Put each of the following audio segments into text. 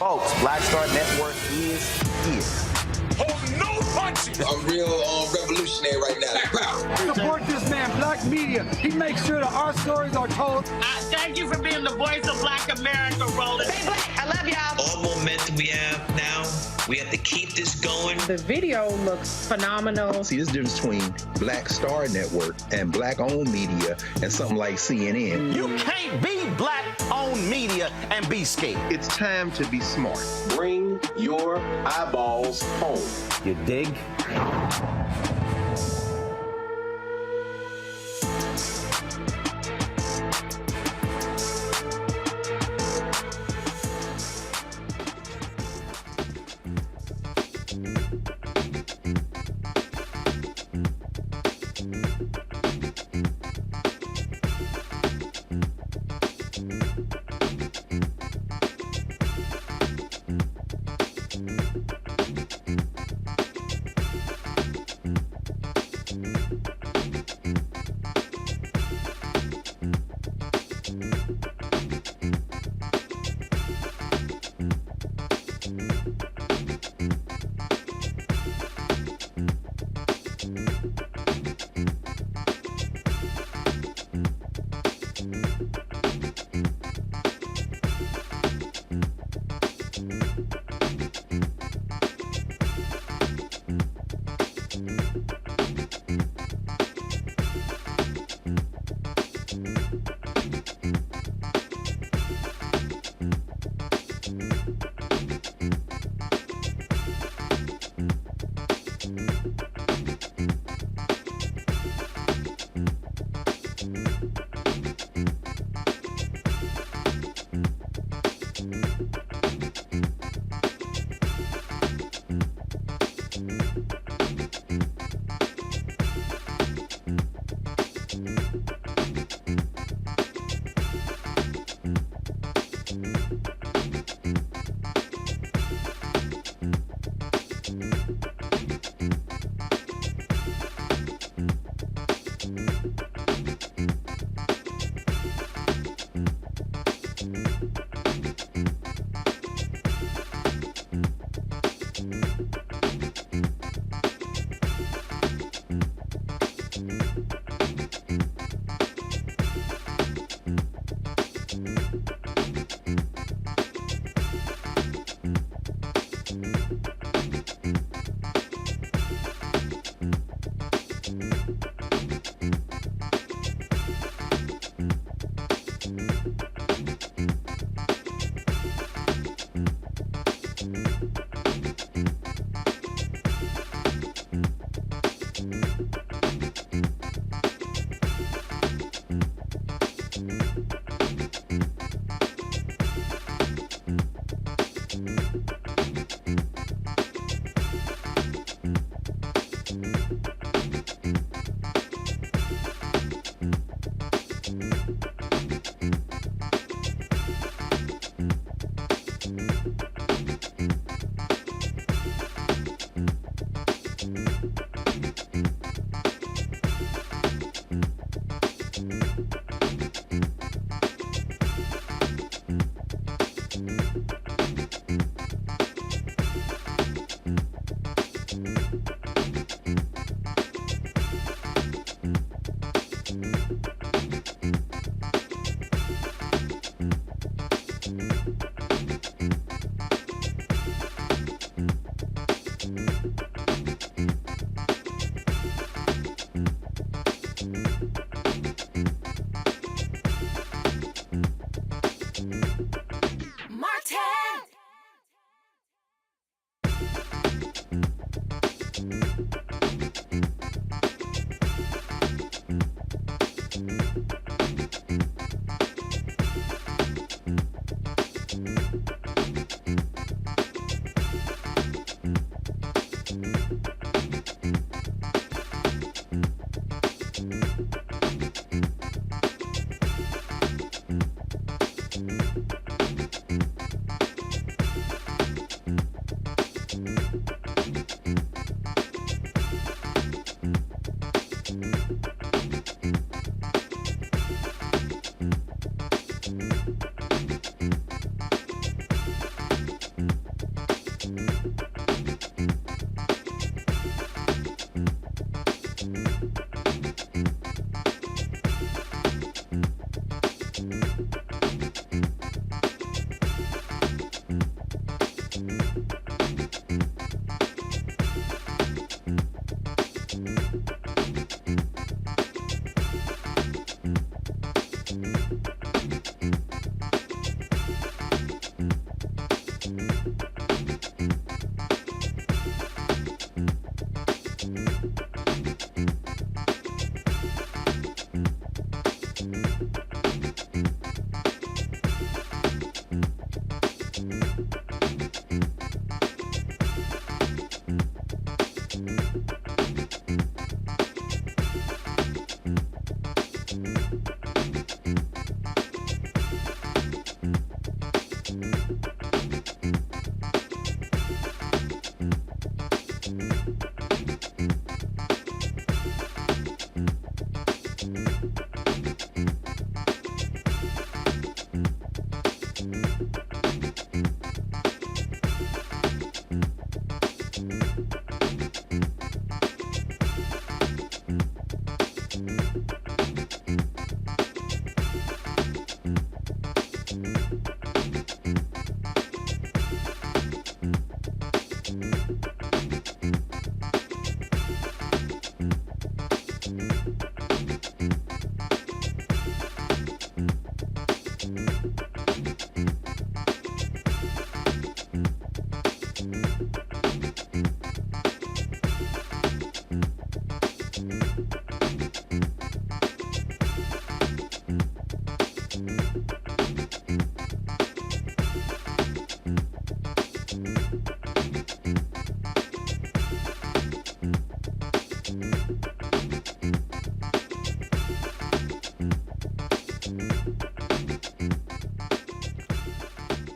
Folks, Black Star Network is here. Hold no punches. I'm real revolutionary right now. Support this man, Black Media. He makes sure that our stories are told. Thank you for being the voice of Black America, Roland. Stay black. I love y'all. All momentum we have now, we have to keep this going. The video looks phenomenal. See, there's a difference between Black Star Network and Black-owned media and something like CNN. You can't be Black-owned media and be scared. It's time to be smart. Bring your eyeballs home. You dig?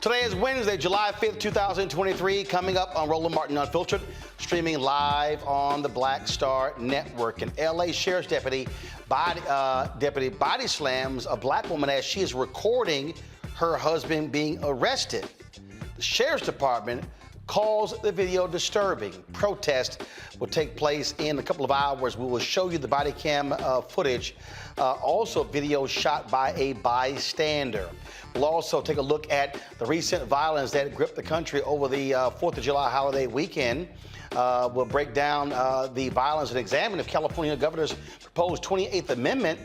Today is Wednesday, July 5th, 2023, coming up on Roland Martin Unfiltered, streaming live on the Black Star Network. An L.A. Sheriff's deputy body slams a black woman as she is recording her husband being arrested. The Sheriff's Department calls the video disturbing. Protest will take place in a couple of hours. We will show you the body cam footage. Also, video shot by a bystander. We'll also take a look at the recent violence that gripped the country over the 4th of July holiday weekend. We'll break down the violence and examine if California governor's proposed 28th Amendment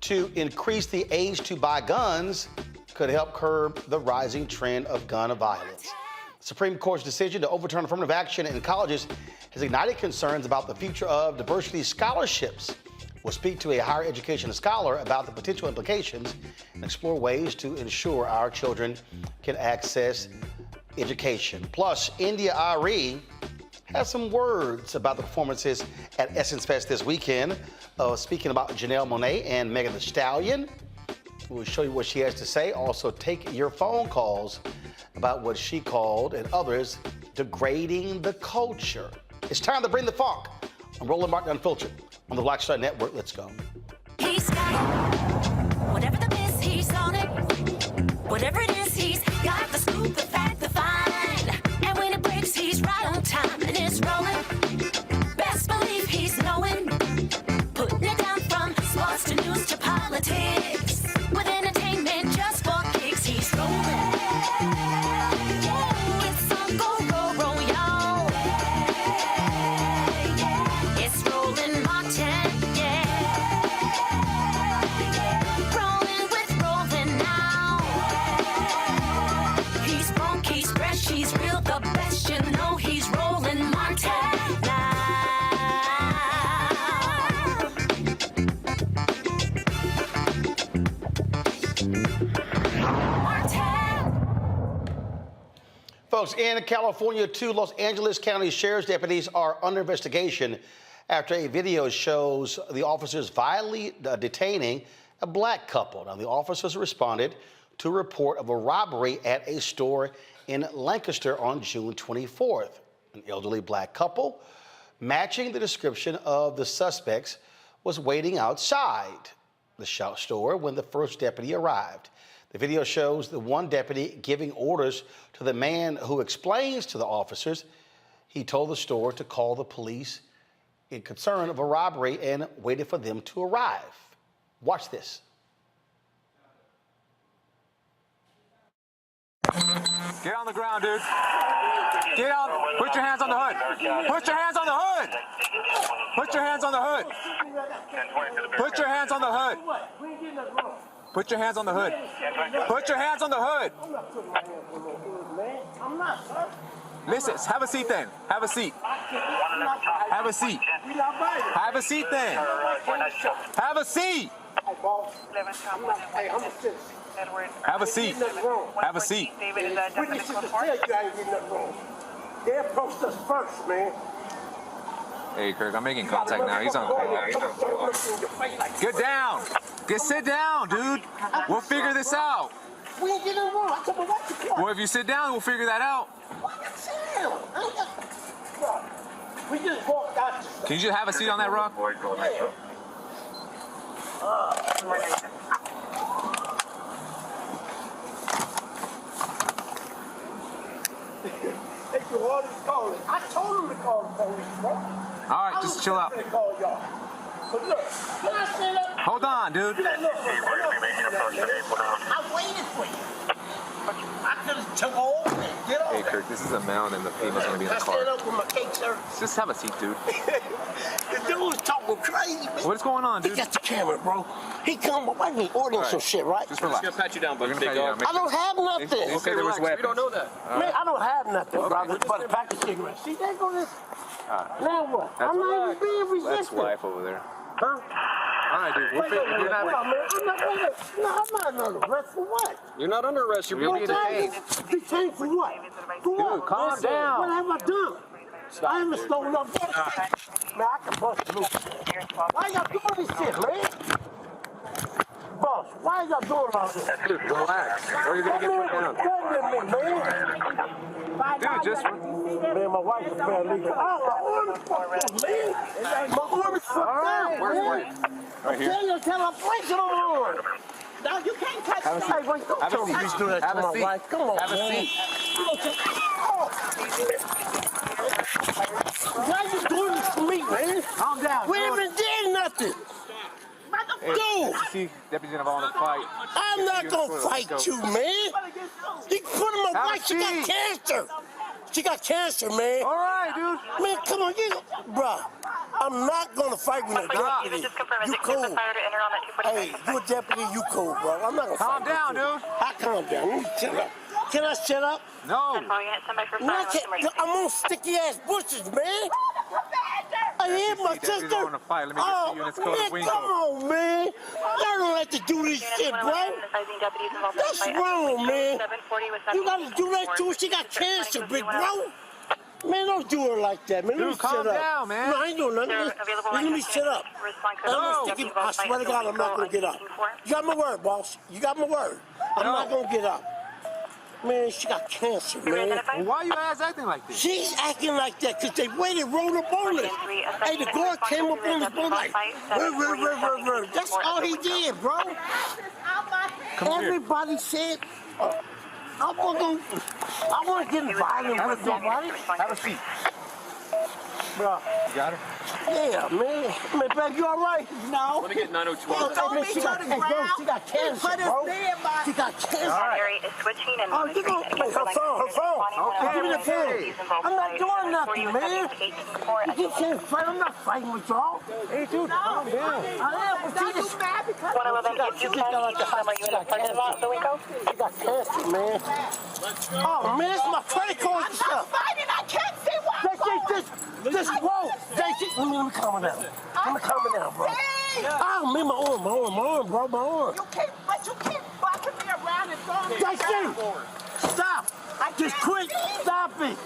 to increase the age to buy guns could help curb the rising trend of gun violence. The Supreme Court's decision to overturn affirmative action in colleges has ignited concerns about the future of diversity scholarships. We'll speak to a higher education scholar about the potential implications and explore ways to ensure our children can access education. Plus, India Arie has some words about the performances at Essence Fest this weekend. Speaking about Janelle Monae and Meg Thee Stallion, we'll show you what she has to say. Also, take your phone calls about what she called and others degrading the culture. It's time to bring the funk. I'm Roland Martin Unfiltered on the Black Star Network. Let's go. He's got it. Whatever the miss, he's on it. Whatever it is, he's got the scoop, the fact, the find. And when it breaks, he's right on time and it's rolling. Best believe he's knowing. Putting it down from sports to news to politics. With entertainment just for kicks, he's rolling. It's on go, y'all. It's Roland Martin, Rolling with Roland now. He's funk, he's fresh, he's real, the best, you know he's Roland Martin now. Folks, in California, 2 Los Angeles County Sheriff's deputies are under investigation after a video shows the officers violently detaining a black couple. Now, the officers responded to a report of a robbery at a store in Lancaster on June 24th. An elderly black couple, matching the description of the suspects, was waiting outside the store when the first deputy arrived. The video shows the one deputy giving orders to the man who explains to the officers he told the store to call the police in concern of a robbery and waited for them to arrive. Watch this. Get on the ground, dude. Get out. Put your hands on the hood. Put your hands on the hood. Put your hands on the hood. Put your hands on the hood. Put your hands on the hood. Put your hands on the hood. Listen, have a seat then. Have a seat. Have a seat. Have a seat then. Have a seat. Have a seat. Have a seat. They approached us first, man. Hey, Kirk, I'm making contact now. He's on call. Get down. Sit down, dude. We'll figure this out. We ain't getting wrong. I told him what you want. Well, if you sit down, we'll figure that out. We just walked out. Can you just have a seat on that rock? I told him to call the police, bro. All right, just chill out. But look, when I stand up, hold on, dude. I waited for you. I could have took over and get over. Hey, Kirk, this is a mound and the female's gonna be in the car. I stand up with my cake, sir. Just have a seat, dude. The dude was talking crazy, man. What's going on, dude? He got the camera, bro. He come up, I need ordering some shit, right? Just relax. We're gonna pat you down, buddy. I don't have nothing. They said there was weapons. We don't know that. Man, I don't have nothing, brother, but a pack of cigarettes. See, there go this. Now what? I'm not even being resistant. That's life over there. Huh? All right, dude. You're not. I'm not under arrest for what? You're not under arrest. You're being detained. Detained for what? For what? Dude, calm down. What have I done? I haven't stolen no gas. Man, I can bust loose. Why y'all doing this shit, man? boss, why y'all doing all this? Dude, relax. Or you're gonna get put down. Dude, just... Man, my wife is paralegal. Oh, my arm is fucked up, man. My arm is fucked up, Where's man. Wayne? Right here. Tell her, break it on my arm. No, you can't touch Have a seat. Hey, wait, don't Have a tell me seat. you do that Have to a my seat. wife. Come on, Have a man. seat. Why you doing this to me, man? Calm down. We ain't even did nothing. Dude, See, deputy's involved in a fight. I'm not gonna fight you, man. You put in my Have a wife, she got seat. cancer. She got cancer, man. All right, dude. Man, come on, bruh. I'm not gonna fight with a deputy. You cool. Hey, you a deputy, you cool, bro. I'm not gonna Calm fight down, with you. dude. I calm down. Let me shut up. Can I shut up? No. I'm on sticky ass bushes, man. I hit my Deputy's sister. involved in a fight. Let me get to you in this code of Man, Winko. come on, man. Y'all don't have to do this shit, bro. That's wrong, man. You gotta do that too. She got cancer, big bro. Man, don't do her like that, man. Let me Dude, calm shut up. down, man. No, I ain't doing nothing. Let me shut up. I swear to God, I'm not gonna get up. You got my word, boss. You got my word. I'm not gonna get up. Man, she got cancer, man. Well, why are you guys acting like this? She's acting like that because they waited, rolled up on us. Hey, the guard came up on his boat like, that's all he did, bro. Everybody said, I want to get violent with nobody. Have a seat. Bro. You got her? Yeah, man. Man, babe, you all right? No. Let me get 902. She got cancer, bro. She got cancer. Arie is switching and Oh, you know, her phone. Okay. Give me the phone. I'm not doing nothing, man. You can't fight. I'm not fighting with y'all. Hey, dude, calm down. I am, but she just mad because 111, if you can, are you in the parking lot of the Winko? she got cancer, man. Oh, man, it's my credit card and stuff. I can't see why. Just whoa. Let me calm it down. Let me calm it down, bro. Oh, man, my arm, bro, my arm. You can't bossing me around and throwing me That's down. it. Stop. Just quit. Stop it.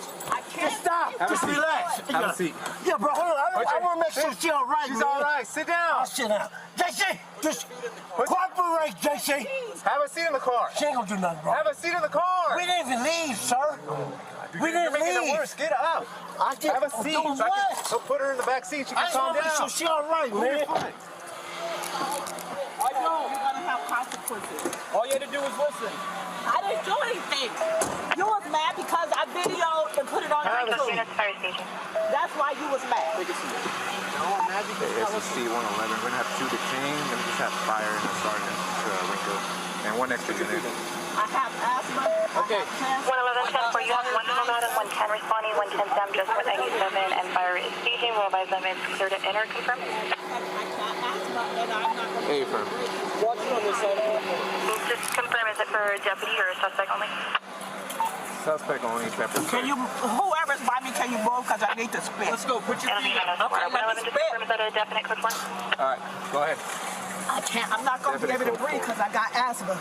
Just stop. Just relax. Have a seat. Yeah, bro, hold on. I want to make sure she's all right, She's man. all right. Sit down. I'll sit down. JC, just cooperate, JC. Have a seat in the car. She ain't gonna do nothing, bro. Have a seat in the car. We didn't even leave, sir. We didn't You're making it leave. worse. Get up. I just, Have a seat. doing So what? so put her in the back seat. She can I just calm want to make down. sure she all right, man. You're gonna have consequences. All you had to do was listen. I didn't do anything. You was mad because I videoed and put it on YouTube. That's why you was mad. Take a seat. It's a C-111. We're going to have 2 detained. Then we just have fire and a sergeant Winko. And 1 extra unit. I have asthma. Okay. 111, 10 for you have 1 homicide and 110 responding, 110 Sam just with 97 and fire is staging. We'll advise them it's clear to enter. Confirm. Hey, firm. Watching on this side. Just confirm, is it for deputy or suspect only? Suspect only, pepper. Can you, whoever's by me, can you move? Because I need to spit. Let's go. Put your feet up. Okay, 111, just confirm, is that a definite code 1? All right, go ahead. I can't. I'm not going to be able to breathe because I got asthma.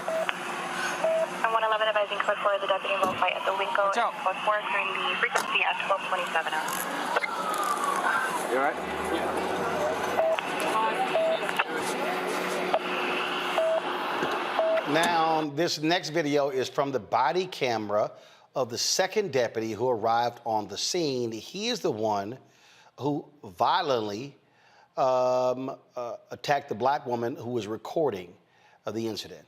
And 111 advising code 4 is a deputy involved fight at the Winko. Watch out. Code 4 clearing the frequency at 1227 hours. You all right? Now, this next video is from the body camera of the second deputy who arrived on the scene. He is the one who violently attacked the black woman who was recording the incident.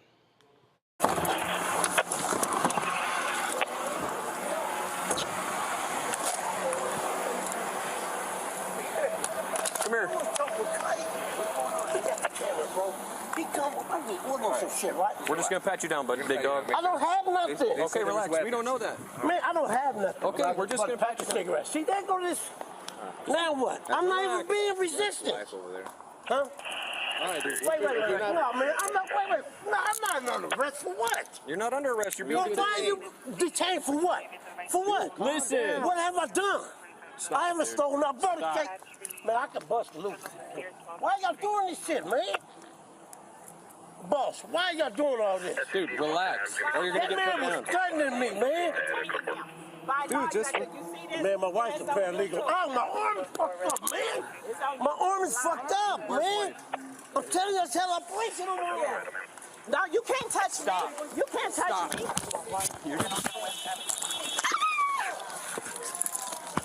Come here. We're just gonna pat you down, buddy, big dog. I don't have nothing. Okay, relax. We don't know that. Man, I don't have nothing. Okay, we're just gonna pack a cigarette. See, there go this. Now what? I'm not even being resistant. Huh? Wait. No, man. I'm not. Wait. No, I'm not under arrest for what? You're not under arrest. You're being Why are you detained for what? For what? Listen. What have I done? I haven't stolen up. Brother, man, I can bust loose. Why y'all doing this shit, man? Boss, why y'all doing all this? Dude, relax. Or you're gonna That get put man down. was threatening me, man. Dude, just... Man, my wife's a paralegal. Oh, my arm is fucked up, man. My arm is fucked up, man. I'm telling you, I tell her, brace it on my arm. No, you can't touch me. You can't touch me.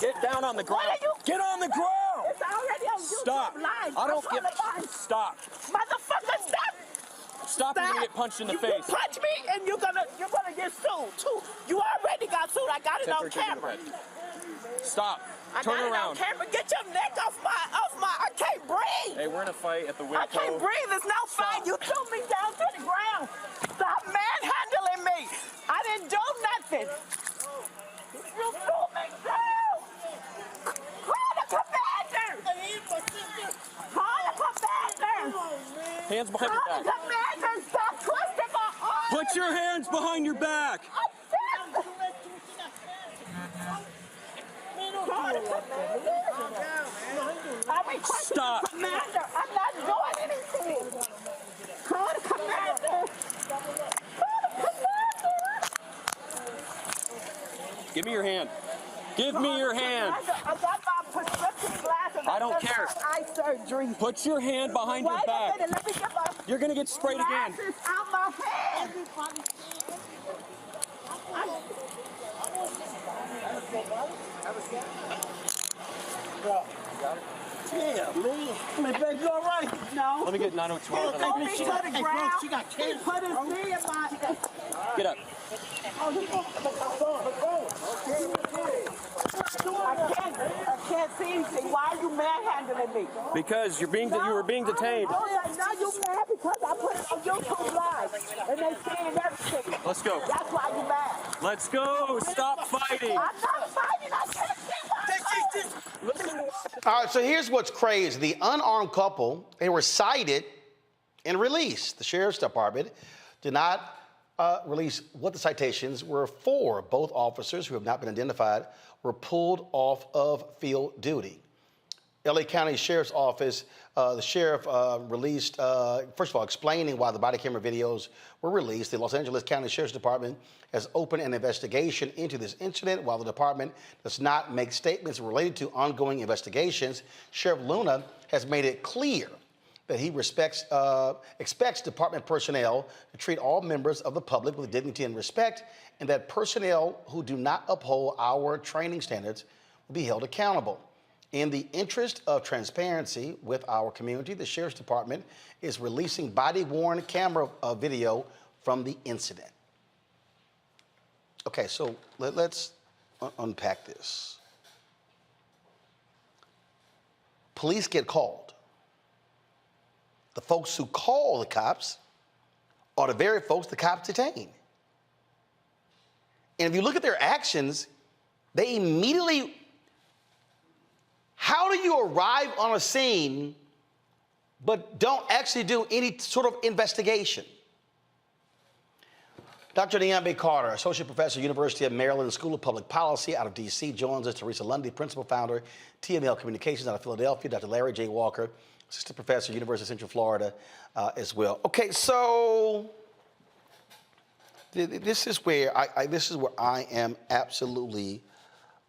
Get down on the ground. Get on the ground. It's already on YouTube. Stop. Live. I don't give a... Stop. Motherfucker, stop. Stop, you're gonna get punched in the face. You punch me and you're gonna get sued too. You already got sued. I got it on camera. Stop. I Turn got around. it on camera. Get your neck off my. I can't breathe. Hey, we're in a fight at the window. I can't breathe. There's no fight. You threw me down to the ground. Stop manhandling me. I didn't do nothing. You threw me down. Call the commander. Call the commander. Hands behind your back. Call the commander. Stop twisting my arm. Put your hands behind your back. Stop. Commander, I'm not doing anything. Call the commander. Call the commander. Give me your hand. Give me your hand. I got my prescription glasses. I don't care. Eye surgery. Put your hand behind your back. Wait a minute, let me get my You're gonna get sprayed again. glasses out my hand. Yeah, man. My baby all right? No. Let me get 902. Put me to the ground. She got cancer. Put his knee in my... Get up. I can't see anything. Why are you manhandling me? Because you were being detained. Now you mad because I put it on YouTube Live and they saying everything. Let's go. That's why you mad. Let's go. Stop fighting. I'm not fighting. I can't see my... All right, so here's what's crazy. The unarmed couple, they were cited and released. The sheriff's department did not release what the citations were for. Both officers, who have not been identified, were pulled off of field duty. LA County Sheriff's Office, the sheriff released, first of all, explaining why the body camera videos were released. The Los Angeles County Sheriff's Department has opened an investigation into this incident. While the department does not make statements related to ongoing investigations, Sheriff Luna has made it clear that he expects department personnel to treat all members of the public with dignity and respect, and that personnel who do not uphold our training standards will be held accountable. In the interest of transparency with our community, the Sheriff's Department is releasing body-worn camera video from the incident. Okay, so let's unpack this. Police get called. The folks who call the cops are the very folks the cops detain. And if you look at their actions, they immediately... How do you arrive on a scene but don't actually do any sort of investigation? Dr. Nyambe Carter, Associate Professor, University of Maryland School of Public Policy out of D.C., joins us. Teresa Lundy, Principal Founder, TML Communications out of Philadelphia. Dr. Larry J. Walker, Assistant Professor, University of Central Florida as well. Okay, so this is where I am absolutely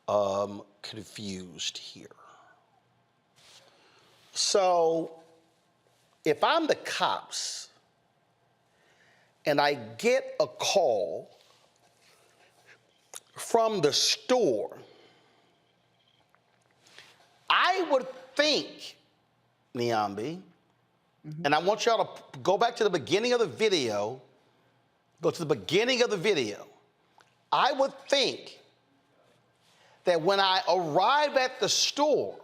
confused here. So if I'm the cops and I get a call from the store, I would think, Nyambe, and I want y'all to go back to the beginning of the video, I would think that when I arrive at the store,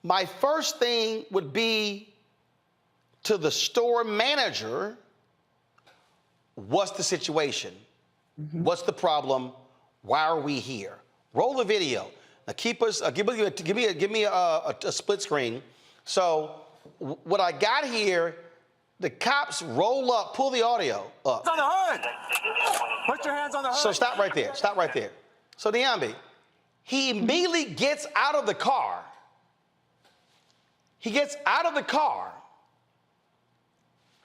my first thing would be to the store manager, what's the situation? What's the problem? Why are we here? Roll the video. Now keep us, give me a split screen. So what I got here, the cops roll up, pull the audio up. Hands on the hood. Put your hands on the hood. So stop right there, So Nyambe, he immediately gets out of the car.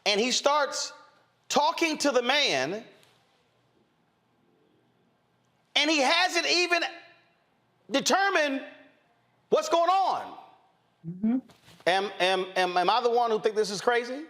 And he starts talking to the man, and he hasn't even determined what's going on. Am I the one who think this is crazy?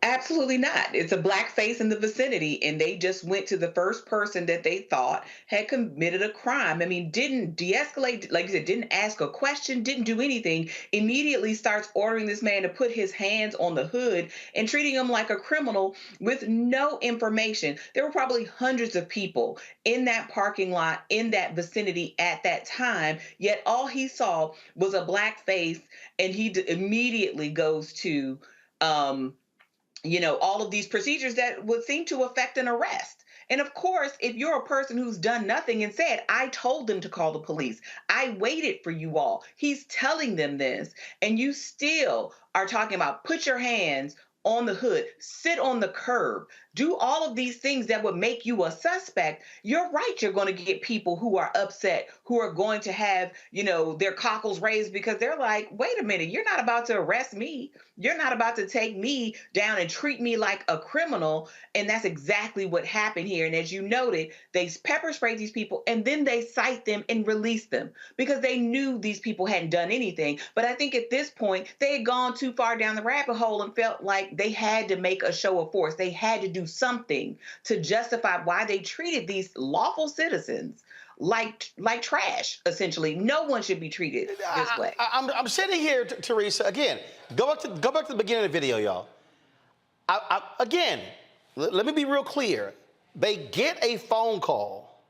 Absolutely not. It's a black face in the vicinity, and they just went to the first person that they thought had committed a crime. I mean, didn't de-escalate, like you said, didn't ask a question, didn't do anything, immediately starts ordering this man to put his hands on the hood and treating him like a criminal with no information. There were probably hundreds of people in that parking lot, in that vicinity at that time, yet all he saw was a black face, and he immediately goes to, all of these procedures that would seem to affect an arrest. And of course, if you're a person who's done nothing and said, I told them to call the police, I waited for you all, he's telling them this, and you still are talking about put your hands on the hood, sit on the curb, do all of these things that would make you a suspect, you're right, you're going to get people who are upset, who are going to have, their cockles raised because they're like, wait a minute, you're not about to arrest me. You're not about to take me down and treat me like a criminal. And that's exactly what happened here. And as you noted, they pepper sprayed these people and then they cite them and release them because they knew these people hadn't done anything. But I think at this point, they had gone too far down the rabbit hole and felt like they had to make a show of force. They had to do something to justify why they treated these lawful citizens like trash, essentially. No one should be treated this way. I'm sitting here, Teresa, again, go back to the beginning of the video, y'all. Again, let me be real clear. They get a phone call.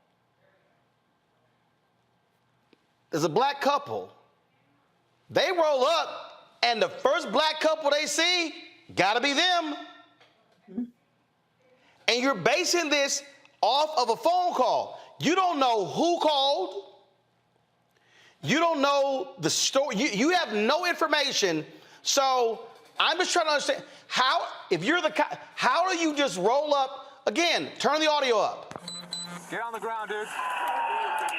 There's a black couple. They roll up, and the first black couple they see, gotta be them. And you're basing this off of a phone call. You don't know who called. You don't know the story. You have no information. So I'm just trying to understand how, if you're the cop, how do you just roll up? Again, turn the audio up. Get on the ground, dude.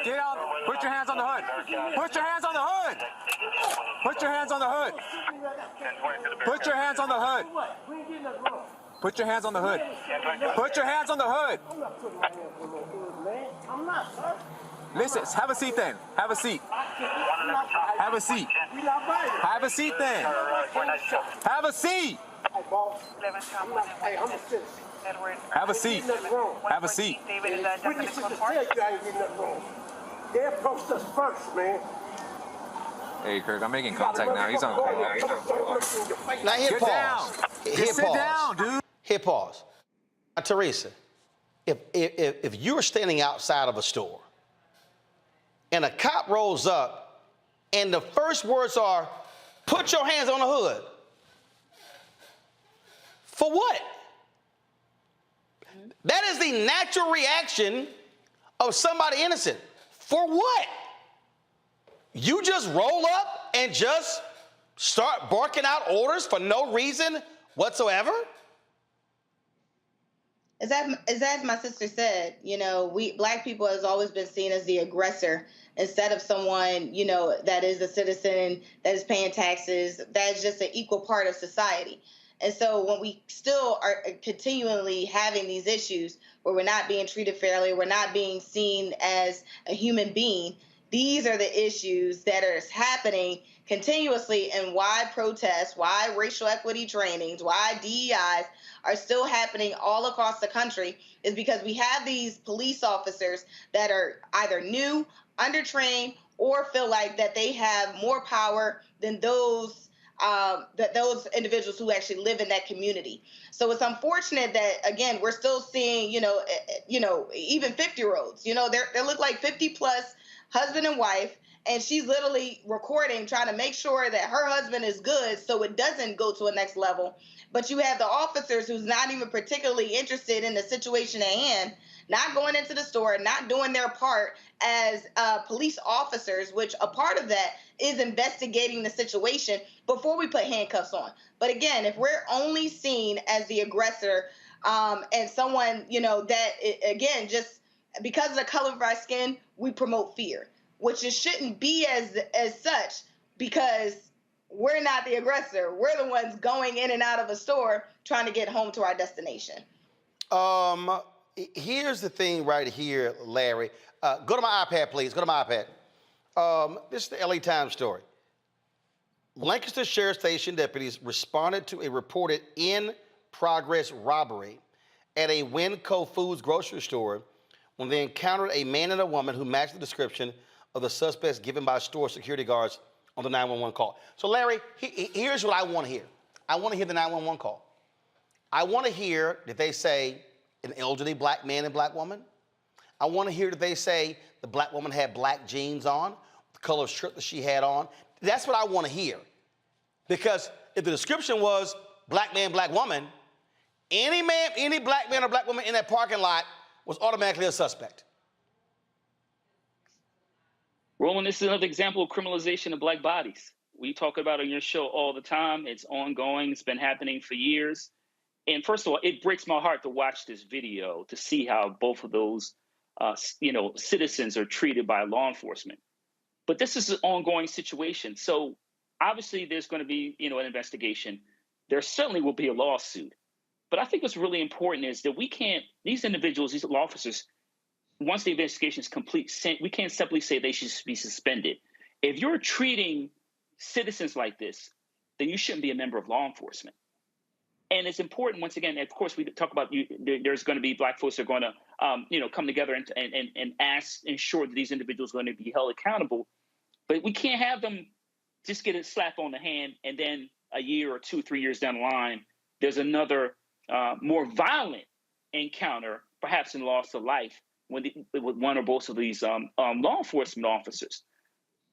Get out. Put your hands on the hood. Put your hands on the hood. Put your hands on the hood. Put your hands on the hood. Put your hands on the hood. Put your hands on the hood. Listen, have a seat then. Have a seat. Have a seat. Have a seat then. Have a seat. Have a seat. Have a seat. They approached us first, man. Hey, Kirk, I'm making contact now. He's on the call. Now hit Get pause. down. Hit Sit pause. down, dude. Hit pause. Now, Teresa, if you were standing outside of a store and a cop rolls up and the first words are, put your hands on the hood. For what? That is the natural reaction of somebody innocent. For what? You just roll up and just start barking out orders for no reason whatsoever? As my sister said, we black people has always been seen as the aggressor instead of someone, that is a citizen, that is paying taxes, that is just an equal part of society. And so when we still are continually having these issues where we're not being treated fairly, we're not being seen as a human being, these are the issues that are happening continuously, and why protests, why racial equity trainings, why DEIs are still happening all across the country is because we have these police officers that are either new, undertrained, or feel like that they have more power than those individuals who actually live in that community. So it's unfortunate that, again, we're still seeing, even 50-year-olds, they look like 50 plus, husband and wife, and she's literally recording, trying to make sure that her husband is good so it doesn't go to a next level. But you have the officers who's not even particularly interested in the situation at hand, not going into the store, not doing their part as police officers, which a part of that is investigating the situation before we put handcuffs on. But again, if we're only seen as the aggressor and someone, that, again, just because of the color of our skin, we promote fear, which it shouldn't be as such, because we're not the aggressor. We're the ones going in and out of a store trying to get home to our destination. Here's the thing right here, Larry. Go to my iPad, please. Go to my iPad. This is the LA Times story. Lancaster Sheriff Station deputies responded to a reported progress robbery at a Winco Foods grocery store when they encountered a man and a woman who matched the description of the suspects given by store security guards on the 911 call. So, Larry, here's what I want to hear. I want to hear the 911 call. I want to hear that they say an elderly black man and black woman. I want to hear that they say the black woman had black jeans on, the color of shirt that she had on. That's what I want to hear. Because if the description was black man, black woman, any black man or black woman in that parking lot was automatically a suspect. Roland, this is another example of criminalization of black bodies. We talk about it on your show all the time. It's ongoing. It's been happening for years. And first of all, it breaks my heart to watch this video to see how both of those, citizens are treated by law enforcement. But this is an ongoing situation. So obviously there's going to be, an investigation. There certainly will be a lawsuit. But I think what's really important is that these individuals, these law officers, once the investigation is complete, we can't simply say they should be suspended. If you're treating citizens like this, then you shouldn't be a member of law enforcement. And it's important, once again, of course, we talk about there's going to be black folks that are going to, come together and ensure that these individuals are going to be held accountable. But we can't have them just get a slap on the hand and then a year or 2, 3 years down the line, there's another more violent encounter, perhaps in loss of life, with one or both of these law enforcement officers.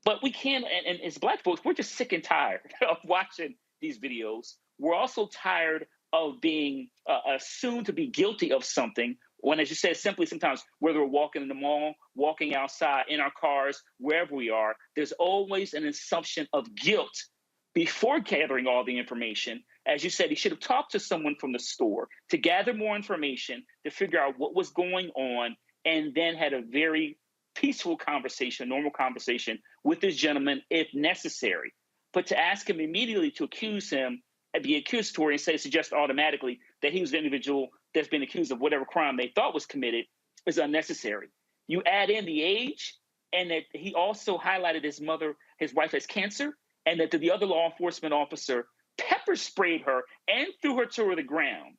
But we can't, and as black folks, we're just sick and tired of watching these videos. We're also tired of being assumed to be guilty of something when, as you said, simply sometimes, whether we're walking in the mall, walking outside, in our cars, wherever we are, there's always an assumption of guilt before gathering all the information. As you said, he should have talked to someone from the store to gather more information, to figure out what was going on, and then had a very peaceful conversation, normal conversation with this gentleman if necessary. But to ask him immediately to accuse him and be accusatory and suggest automatically that he was the individual that's been accused of whatever crime they thought was committed is unnecessary. You add in the age, and that he also highlighted his wife has cancer, and that the other law enforcement officer pepper sprayed her and threw her to the ground.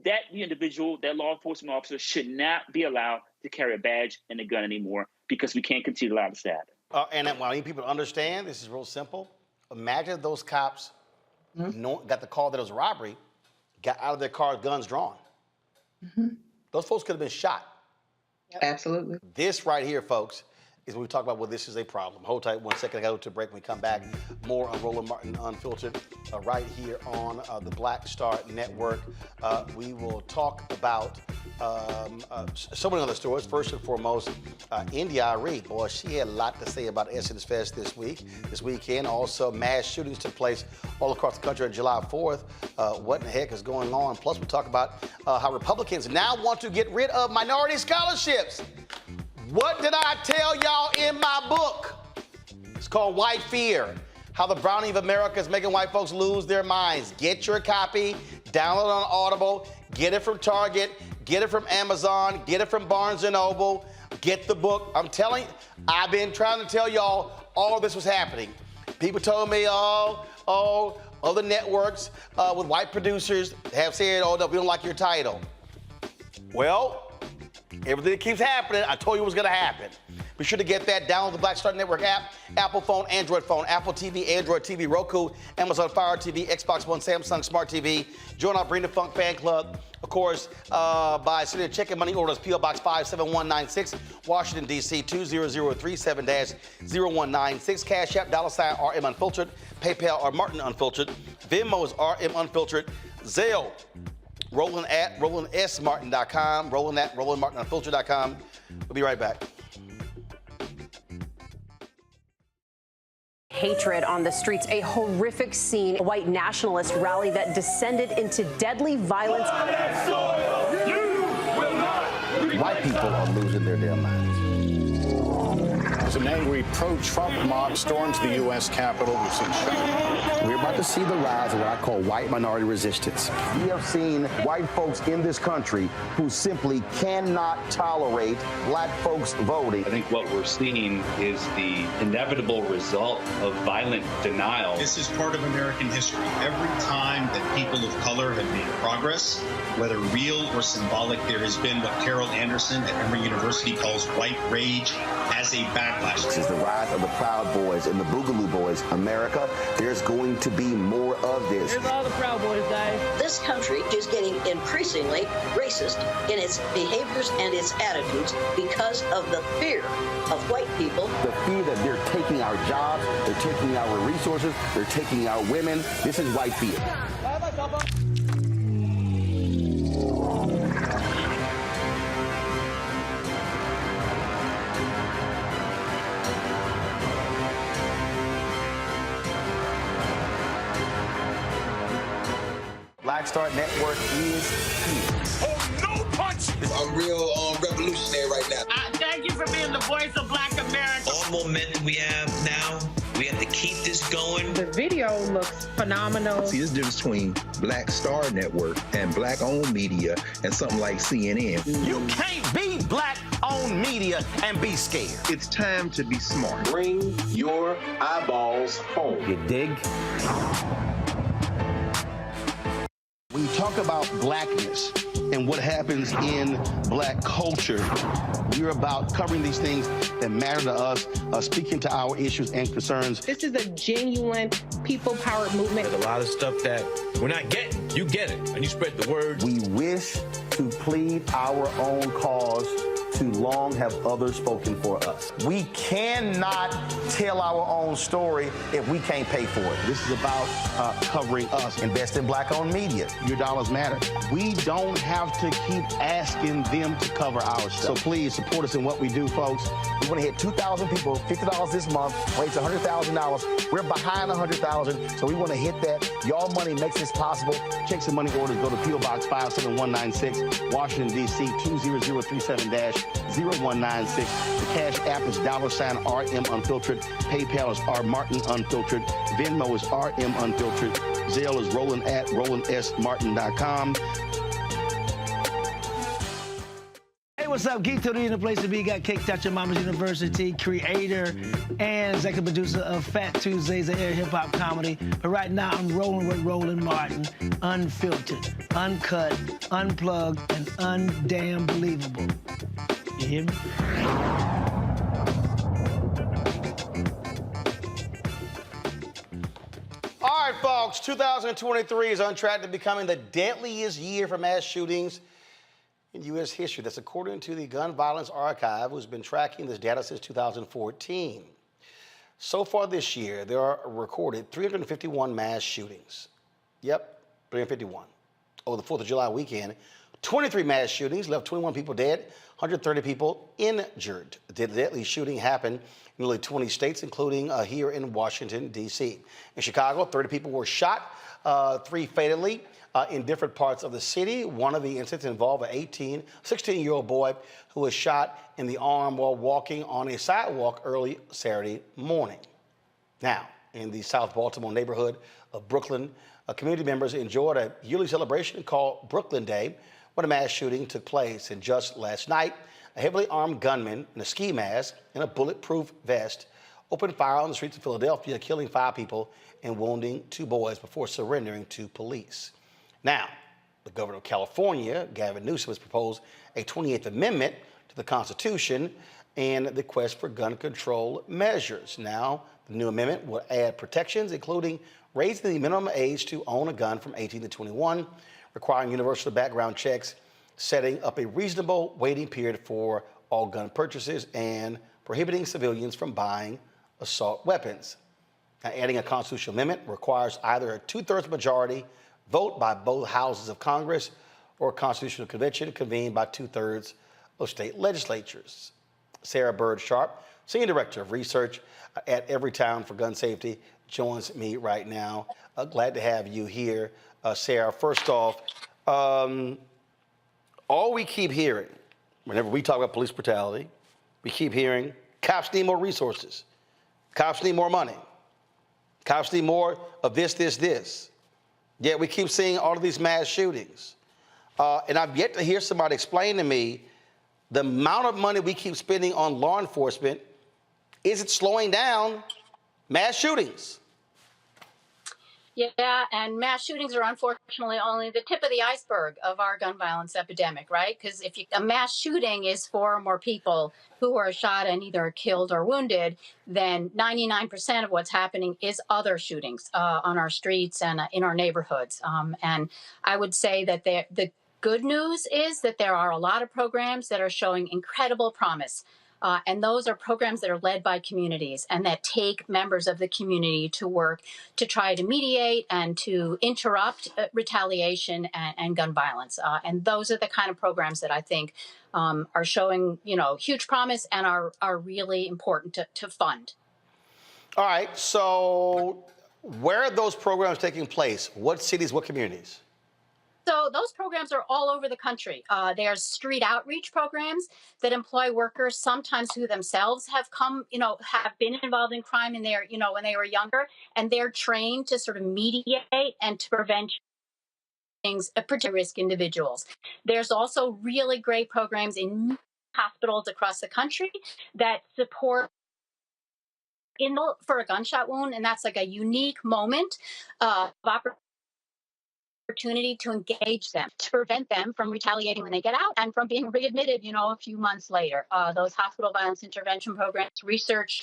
That individual, that law enforcement officer, should not be allowed to carry a badge and a gun anymore, because we can't continue to allow this to happen. And I need people to understand, this is real simple. Imagine if those cops got the call that it was a robbery, got out of their car, guns drawn. Those folks could have been shot. Absolutely. This right here, folks, is when we talk about, well, this is a problem. Hold tight 1 second. I got to go to a break. When we come back, more on Roland Martin Unfiltered right here on the Black Star Network. We will talk about so many other stories. First and foremost, Arie, boy, she had a lot to say about Essence Fest this weekend. Also, mass shootings took place all across the country on July 4th. What in the heck is going on? Plus, we'll talk about how Republicans now want to get rid of minority scholarships. What did I tell y'all in my book? It's called White Fear, How the Browning of America is Making White Folks Lose Their Minds. Get your copy, download it on Audible, get it from Target, get it from Amazon, get it from Barnes & Noble, get the book. I'm telling you, I've been trying to tell y'all all this was happening. People told me, other networks with white producers have said, oh, no, we don't like your title. Well, everything that keeps happening, I told you it was going to happen. Be sure to get that. Download the Black Star Network app, Apple phone, Android phone, Apple TV, Android TV, Roku, Amazon Fire TV, Xbox One, Samsung Smart TV. Join our Bring the Funk fan club, of course, by sending a check and money orders, P.O. Box 57196, Washington, D.C. 20037-0196. Cash App, $RM Unfiltered. PayPal or Martin Unfiltered. Venmo is RM Unfiltered. Zelle, Roland at RolandSMartin.com, Roland at RolandMartinUnfiltered.com. We'll be right back. Hatred on the streets, a horrific scene, a white nationalist rally that descended into deadly violence. White people are losing their damn minds. As an angry pro-Trump mob storms the U.S. Capitol, we've seen shooting. We're about to see the rise of what I call white minority resistance. We have seen white folks in this country who simply cannot tolerate black folks voting. I think what we're seeing is the inevitable result of violent denial. This is part of American history. Every time that people of color have made progress, whether real or symbolic, there has been what Carol Anderson at Emory University calls white rage as a backlash. This is the rise of the Proud Boys and the Boogaloo Boys. America, there's going to be more of this. Here's all the Proud Boys, guys. This country is getting increasingly racist in its behaviors and its attitudes because of the fear of white people. The fear that they're taking our jobs, they're taking our resources, they're taking our women. This is white fear. Black Star Network is here. Oh, no punch! I'm real revolutionary right now. Thank you for being the voice of Black America. All momentum we have now, we have to keep this going. The video looks phenomenal. See, this difference between Black Star Network and black-owned media and something like CNN. You can't be black-owned media and be scared. It's time to be smart. Bring your eyeballs home. You dig? When you talk about blackness and what happens in black culture, we're about covering these things that matter to us, speaking to our issues and concerns. This is a genuine people-powered movement. There's a lot of stuff that we're not getting. You get it, and you spread the word. We wish to plead our own cause. Too long have others spoken for us. We cannot tell our own story if we can't pay for it. This is about covering us. Invest in black-owned media. Your dollars matter. We don't have to keep asking them to cover our stuff. So please support us in what we do, folks. We want to hit 2,000 people, $50 this month, raise $100,000. We're behind 100,000, so we want to hit that. Y'all money makes this possible. Checks and money orders go to P.O. Box 57196, Washington, D.C. 20037-0196. The Cash App is $RM Unfiltered. PayPal is R Martin Unfiltered. Venmo is RM Unfiltered. Zelle is Roland at RolandSMartin.com. Hey, what's up? Geek Total in the place to be. Got Caked Out Your Mama's University, creator and executive producer of Fat Tuesdays, a air hip-hop comedy. But right now, I'm rolling with Roland Martin, unfiltered, uncut, unplugged, and undamn believable. You hear me? All right, folks, 2023 is on track to becoming the deadliest year for mass shootings in U.S. history. That's according to the Gun Violence Archive, who's been tracking this data since 2014. So far this year, there are recorded 351 mass shootings. Yep, 351. Over the 4th of July weekend, 23 mass shootings left 21 people dead, 130 people injured. The deadly shooting happened in nearly 20 states, including here in Washington, D.C. In Chicago, 30 people were shot, 3 fatally in different parts of the city. One of the incidents involved an 16-year-old boy who was shot in the arm while walking on a sidewalk early Saturday morning. Now, in the South Baltimore neighborhood of Brooklyn, community members enjoyed a yearly celebration called Brooklyn Day, when a mass shooting took place. And just last night, a heavily armed gunman in a ski mask and a bulletproof vest opened fire on the streets of Philadelphia, killing 5 people and wounding 2 boys before surrendering to police. Now, the governor of California, Gavin Newsom, has proposed a 28th Amendment to the Constitution and the quest for gun control measures. Now, the new amendment will add protections, including raising the minimum age to own a gun from 18 to 21, requiring universal background checks, setting up a reasonable waiting period for all gun purchases, and prohibiting civilians from buying assault weapons. Now, adding a constitutional amendment requires either a 2/3 majority vote by both houses of Congress or a constitutional convention convened by 2/3 of state legislatures. Sarah Bird Sharp, Senior Director of Research at Everytown for Gun Safety, joins me right now. Glad to have you here. Sarah, first off, all we keep hearing, whenever we talk about police brutality, we keep hearing Cops need more resources. Cops need more money. Cops need more of this. Yet we keep seeing all of these mass shootings. And I've yet to hear somebody explain to me the amount of money we keep spending on law enforcement. Is it slowing down mass shootings? Yeah, and mass shootings are unfortunately only the tip of the iceberg of our gun violence epidemic, right? Because if a mass shooting is 4 or more people who are shot and either killed or wounded, then 99% of what's happening is other shootings on our streets and in our neighborhoods. And I would say that the good news is that there are a lot of programs that are showing incredible promise. And those are programs that are led by communities and that take members of the community to work to try to mediate and to interrupt retaliation and gun violence. And those are the kind of programs that I think are showing, huge promise and are really important to fund. All right. So where are those programs taking place? What cities, what communities? So those programs are all over the country. There's street outreach programs that employ workers sometimes who themselves have come, have been involved in crime in their, when they were younger, and they're trained to sort of mediate and to prevent things, particularly risk individuals. There's also really great programs in hospitals across the country that support for a gunshot wound, and that's like a unique moment of opportunity to engage them, to prevent them from retaliating when they get out and from being readmitted, a few months later. Those hospital violence intervention programs,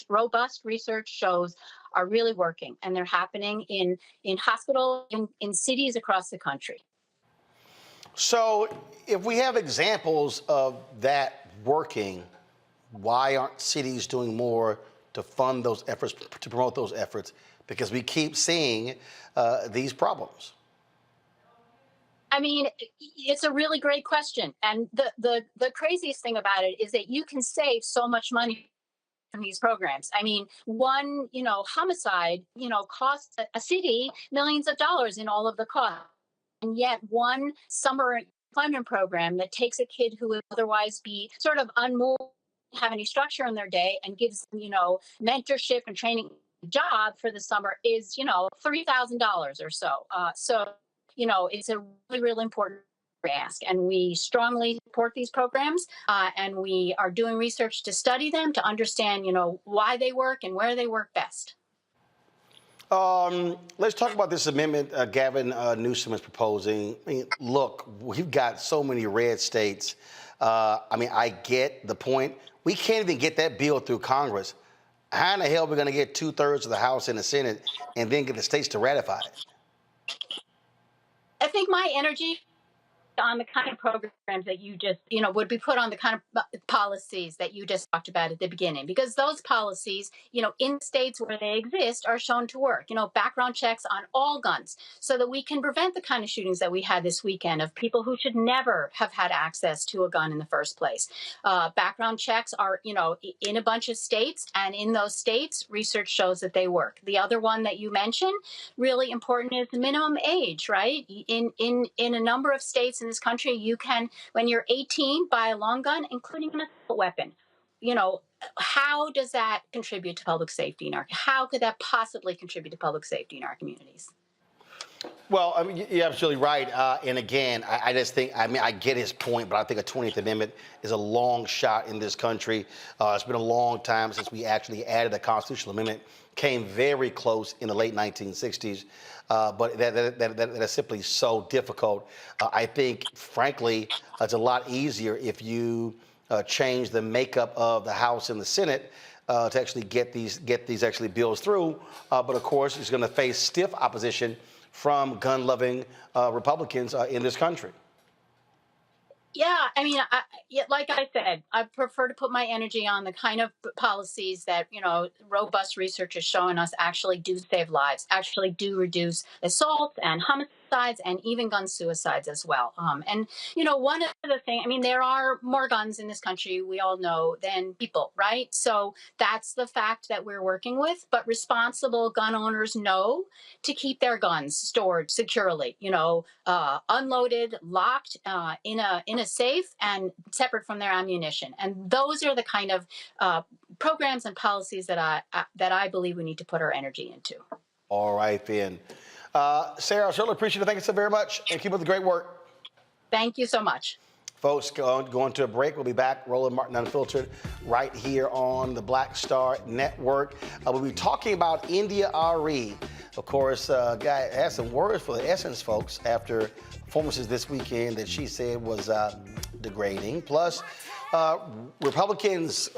robust research shows are really working, and they're happening in hospitals in cities across the country. So if we have examples of that working, why aren't cities doing more to fund those efforts, to promote those efforts? Because we keep seeing these problems. I mean, it's a really great question. And the craziest thing about it is that you can save so much money from these programs. I mean, one, homicide, costs a city millions of dollars in all of the costs. And yet one summer employment program that takes a kid who would otherwise be sort of unmoved, have any structure in their day, and gives them, mentorship and training job for the summer is, $3,000 or so. It's a really, really important ask, and we strongly support these programs, and we are doing research to study them, to understand, why they work and where they work best. Let's talk about this amendment Gavin Newsom is proposing. I mean, look, we've got so many red states. I get the point. We can't even get that bill through Congress. How in the hell are we going to get 2/3 of the House and the Senate and then get the states to ratify it? I think my energy on the kind of programs that you just, would be put on the kind of policies that you just talked about at the beginning, because those policies, in states where they exist are shown to work, background checks on all guns so that we can prevent the kind of shootings that we had this weekend of people who should never have had access to a gun in the first place. Background checks are, in a bunch of states, and in those states, research shows that they work. The other one that you mentioned, really important, is the minimum age, right? In a number of states in this country, you can, when you're 18, buy a long gun, including an assault weapon. How does that contribute to public safety how could that possibly contribute to public safety in our communities? Well, you're absolutely right. And again, I just think, I get his point, but I think a 20th Amendment is a long shot in this country. It's been a long time since we actually added a constitutional amendment. Came very close in the late 1960s, but that is simply so difficult. I think, frankly, it's a lot easier if you change the makeup of the House and the Senate to actually get these actually bills through. But of course, it's going to face stiff opposition from gun-loving Republicans in this country. Yeah, like I said, I prefer to put my energy on the kind of policies that, robust research is showing us actually do save lives, actually do reduce assaults and homicides and even gun suicides as well. And one of the things, there are more guns in this country, we all know, than people, right? So that's the fact that we're working with. But responsible gun owners know to keep their guns stored securely, unloaded, locked in a safe and separate from their ammunition. And those are the kind of programs and policies that I believe we need to put our energy into. All right, then. Sarah, I certainly appreciate it. Thank you so very much, and keep up the great work. Thank you so much. Folks, going to a break. We'll be back. Roland Martin Unfiltered right here on the Black Star Network. We'll be talking about India Arie. Of course, guy had some words for the Essence folks after performances this weekend that she said was degrading. Plus, Republicans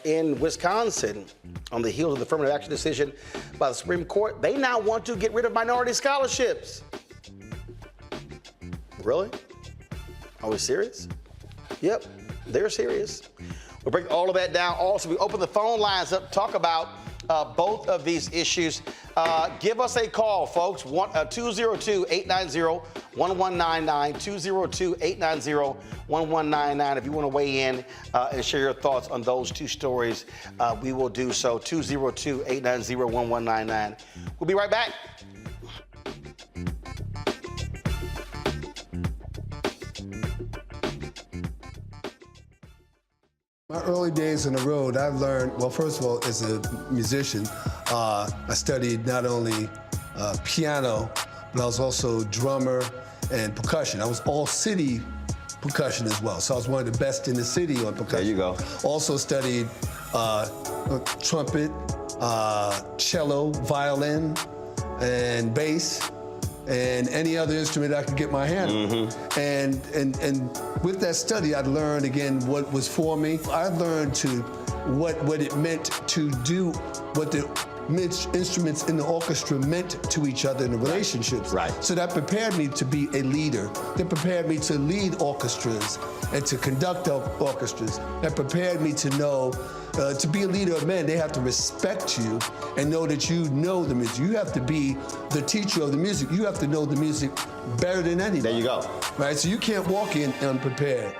in Wisconsin, on the heels of the affirmative action decision by the Supreme Court, they now want to get rid of minority scholarships. Really? Are we serious? Yep, they're serious. We'll break all of that down. Also, we open the phone lines up to talk about both of these issues. Give us a call, folks. 202-890-1199, 202-890-1199. If you want to weigh in and share your thoughts on those two stories, we will do so. 202-890-1199. We'll be right back. My early days on the road, I've learned, well, first of all, as a musician, I studied not only piano, but I was also drummer and percussion. I was all city percussion as well, so I was one of the best in the city on percussion. There you go. Also studied trumpet, cello, violin, and bass, and any other instrument I could get my hand on. And with that study, I learned again what was for me. I learned what it meant to do what the instruments in the orchestra meant to each other in the relationships. Right. So that prepared me to be a leader. That prepared me to lead orchestras and to conduct orchestras. That prepared me to know to be a leader of men, they have to respect you and know that you know the music. You have to be the teacher of the music. You have to know the music better than anybody. There you go. Right, so you can't walk in unprepared.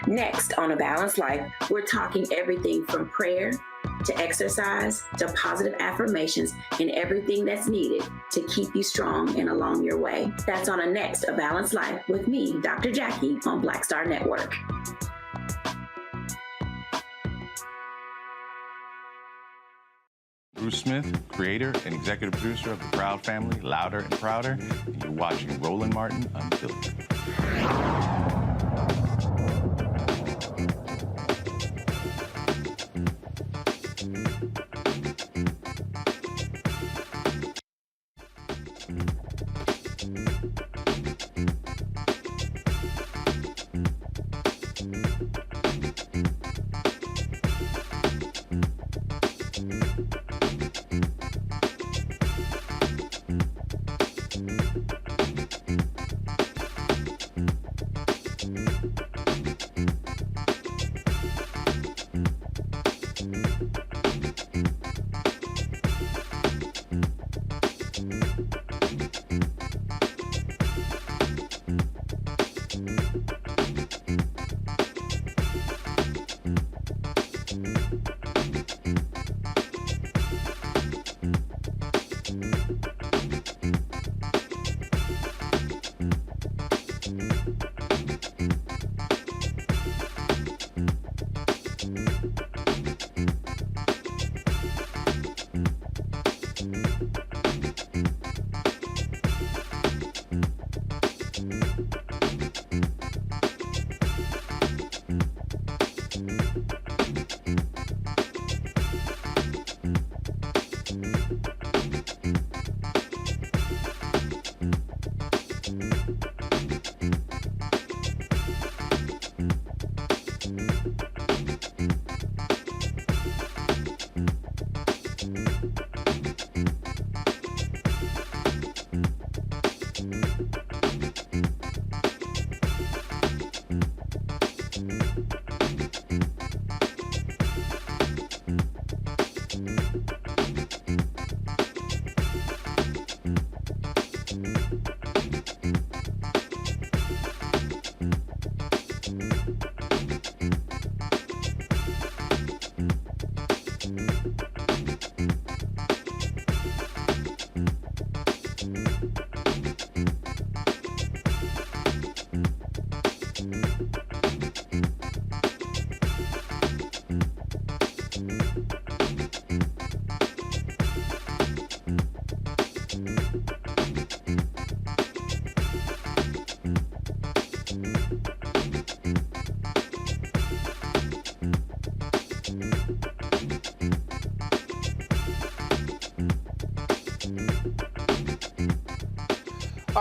Next on A Balanced Life, we're talking everything from prayer to exercise to positive affirmations and everything that's needed to keep you strong and along your way. That's on a next A Balanced Life with me, Dr. Jackie, on Black Star Network. Bruce Smith, creator and executive producer of The Proud Family, Louder and Prouder, and you're watching Roland Martin Unfiltered.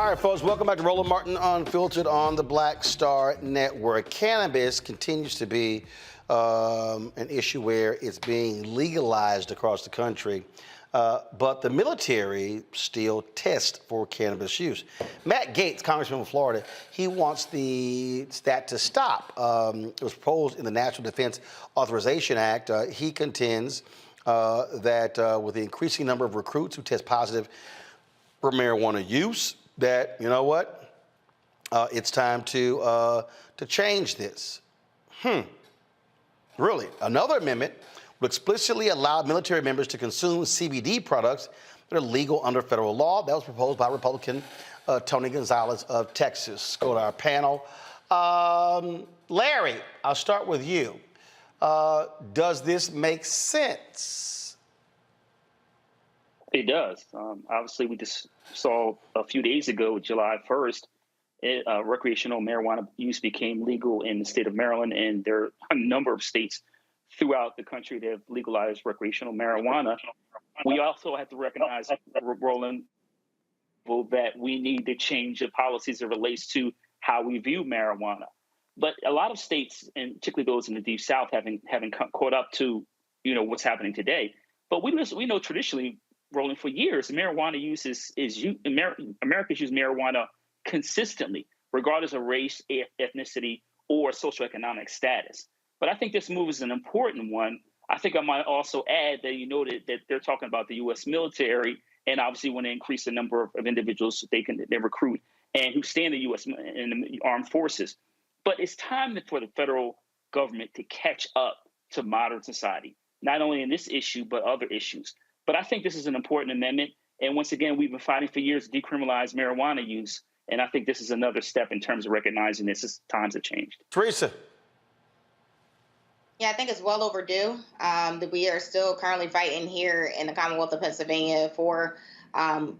All right, folks, welcome back to Roland Martin Unfiltered on the Black Star Network. Cannabis continues to be an issue where it's being legalized across the country, but the military still tests for cannabis use. Matt Gaetz, Congressman from Florida, he wants that to stop. It was proposed in the National Defense Authorization Act. He contends that with the increasing number of recruits who test positive for marijuana use, that, you know what, it's time to change this. Really, another amendment would explicitly allow military members to consume CBD products that are legal under federal law. That was proposed by Republican Tony Gonzalez of Texas. Go to our panel. Larry, I'll start with you. Does this make sense? It does. Obviously, we just saw a few days ago, July 1st, recreational marijuana use became legal in the state of Maryland, and there are a number of states throughout the country that have legalized recreational marijuana. We also have to recognize, Roland, that we need to change the policies that relates to how we view marijuana. But a lot of states, and particularly those in the Deep South, haven't caught up to what's happening today. But we know traditionally, Roland, for years, marijuana use Americans use marijuana consistently, regardless of race, ethnicity, or socioeconomic status. But I think this move is an important one. I think I might also add that that they're talking about the U.S. military, and obviously want to increase the number of individuals they recruit and who stay in the U.S. in the armed forces. But it's time for the federal government to catch up to modern society, not only in this issue, but other issues. But I think this is an important amendment. And once again, we've been fighting for years to decriminalize marijuana use. And I think this is another step in terms of recognizing this. Times have changed. Teresa. Yeah, I think it's well overdue. That we are still currently fighting here in the Commonwealth of Pennsylvania for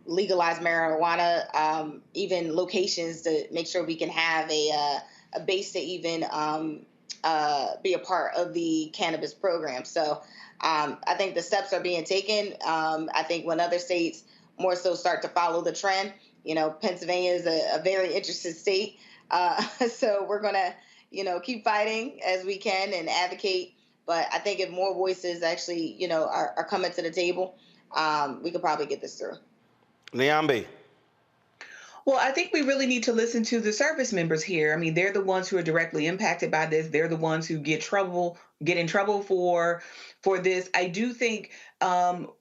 legalized marijuana, even locations to make sure we can have a base to even be a part of the cannabis program. So I think the steps are being taken. I think when other states more so start to follow the trend, Pennsylvania is a very interested state. So we're going to, keep fighting as we can and advocate. But I think if more voices actually, are coming to the table, we could probably get this through. Niambi. Well, I think we really need to listen to the service members here. I mean, they're the ones who are directly impacted by this. They're the ones who get in trouble for this. I do think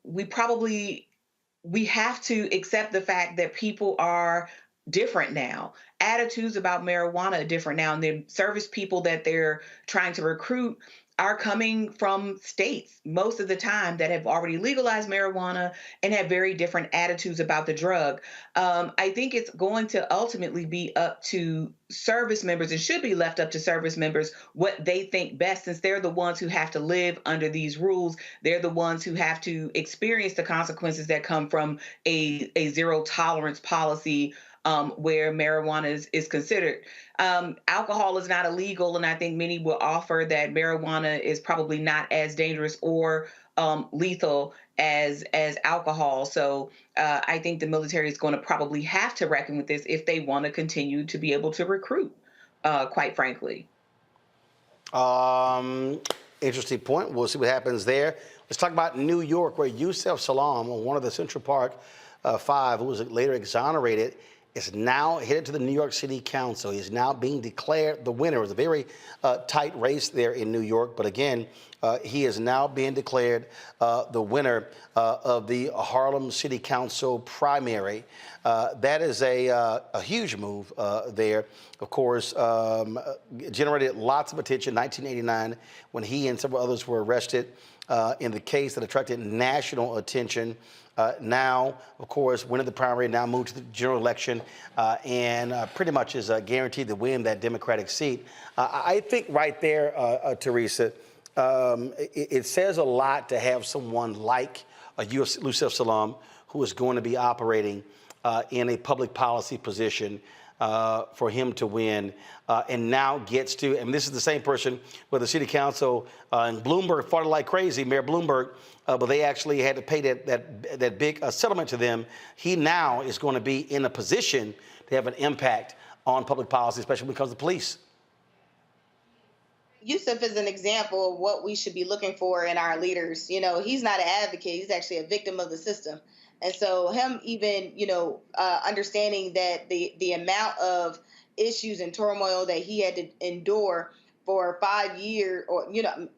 we have to accept the fact that people are different now. Attitudes about marijuana are different now. And the service people that they're trying to recruit are coming from states most of the time that have already legalized marijuana and have very different attitudes about the drug. I think it's going to ultimately be up to service members and should be left up to service members what they think best, since they're the ones who have to live under these rules. They're the ones who have to experience the consequences that come from a zero tolerance policy where marijuana is considered. Alcohol is not illegal, and I think many will offer that marijuana is probably not as dangerous or lethal as alcohol. So I think the military is going to probably have to reckon with this if they want to continue to be able to recruit, quite frankly. Interesting point. We'll see what happens there. Let's talk about New York, where Yusef Salaam, one of the Central Park Five, who was later exonerated, is now headed to the New York City Council. He's now being declared the winner. It was a very tight race there in New York, but again, he is now being declared the winner of the Harlem City Council primary. That is a huge move there. Of course, generated lots of attention. 1989, when he and several others were arrested in the case that attracted national attention. Now, of course, winning the primary, now moved to the general election, and pretty much is guaranteed to win that Democratic seat. I think right there, Teresa, it says a lot to have someone like Yusef Salaam, who is going to be operating in a public policy position. for him to win, and now gets to, and this is the same person where the city council and Bloomberg fought like crazy, Mayor Bloomberg, but they actually had to pay that big settlement to them. He now is going to be in a position to have an impact on public policy, especially when it comes to police. Yusuf is an example of what we should be looking for in our leaders. You know, he's not an advocate. He's actually a victim of the system. And so him even, understanding that the amount of issues and turmoil that he had to endure for 5 years or,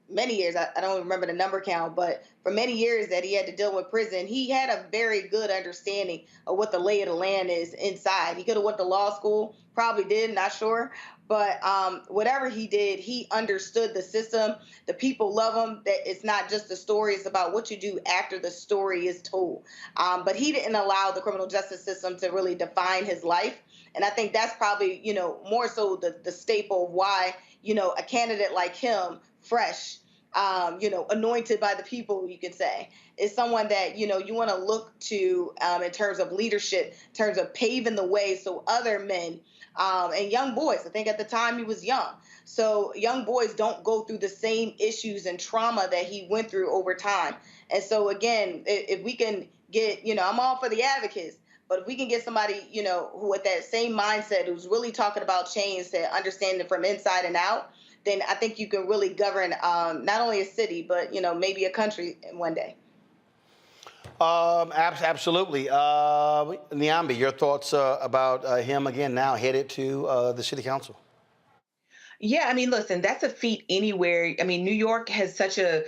many years, I don't remember the number count, but for many years that he had to deal with prison, he had a very good understanding of what the lay of the land is inside. He could have went to law school, probably did, not sure. But whatever he did, he understood the system. The people love him. That it's not just the story. It's about what you do after the story is told. But he didn't allow the criminal justice system to really define his life. And I think that's probably, more so the staple of why, a candidate like him, fresh, anointed by the people, you could say, is someone that, you want to look to in terms of leadership, in terms of paving the way so other men and young boys, I think at the time he was young, so young boys don't go through the same issues and trauma that he went through over time. And so, again, if we can get, I'm all for the advocates, but if we can get somebody, who with that same mindset, who's really talking about change, to understand it from inside and out, then I think you can really govern not only a city, but, maybe a country one day. Absolutely. Niambi, your thoughts about him again now headed to the city council? Yeah, I mean, listen, that's a feat anywhere. I mean, New York has such a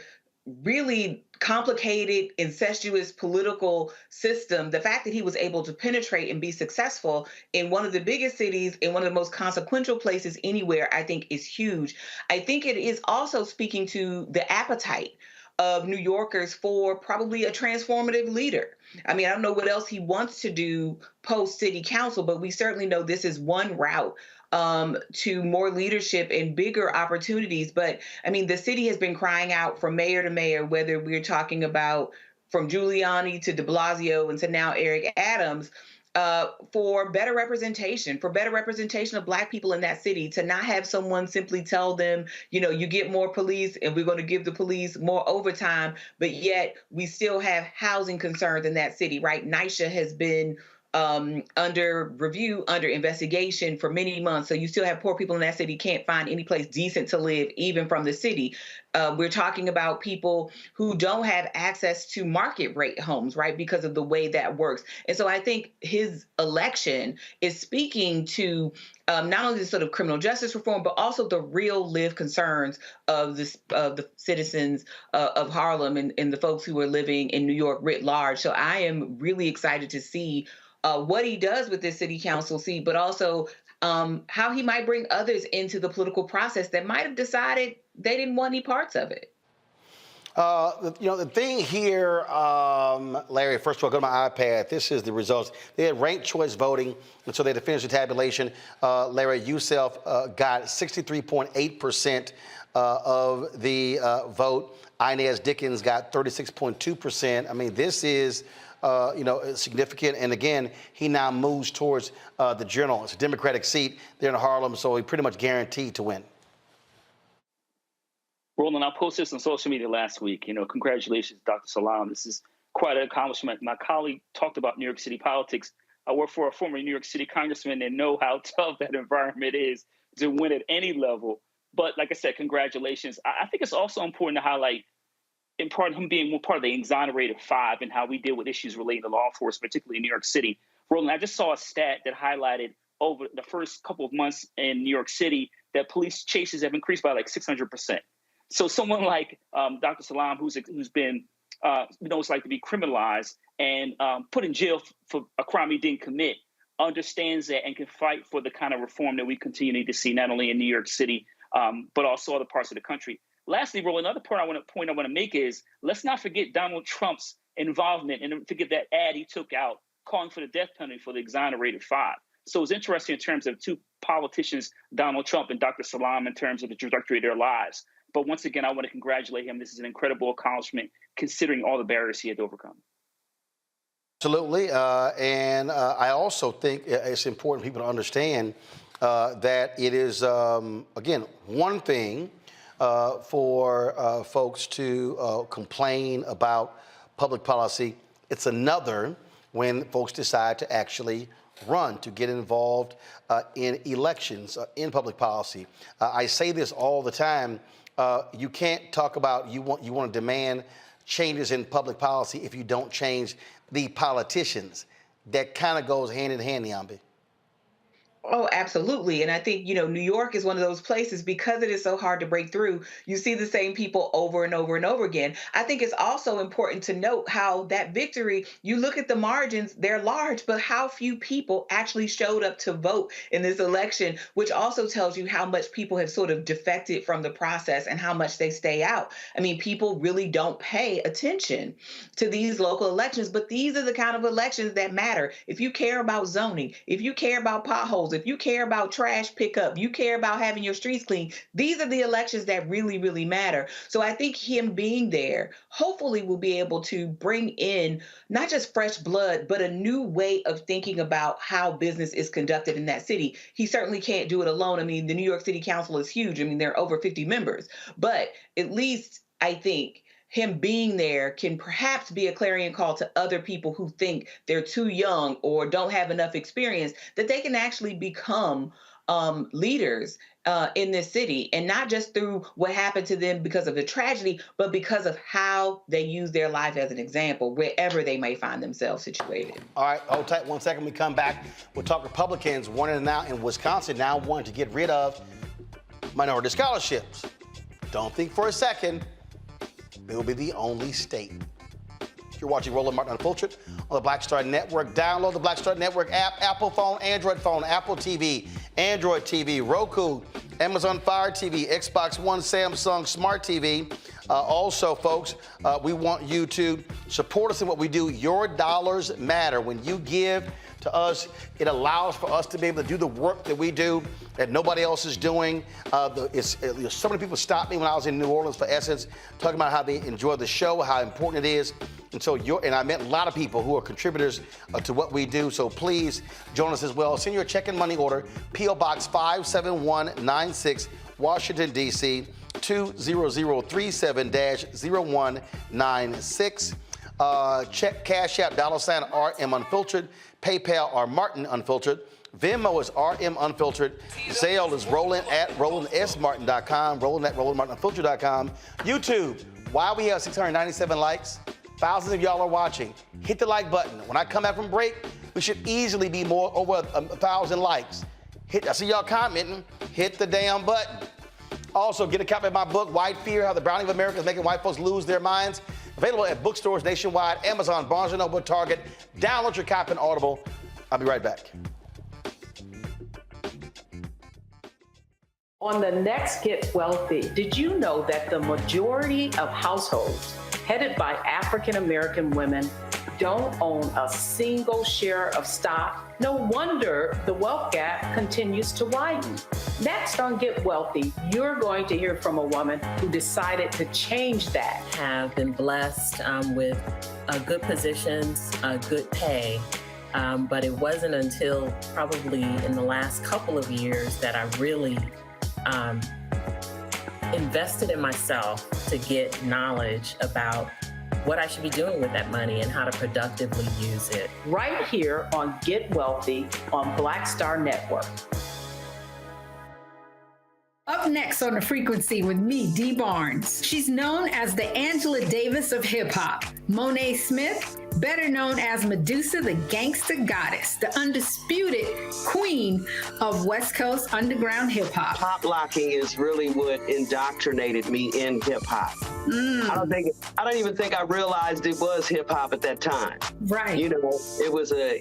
really complicated, incestuous political system. The fact that he was able to penetrate and be successful in one of the biggest cities, in one of the most consequential places anywhere, I think is huge. I think it is also speaking to the appetite of New Yorkers for probably a transformative leader. I mean, I don't know what else he wants to do post city council, but we certainly know this is one route to more leadership and bigger opportunities. But I mean, the city has been crying out from mayor to mayor, whether we're talking about from Giuliani to de Blasio and to now Eric Adams, for better representation of Black people in that city, to not have someone simply tell them, you get more police and we're going to give the police more overtime, but yet we still have housing concerns in that city, right? NYCHA has been under review, under investigation for many months. So you still have poor people in that city can't find any place decent to live, even from the city. We're talking about people who don't have access to market rate homes, right, because of the way that works. And so I think his election is speaking to not only the sort of criminal justice reform, but also the real lived concerns of the citizens of Harlem and the folks who are living in New York writ large. So I am really excited to see what he does with this city council seat, but also how he might bring others into the political process that might have decided they didn't want any parts of it. The thing here, Larry, first of all, go to my iPad. This is the results. They had ranked choice voting, and so they had to finish the tabulation. Larry, Yousef got 63.8% of the vote. Inez Dickens got 36.2%. I mean, this is significant. And again, he now moves towards the Journal. It's a Democratic seat there in Harlem, so he pretty much guaranteed to win. Roland, I posted this on social media last week. Congratulations, Dr. Salam. This is quite an accomplishment. My colleague talked about New York City politics. I work for a former New York City congressman and know how tough that environment is to win at any level. But like I said, congratulations. I think it's also important to highlight, in part, him being part of the Exonerated Five and how we deal with issues relating to law enforcement, particularly in New York City. Roland, I just saw a stat that highlighted over the first couple of months in New York City that police chases have increased by like 600%. So someone like Dr. Salam, who's been, it's like to be criminalized and put in jail for a crime he didn't commit, understands that and can fight for the kind of reform that we continue to see not only in New York City, but also other parts of the country. Lastly, Roland, another point I want to make is let's not forget Donald Trump's involvement and forget that ad he took out calling for the death penalty for the Exonerated Five. So it's interesting in terms of two politicians, Donald Trump and Dr. Salam, in terms of the trajectory of their lives. But once again, I want to congratulate him. This is an incredible accomplishment considering all the barriers he had to overcome. Absolutely. And I also think it's important for people to understand that it is, again, one thing for folks to complain about public policy. It's another when folks decide to actually run, to get involved in elections, in public policy. I say this all the time. You can't talk about you want to demand changes in public policy if you don't change the politicians. That kind of goes hand in hand, Niambi. Oh, absolutely. And I think, New York is one of those places because it is so hard to break through. You see the same people over and over and over again. I think it's also important to note how that victory, you look at the margins, they're large, but how few people actually showed up to vote in this election, which also tells you how much people have sort of defected from the process and how much they stay out. I mean, people really don't pay attention to these local elections, but these are the kind of elections that matter. If you care about zoning, if you care about potholes, if you care about trash pickup, you care about having your streets clean, these are the elections that really, really matter. So I think him being there hopefully will be able to bring in not just fresh blood, but a new way of thinking about how business is conducted in that city. He certainly can't do it alone. I mean, the New York City Council is huge. I mean, there are over 50 members, but at least I think him being there can perhaps be a clarion call to other people who think they're too young or don't have enough experience, that they can actually become leaders in this city, and not just through what happened to them because of the tragedy, but because of how they use their life as an example, wherever they may find themselves situated. All right, hold tight 1 second. We come back. We'll talk Republicans wanting now in Wisconsin now wanting to get rid of minority scholarships. Don't think for a second it will be the only state. You're watching Roland Martin Unfiltered on the Black Star Network. Download the Black Star Network app, Apple phone, Android phone, Apple TV, Android TV, Roku, Amazon Fire TV, Xbox One, Samsung Smart TV. Also, folks, we want you to support us in what we do. Your dollars matter. When you give to us, it allows for us to be able to do the work that we do that nobody else is doing. So many people stopped me when I was in New Orleans for Essence, talking about how they enjoy the show, how important it is. And so and I met a lot of people who are contributors to what we do. So please join us as well. Send your check and money order, P.O. Box 57196, Washington, D.C., 20037-0196. Check Cash App, $RM Unfiltered. PayPal are Martin Unfiltered. Venmo is RM Unfiltered. Zelle is Roland at RolandSMartin.com. Roland at RolandMartinUnfiltered.com. YouTube, why we have 697 likes? Thousands of y'all are watching. Hit the like button. When I come back from break, we should easily be over 1,000 likes. I see y'all commenting. Hit the damn button. Also, get a copy of my book, White Fear, How the Browning of America is Making White Folks Lose Their Minds. Available at bookstores nationwide, Amazon, Barnes & Noble, Target. Download your copy on Audible. I'll be right back. On the next Get Wealthy, did you know that the majority of households headed by African American women don't own a single share of stock? No wonder the wealth gap continues to widen. Next on Get Wealthy, you're going to hear from a woman who decided to change that. Have been blessed with good positions, good pay, but it wasn't until probably in the last couple of years that I really invested in myself to get knowledge about what I should be doing with that money and how to productively use it. Right here on Get Wealthy on Black Star Network. Up next on The Frequency with me, Dee Barnes. She's known as the Angela Davis of hip-hop. Monae Smith, better known as Medusa, the gangsta goddess, the undisputed queen of West Coast underground hip-hop. Pop locking is really what indoctrinated me in hip-hop. I don't even think I realized it was hip-hop at that time. Right. You know, it was a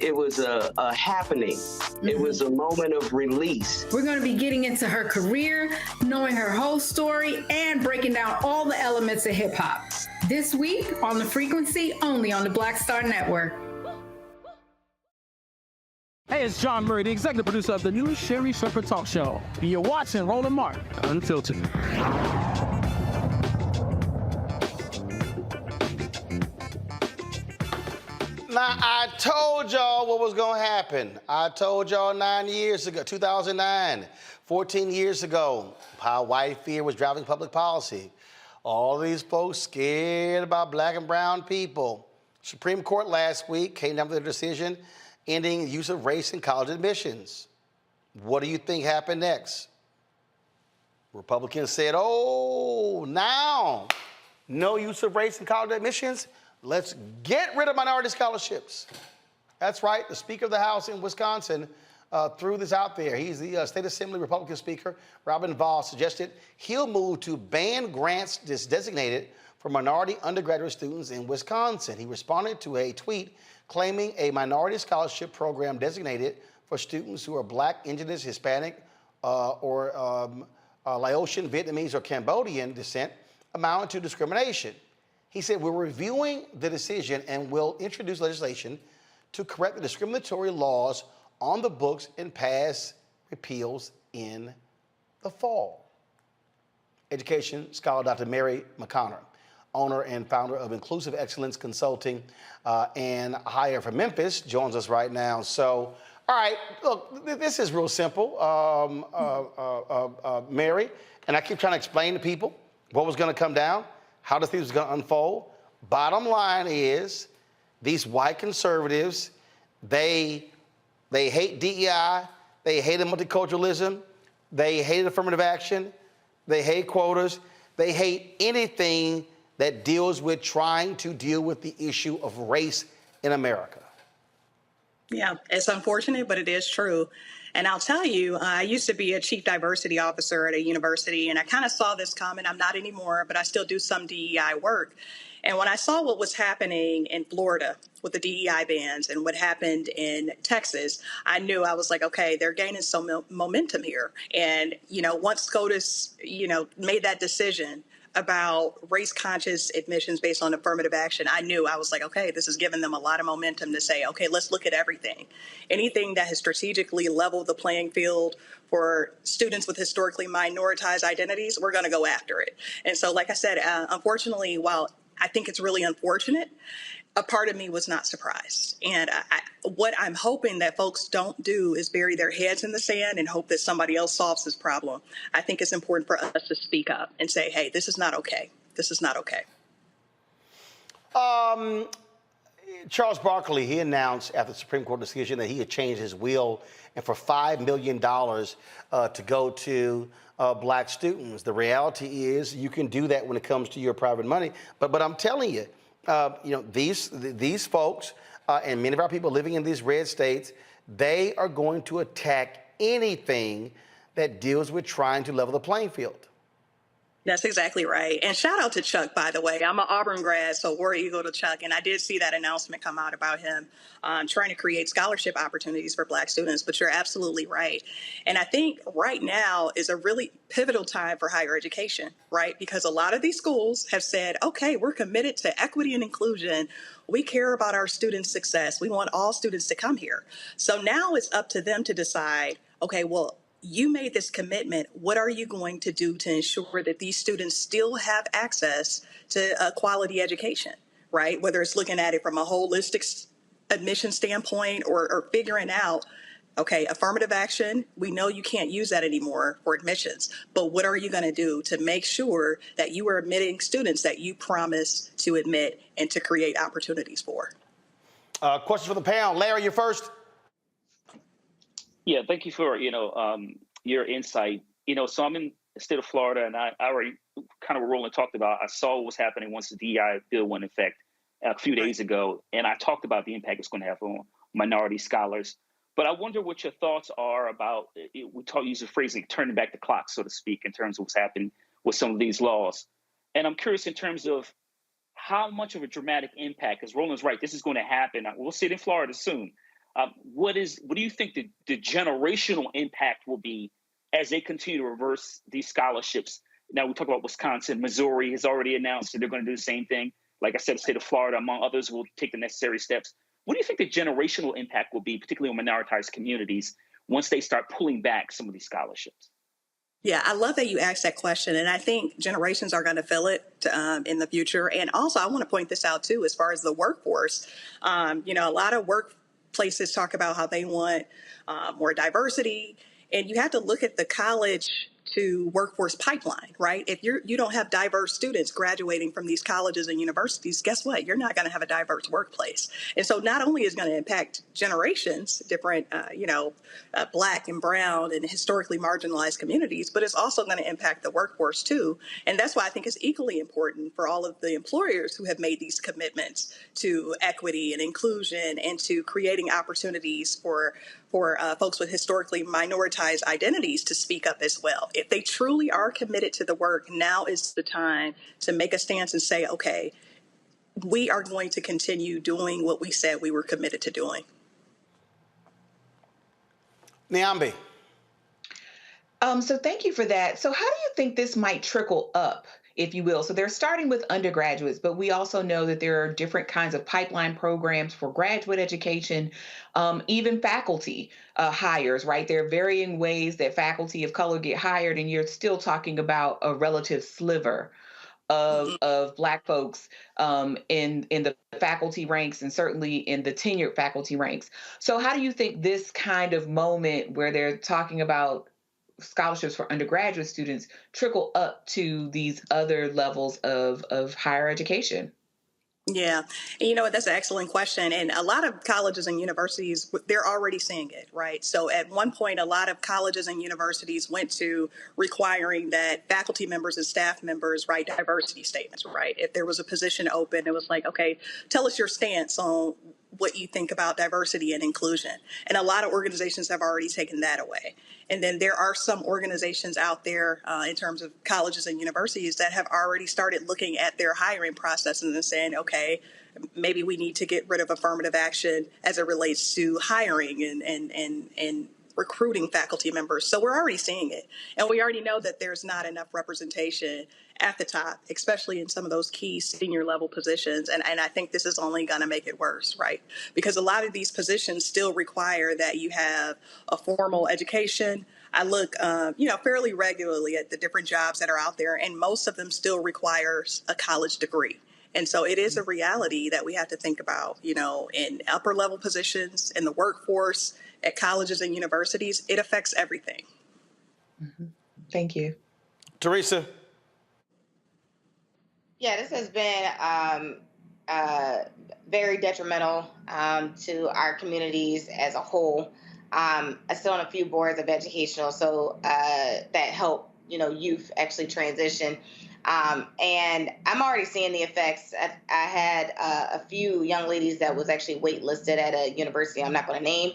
happening. It was a moment of release. We're going to be getting into her career, knowing her whole story, and breaking down all the elements of hip-hop. This week on The Frequency, only on the Black Star Network. Hey, it's John Murray, the executive producer of the new Sherry Shepherd Talk Show. You're watching Roland Martin Unfiltered. Now, I told y'all what was going to happen. I told y'all 9 years ago, 2009, 14 years ago, how white fear was driving public policy. All these folks scared about black and brown people. Supreme Court last week came down with a decision ending the use of race in college admissions. What do you think happened next? Republicans said, oh, now, no use of race in college admissions. Let's get rid of minority scholarships. That's right. The Speaker of the House in Wisconsin threw this out there. He's the State Assembly Republican Speaker, Robin Vos, suggested he'll move to ban grants designated for minority undergraduate students in Wisconsin. He responded to a tweet claiming a minority scholarship program designated for students who are Black, Indigenous, Hispanic, or Laotian, Vietnamese, or Cambodian descent amounted to discrimination. He said, we're reviewing the decision and will introduce legislation to correct the discriminatory laws on the books and pass repeals in the fall. Education scholar Dr. Mary McConnor, owner and founder of Inclusive Excellence Consulting and hire from Memphis, joins us right now. So, all right, look, this is real simple, Mary, and I keep trying to explain to people what was going to come down, how this thing was going to unfold. Bottom line is, these white conservatives, they hate DEI, they hated multiculturalism, they hated affirmative action, they hate quotas, they hate anything that deals with trying to deal with the issue of race in America. Yeah, it's unfortunate, but it is true. And I'll tell you, I used to be a chief diversity officer at a university, and I kind of saw this coming. I'm not anymore, but I still do some DEI work. And when I saw what was happening in Florida with the DEI bans and what happened in Texas, I knew, I was like, okay, they're gaining some momentum here. And, once SCOTUS, made that decision about race-conscious admissions based on affirmative action, I knew, I was like, okay, this is giving them a lot of momentum to say, okay, let's look at everything. Anything that has strategically leveled the playing field for students with historically minoritized identities, we're going to go after it. And so, like I said, unfortunately, while I think it's really unfortunate, a part of me was not surprised. And what I'm hoping that folks don't do is bury their heads in the sand and hope that somebody else solves this problem. I think it's important for us to speak up and say, hey, this is not okay. This is not okay. Charles Barkley, he announced after the Supreme Court decision that he had changed his will and for $5 million to go to Black students. The reality is you can do that when it comes to your private money. But I'm telling you, these folks and many of our people living in these red states, they are going to attack anything that deals with trying to level the playing field. That's exactly right. And shout out to Chuck, by the way. I'm an Auburn grad, so War Eagle to Chuck. And I did see that announcement come out about him trying to create scholarship opportunities for Black students. But you're absolutely right. And I think right now is a really pivotal time for higher education, right? Because a lot of these schools have said, okay, we're committed to equity and inclusion. We care about our students' success. We want all students to come here. So now it's up to them to decide, okay, well, you made this commitment. What are you going to do to ensure that these students still have access to a quality education, right? Whether it's looking at it from a holistic admission standpoint or figuring out, okay, affirmative action, we know you can't use that anymore for admissions, but what are you going to do to make sure that you are admitting students that you promised to admit and to create opportunities for? Questions for the panel. Larry, you're first. Yeah, thank you for, your insight. So I'm in the state of Florida, and I already kind of what Roland talked about. I saw what was happening once the DEI bill went in effect a few days ago, and I talked about the impact it's going to have on minority scholars. But I wonder what your thoughts are about, use the phrase like turning back the clock, so to speak, in terms of what's happened with some of these laws. And I'm curious in terms of how much of a dramatic impact, because Roland's right, this is going to happen. We'll see it in Florida soon. What do you think the generational impact will be as they continue to reverse these scholarships? Now we talk about Wisconsin, Missouri has already announced that they're going to do the same thing. Like I said, the state of Florida, among others, will take the necessary steps. What do you think the generational impact will be, particularly on minoritized communities, once they start pulling back some of these scholarships? Yeah, I love that you asked that question. And I think generations are going to feel it in the future. And also, I want to point this out, too, as far as the workforce. A lot of workplaces talk about how they want more diversity. And you have to look at the college to workforce pipeline, right? If you don't have diverse students graduating from these colleges and universities, guess what? You're not going to have a diverse workplace. And so not only is it going to impact generations, different, Black and brown and historically marginalized communities, but it's also going to impact the workforce too. And that's why I think it's equally important for all of the employers who have made these commitments to equity and inclusion and to creating opportunities for folks with historically minoritized identities to speak up as well. If they truly are committed to the work, now is the time to make a stance and say, okay, we are going to continue doing what we said we were committed to doing. Niambi. So thank you for that. So how do you think this might trickle up, if you will? So they're starting with undergraduates, but we also know that there are different kinds of pipeline programs for graduate education, even faculty hires, right? There are varying ways that faculty of color get hired, and you're still talking about a relative sliver of Black folks in the faculty ranks and certainly in the tenured faculty ranks. So how do you think this kind of moment where they're talking about scholarships for undergraduate students trickle up to these other levels of higher education? Yeah. And you know what? That's an excellent question. And a lot of colleges and universities, they're already seeing it, right? So at one point, a lot of colleges and universities went to requiring that faculty members and staff members write diversity statements, right? If there was a position open, it was like, okay, tell us your stance on what you think about diversity and inclusion. And a lot of organizations have already taken that away. And then there are some organizations out there in terms of colleges and universities that have already started looking at their hiring processes and saying, okay, maybe we need to get rid of affirmative action as it relates to hiring and recruiting faculty members. So we're already seeing it. And we already know that there's not enough representation at the top, especially in some of those key senior level positions. And I think this is only going to make it worse, right? Because a lot of these positions still require that you have a formal education. I look, fairly regularly at the different jobs that are out there, and most of them still requires a college degree. And so it is a reality that we have to think about, in upper level positions, in the workforce, at colleges and universities. It affects everything. Mm-hmm. Thank you. Teresa. Yeah, this has been very detrimental to our communities as a whole. I sit on a few boards of educational, so that help youth actually transition. And I'm already seeing the effects. I had a few young ladies that was actually waitlisted at a university I'm not going to name,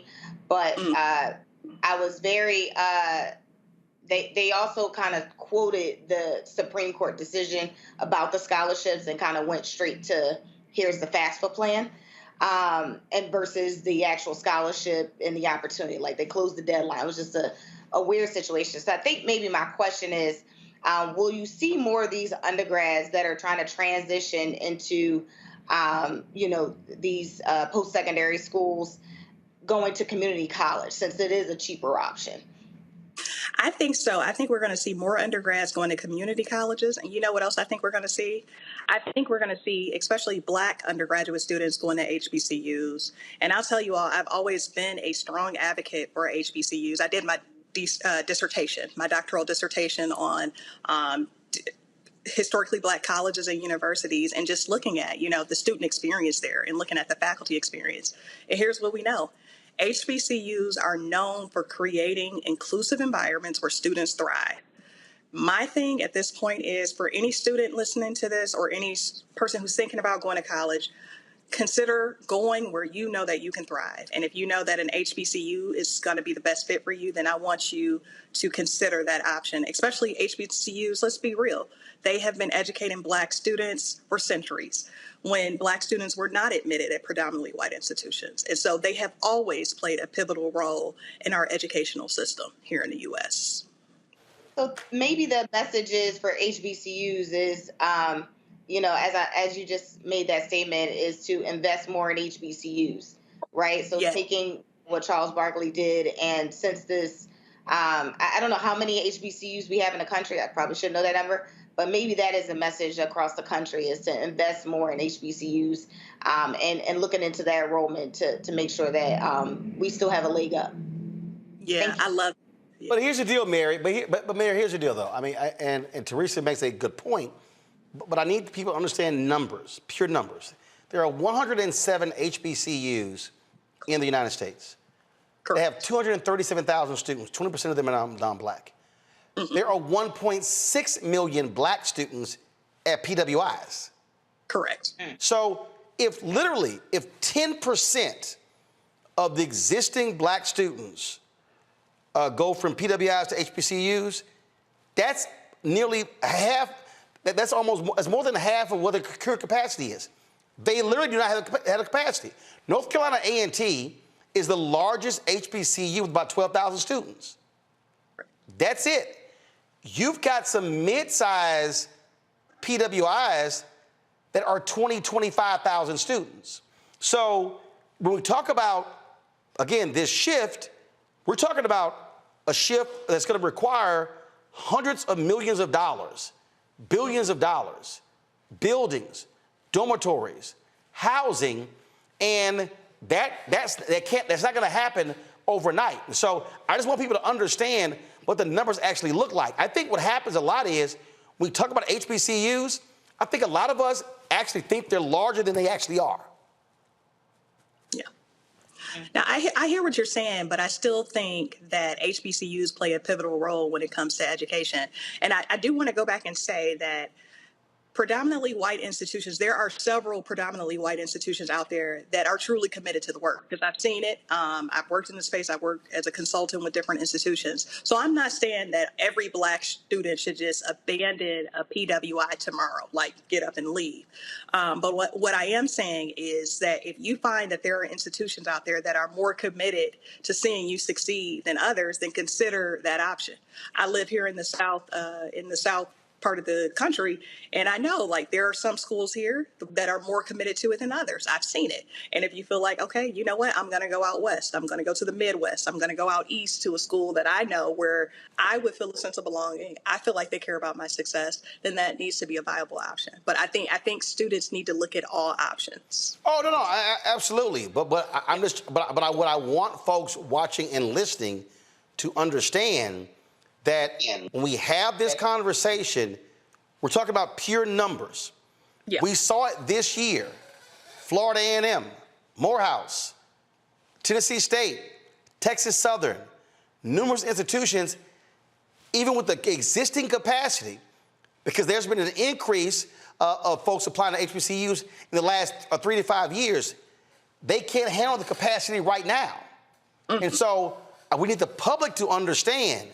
but I was very, they also kind of quoted the Supreme Court decision about the scholarships and kind of went straight to, here's the FAFSA plan, and versus the actual scholarship and the opportunity. Like they closed the deadline. It was just a weird situation. So I think maybe my question is, will you see more of these undergrads that are trying to transition into, these post-secondary schools going to community college since it is a cheaper option? I think so. I think we're going to see more undergrads going to community colleges. And you know what else I think we're going to see? I think we're going to see especially Black undergraduate students going to HBCUs. And I'll tell you all, I've always been a strong advocate for HBCUs. I did my dissertation, my doctoral dissertation on historically Black colleges and universities, and just looking at, the student experience there and looking at the faculty experience. And here's what we know. HBCUs are known for creating inclusive environments where students thrive. My thing at this point is, for any student listening to this or any person who's thinking about going to college, consider going where you know that you can thrive. And if you know that an HBCU is going to be the best fit for you, then I want you to consider that option, especially HBCUs. Let's be real. They have been educating Black students for centuries when Black students were not admitted at predominantly white institutions. And so they have always played a pivotal role in our educational system here in the U.S. So maybe the message is for HBCUs is, as you just made that statement, is to invest more in HBCUs, right? So taking what Charles Barkley did, and since this I don't know how many HBCUs we have in the country. I probably should know that number. But maybe that is a message across the country, is to invest more in HBCUs and looking into their enrollment to make sure that we still have a leg up. Yeah, I love it. But here's the deal, Mary. But Mary, here's the deal, though. I mean, and Teresa makes a good point, but I need people to understand numbers, pure numbers. There are 107 HBCUs in the United States. Correct. They have 237,000 students. 20% of them are non-black. There are 1.6 million black students at PWIs. Correct. So if 10% of the existing black students go from PWIs to HBCUs, that's nearly half. That's more than half of what the current capacity is. They literally do not have a capacity. North Carolina A&T is the largest HBCU with about 12,000 students. That's it. You've got some mid-size PWIs that are 25,000 students. So when we talk about, again, this shift, we're talking about a shift that's going to require hundreds of millions of dollars, billions of dollars, buildings, dormitories, housing, and that's not going to happen overnight. And so I just want people to understand what the numbers actually look like. I think what happens a lot is when we talk about HBCUs, I think a lot of us actually think they're larger than they actually are. Yeah. Now, I hear what you're saying, but I still think that HBCUs play a pivotal role when it comes to education. And I do want to go back and say that predominantly white institutions, there are several predominantly white institutions out there that are truly committed to the work, because I've seen it. I've worked in the space. I've worked as a consultant with different institutions. So I'm not saying that every black student should just abandon a PWI tomorrow, like get up and leave. But what I am saying is that if you find that there are institutions out there that are more committed to seeing you succeed than others, then consider that option. I live here in the South part of the country, and I know like there are some schools here that are more committed to it than others. I've seen it. And if you feel like, okay, you know what, I'm going to go out west, I'm going to go to the Midwest, I'm going to go out east to a school that I know where I would feel a sense of belonging, I feel like they care about my success, then that needs to be a viable option. But I think students need to look at all options. Oh no, absolutely. But what I want folks watching and listening to understand that when we have this conversation, we're talking about pure numbers. Yeah. We saw it this year. Florida A&M, Morehouse, Tennessee State, Texas Southern, numerous institutions, even with the existing capacity, because there's been an increase of folks applying to HBCUs in the last 3 to 5 years, they can't handle the capacity right now. And so we need the public to understand,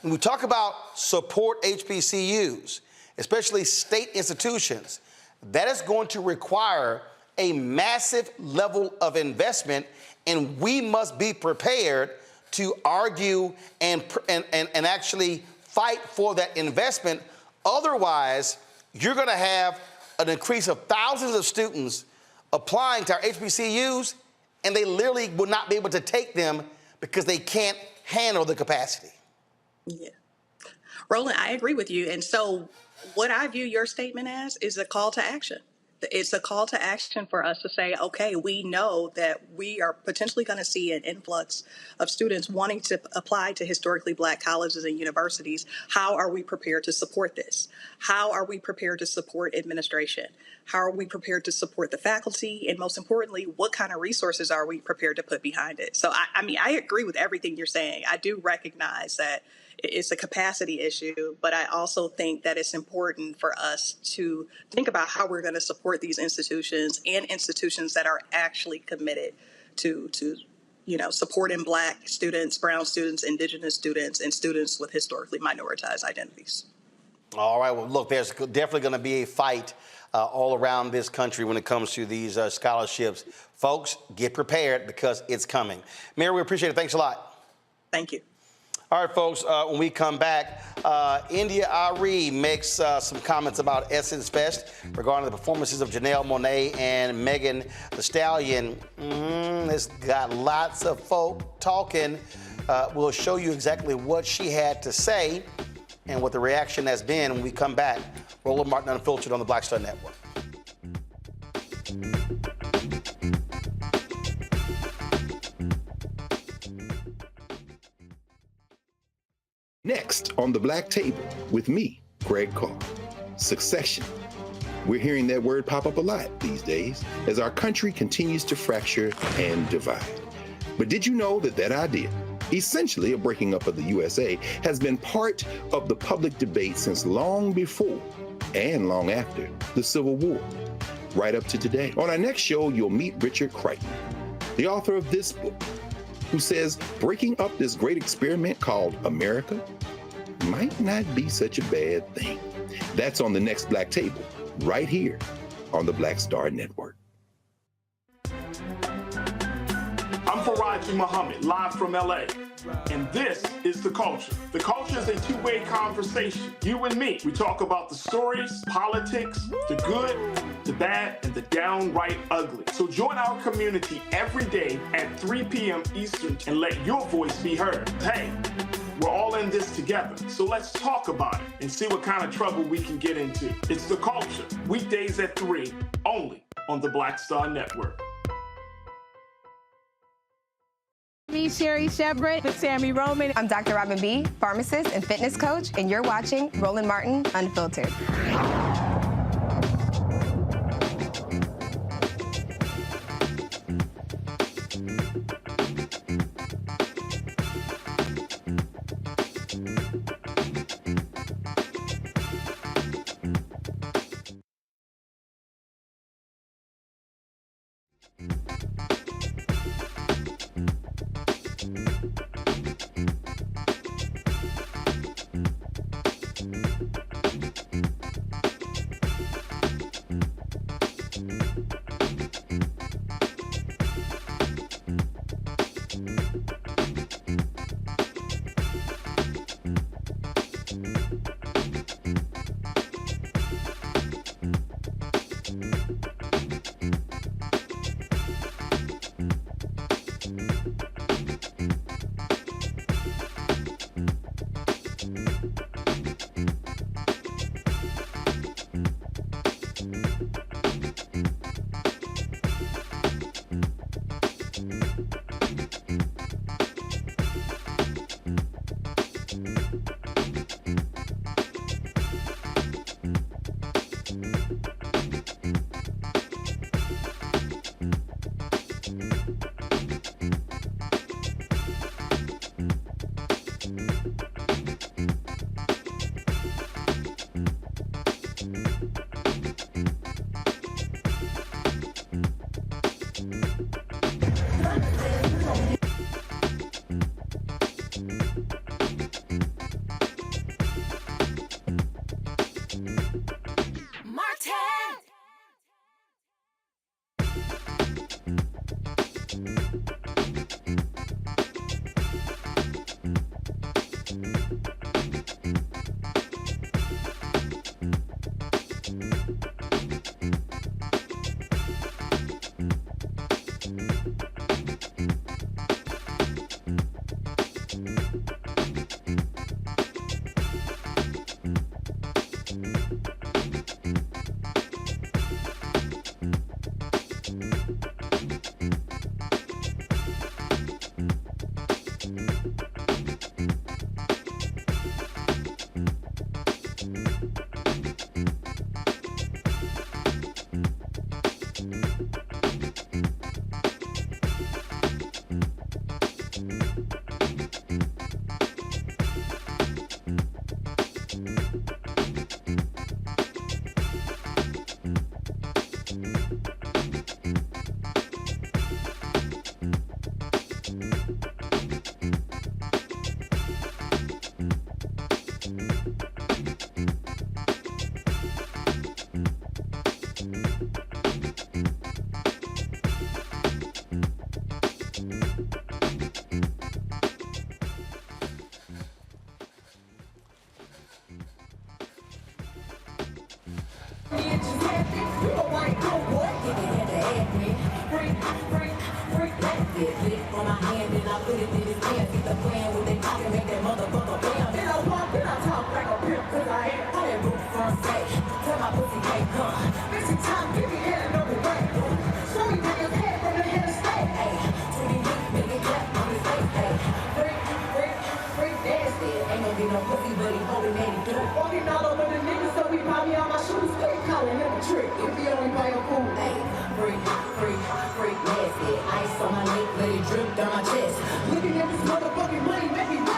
when we talk about support HBCUs, especially state institutions, that is going to require a massive level of investment, and we must be prepared to argue and actually fight for that investment. Otherwise, you're going to have an increase of thousands of students applying to our HBCUs, and they literally will not be able to take them because they can't handle the capacity. Yeah. Roland, I agree with you. And so what I view your statement as is a call to action. It's a call to action for us to say, okay, we know that we are potentially going to see an influx of students wanting to apply to historically black colleges and universities. How are we prepared to support this? How are we prepared to support administration? How are we prepared to support the faculty? And most importantly, what kind of resources are we prepared to put behind it? So, I agree with everything you're saying. I do recognize that it's a capacity issue, but I also think that it's important for us to think about how we're going to support these institutions and institutions that are actually committed to supporting black students, brown students, indigenous students, and students with historically minoritized identities. All right. Well, look, there's definitely going to be a fight all around this country when it comes to these scholarships. Folks, get prepared because it's coming. Mary, we appreciate it. Thanks a lot. Thank you. All right, folks, when we come back, India Arie makes some comments about Essence Fest regarding the performances of Janelle Monae and Meg Thee Stallion. It's got lots of folk talking. We'll show you exactly what she had to say and what the reaction has been when we come back. Roland Martin Unfiltered on the Black Star Network. Next on the Black Table with me, Greg Carr. Succession. We're hearing that word pop up a lot these days as our country continues to fracture and divide. But did you know that that idea, essentially a breaking up of the USA, has been part of the public debate since long before and long after the Civil War, right up to today? On our next show, you'll meet Richard Crichton, the author of this book, who says breaking up this great experiment called America might not be such a bad thing. That's on the next Black Table, right here on the Black Star Network. I'm Faraji Muhammad, live from LA. And this is The Culture. The Culture is a two-way conversation. You and me. We talk about the stories, politics, the good, the bad, and the downright ugly. So join our community every day at 3 p.m. Eastern and let your voice be heard. Hey, we're all in this together. So let's talk about it and see what kind of trouble we can get into. It's The Culture, weekdays at 3, only on the Black Star Network. Me, Sherry Shepard with Sammy Roman. I'm Dr. Robin B., pharmacist and fitness coach, and you're watching Roland Martin Unfiltered. On my hand and I put it in his hands. He's a friend.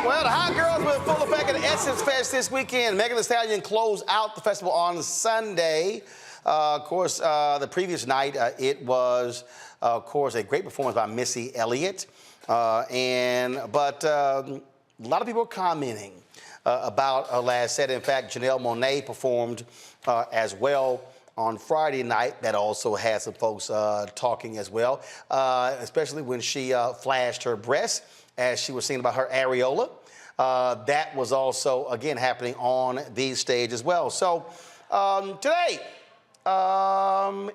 Well, the Hot Girls were in full effect at Essence Fest this weekend. Meg Thee Stallion closed out the festival on Sunday. Of course, the previous night, it was, of course, a great performance by Missy Elliott. But a lot of people are commenting about her last set. In fact, Janelle Monae performed as well on Friday night. That also had some folks talking as well, especially when she flashed her breasts as she was singing about her areola. That was also, again, happening on the stage as well. So today,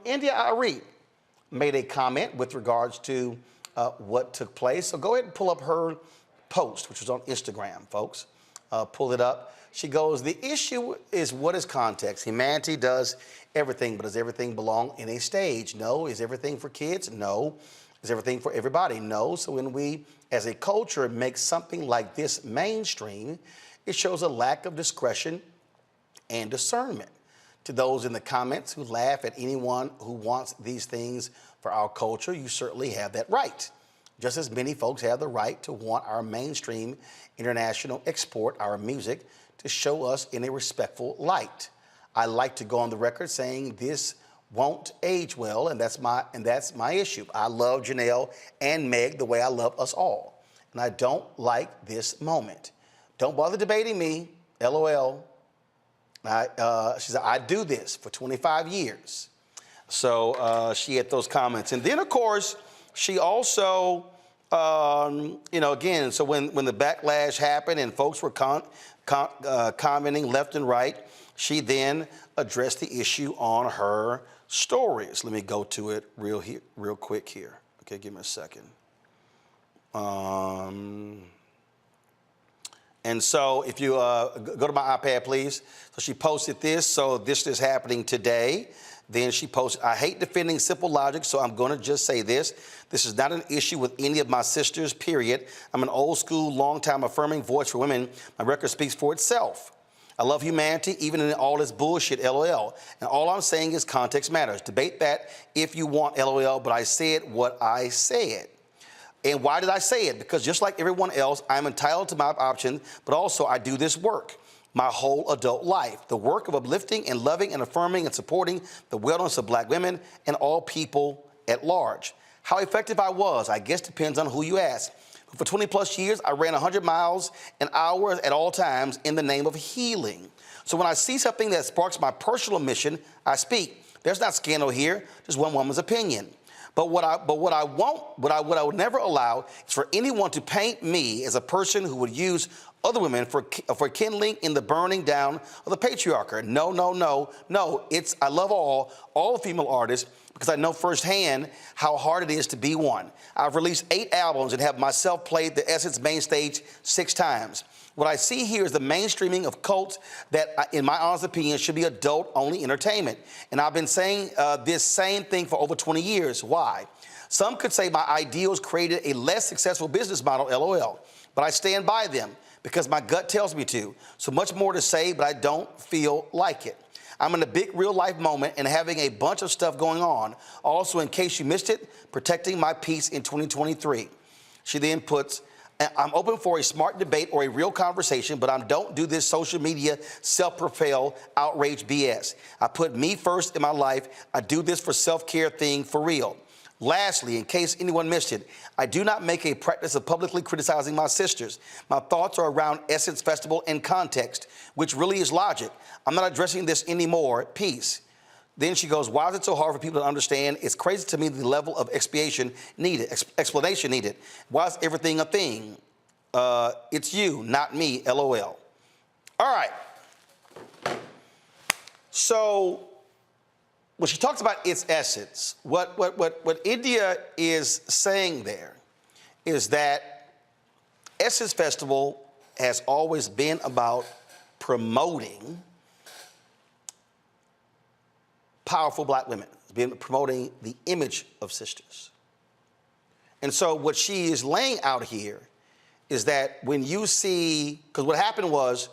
India Arie made a comment with regards to what took place. So go ahead and pull up her post, which was on Instagram, folks. Pull it up. She goes, the issue is what is context? Humanity does everything, but does everything belong in a stage? No. Is everything for kids? No. Is everything for everybody? No. So when we, as a culture, make something like this mainstream, it shows a lack of discretion and discernment. To those in the comments who laugh at anyone who wants these things for our culture, you certainly have that right. Just as many folks have the right to want our mainstream international export, our music, to show us in a respectful light. I like to go on the record saying this won't age well, and that's my issue. I love Janelle and Meg the way I love us all, and I don't like this moment. Don't bother debating me, LOL. She said, I do this for 25 years. So she had those comments. And then, of course, she also, again, so when the backlash happened and folks were commenting left and right, she then addressed the issue on her stories. Let me go to it real quick here. Okay, give me a second. And so if you go to my iPad, please. So she posted this. So this is happening today. Then she posted, I hate defending simple logic, so I'm going to just say this. This is not an issue with any of my sisters, period. I'm an old school, long-time affirming voice for women. My record speaks for itself. I love humanity, even in all this bullshit, LOL. And all I'm saying is context matters. Debate that if you want, LOL, but I said what I said. And why did I say it? Because just like everyone else, I'm entitled to my option, but also I do this work my whole adult life. The work of uplifting and loving and affirming and supporting the wellness of black women and all people at large. How effective I was, I guess depends on who you ask. For 20 plus years, I ran 100 miles an hour at all times in the name of healing. So when I see something that sparks my personal mission, I speak. There's not scandal here, just one woman's opinion. But what I would never allow is for anyone to paint me as a person who would use other women for kindling in the burning down of the patriarchy. No. I love all female artists because I know firsthand how hard it is to be one. I've released 8 albums and have myself played the Essence main stage 6 times. What I see here is the mainstreaming of cults that, in my honest opinion, should be adult-only entertainment. And I've been saying this same thing for over 20 years. Why? Some could say my ideals created a less successful business model, LOL. But I stand by them because my gut tells me to. So much more to say, but I don't feel like it. I'm in a big real-life moment and having a bunch of stuff going on. Also, in case you missed it, protecting my peace in 2023. She then puts, I'm open for a smart debate or a real conversation, but I don't do this social media self-propel outrage BS. I put me first in my life. I do this for self-care thing for real. Lastly, in case anyone missed it, I do not make a practice of publicly criticizing my sisters. My thoughts are around Essence Festival and context, which really is logic. I'm not addressing this anymore. Peace. Then she goes, why is it so hard for people to understand? It's crazy to me the level of explanation needed. Why is everything a thing? It's you, not me, LOL. All right. So when she talks about its essence, what India is saying there is that Essence Festival has always been about promoting powerful black women, been promoting the image of sisters. And so what she is laying out here is that when you see, because what happened was,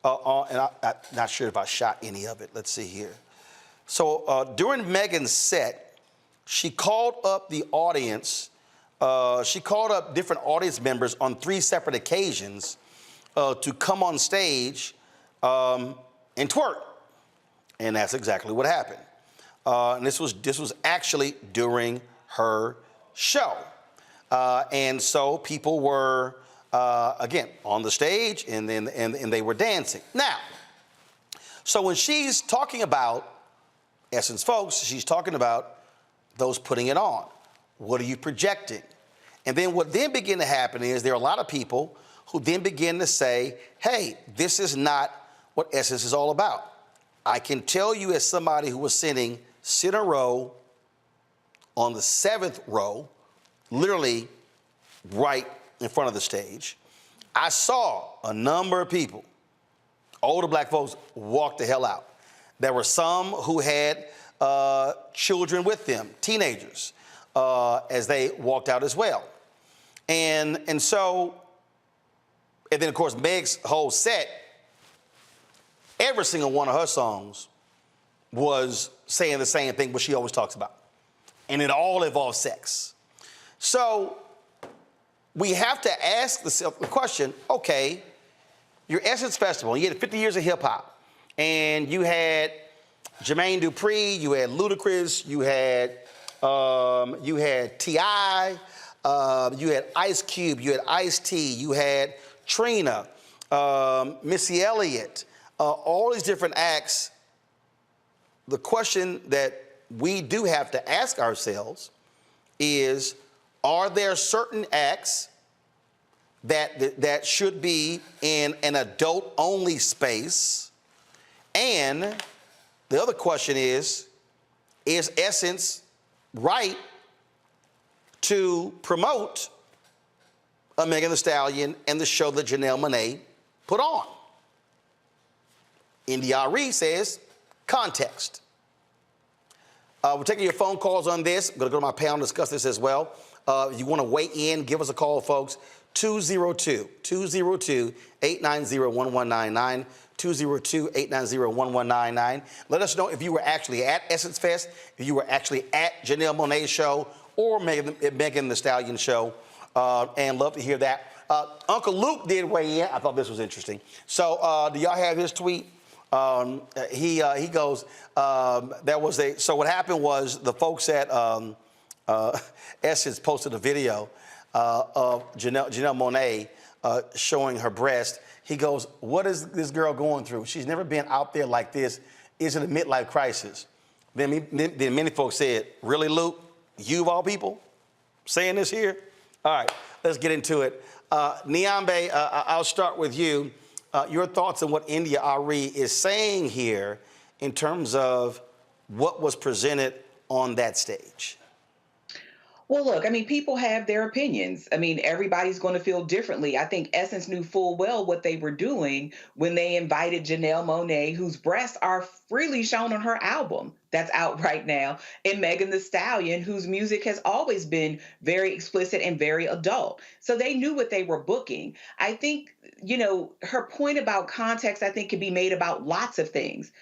and I'm not sure if I shot any of it. Let's see here. So during Megan's set, she called up the audience. She called up different audience members on 3 separate occasions to come on stage and twerk. And that's exactly what happened. And this was actually during her show. And so people were, again, on the stage, and they were dancing. Now, so when she's talking about Essence folks, she's talking about those putting it on. What are you projecting? And then what then began to happen is there are a lot of people who then begin to say, hey, this is not what Essence is all about. I can tell you, as somebody who was sitting center row on the 7th row, literally right in front of the stage, I saw a number of people, older black folks, walk the hell out. There were some who had children with them, teenagers, as they walked out as well. And then, of course, Meg's whole set, every single one of her songs was saying the same thing, what she always talks about. And it all involves sex. So we have to ask the question, okay, your Essence Festival, you had 50 years of hip hop, and you had Jermaine Dupri, you had Ludacris, you had T.I., you had Ice Cube, you had Ice-T, you had Trina, Missy Elliott, all these different acts. The question that we do have to ask ourselves is, are there certain acts that should be in an adult-only space? And the other question is Essence right to promote a Meg Thee Stallion and the show that Janelle Monae put on? Arie says, context. We're taking your phone calls on this. I'm going to go to my panel and discuss this as well. If you want to weigh in, give us a call, folks. 202-890-1199. 202-890-1199. Let us know if you were actually at Essence Fest, if you were actually at Janelle Monae's show or Megan Thee Stallion show, and love to hear that. Uncle Luke did weigh in. I thought this was interesting. So do y'all have his tweet? He goes, so what happened was the folks at Essence posted a video of Janelle Monae showing her breast. He goes, what is this girl going through? She's never been out there like this. Is it a midlife crisis? Then many folks said, really, Luke? You of all people saying this here? All right, let's get into it. Niambe, I'll start with you. Your thoughts on what Arie is saying here in terms of what was presented on that stage. Well, look, I mean, people have their opinions. I mean, everybody's going to feel differently. I think Essence knew full well what they were doing when they invited Janelle Monae, whose breasts are freely shown on her album that's out right now, and Megan Thee Stallion, whose music has always been very explicit and very adult. So they knew what they were booking. I think, her point about context, I think, can be made about lots of things,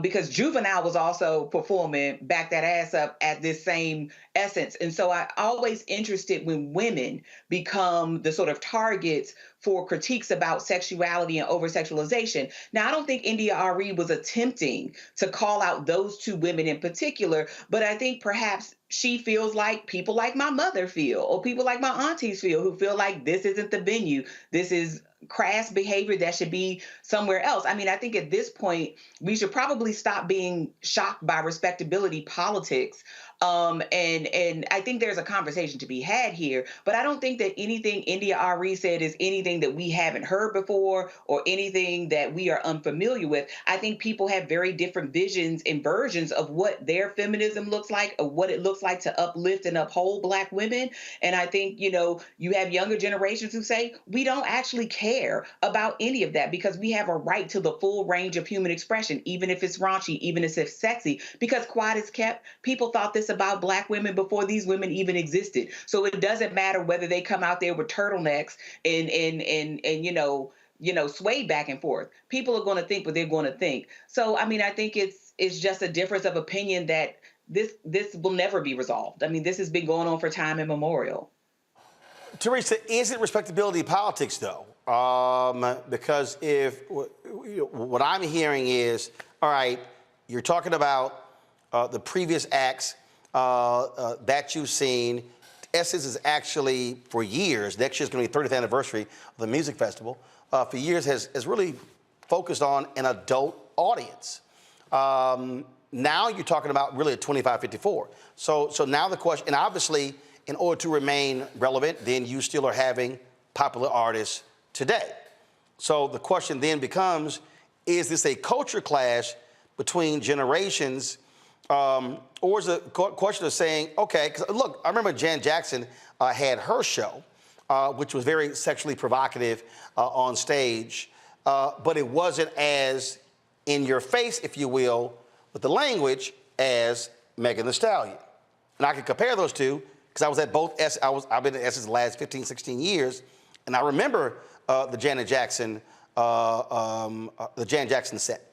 because Juvenile was also performing Back That Ass Up at this same Essence. And so I'm always interested when women become the sort of targets for critiques about sexuality and over-sexualization. Now, I don't think Arie was attempting to call out those two women in particular, but I think perhaps she feels like people like my mother feel, or people like my aunties feel, who feel like this isn't the venue. This is crass behavior that should be somewhere else. I mean, I think at this point, we should probably stop being shocked by respectability politics And I think there's a conversation to be had here, but I don't think that anything India Arie said is anything that we haven't heard before or anything that we are unfamiliar with. I think people have very different visions and versions of what their feminism looks like, or what it looks like to uplift and uphold Black women. And I think, you have younger generations who say, we don't actually care about any of that because we have a right to the full range of human expression, even if it's raunchy, even if it's sexy, because quiet is kept. People thought this about Black women before these women even existed. So it doesn't matter whether they come out there with turtlenecks and sway back and forth. People are going to think what they're going to think. So, I mean, I think it's just a difference of opinion that this will never be resolved. I mean, this has been going on for time immemorial. Teresa, is it respectability politics, though? Because if what I'm hearing is, all right, you're talking about the previous acts that you've seen. Essence is actually, for years, next year's going to be the 30th anniversary of the music festival, for years has really focused on an adult audience. Now you're talking about really a 25-54. So now the question, and obviously, in order to remain relevant, then you still are having popular artists today. So the question then becomes, is this a culture clash between generations, or is the question of saying, okay, because look, I remember Janet Jackson had her show, which was very sexually provocative on stage, but it wasn't as in your face, if you will, with the language as Meg Thee Stallion. And I can compare those two because I was at both, I've been at Essence the last 15, 16 years, and I remember the Janet Jackson set.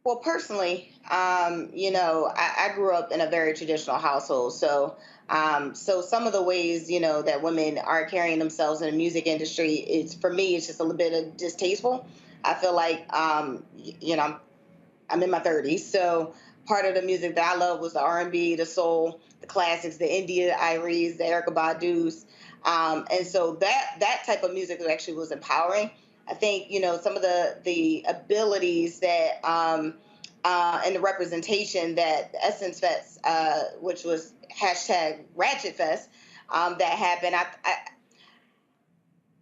Well, personally, I grew up in a very traditional household. So some of the ways, that women are carrying themselves in the music industry, for me, it's just a little bit of distasteful. I feel like, I'm in my 30s. So part of the music that I love was the R&B, the soul, the classics, the India Aries, the Erykah Badu's. And so that type of music actually was empowering. I think, some of the abilities that and the representation that the Essence Fest, which was #RatchetFest, that happened.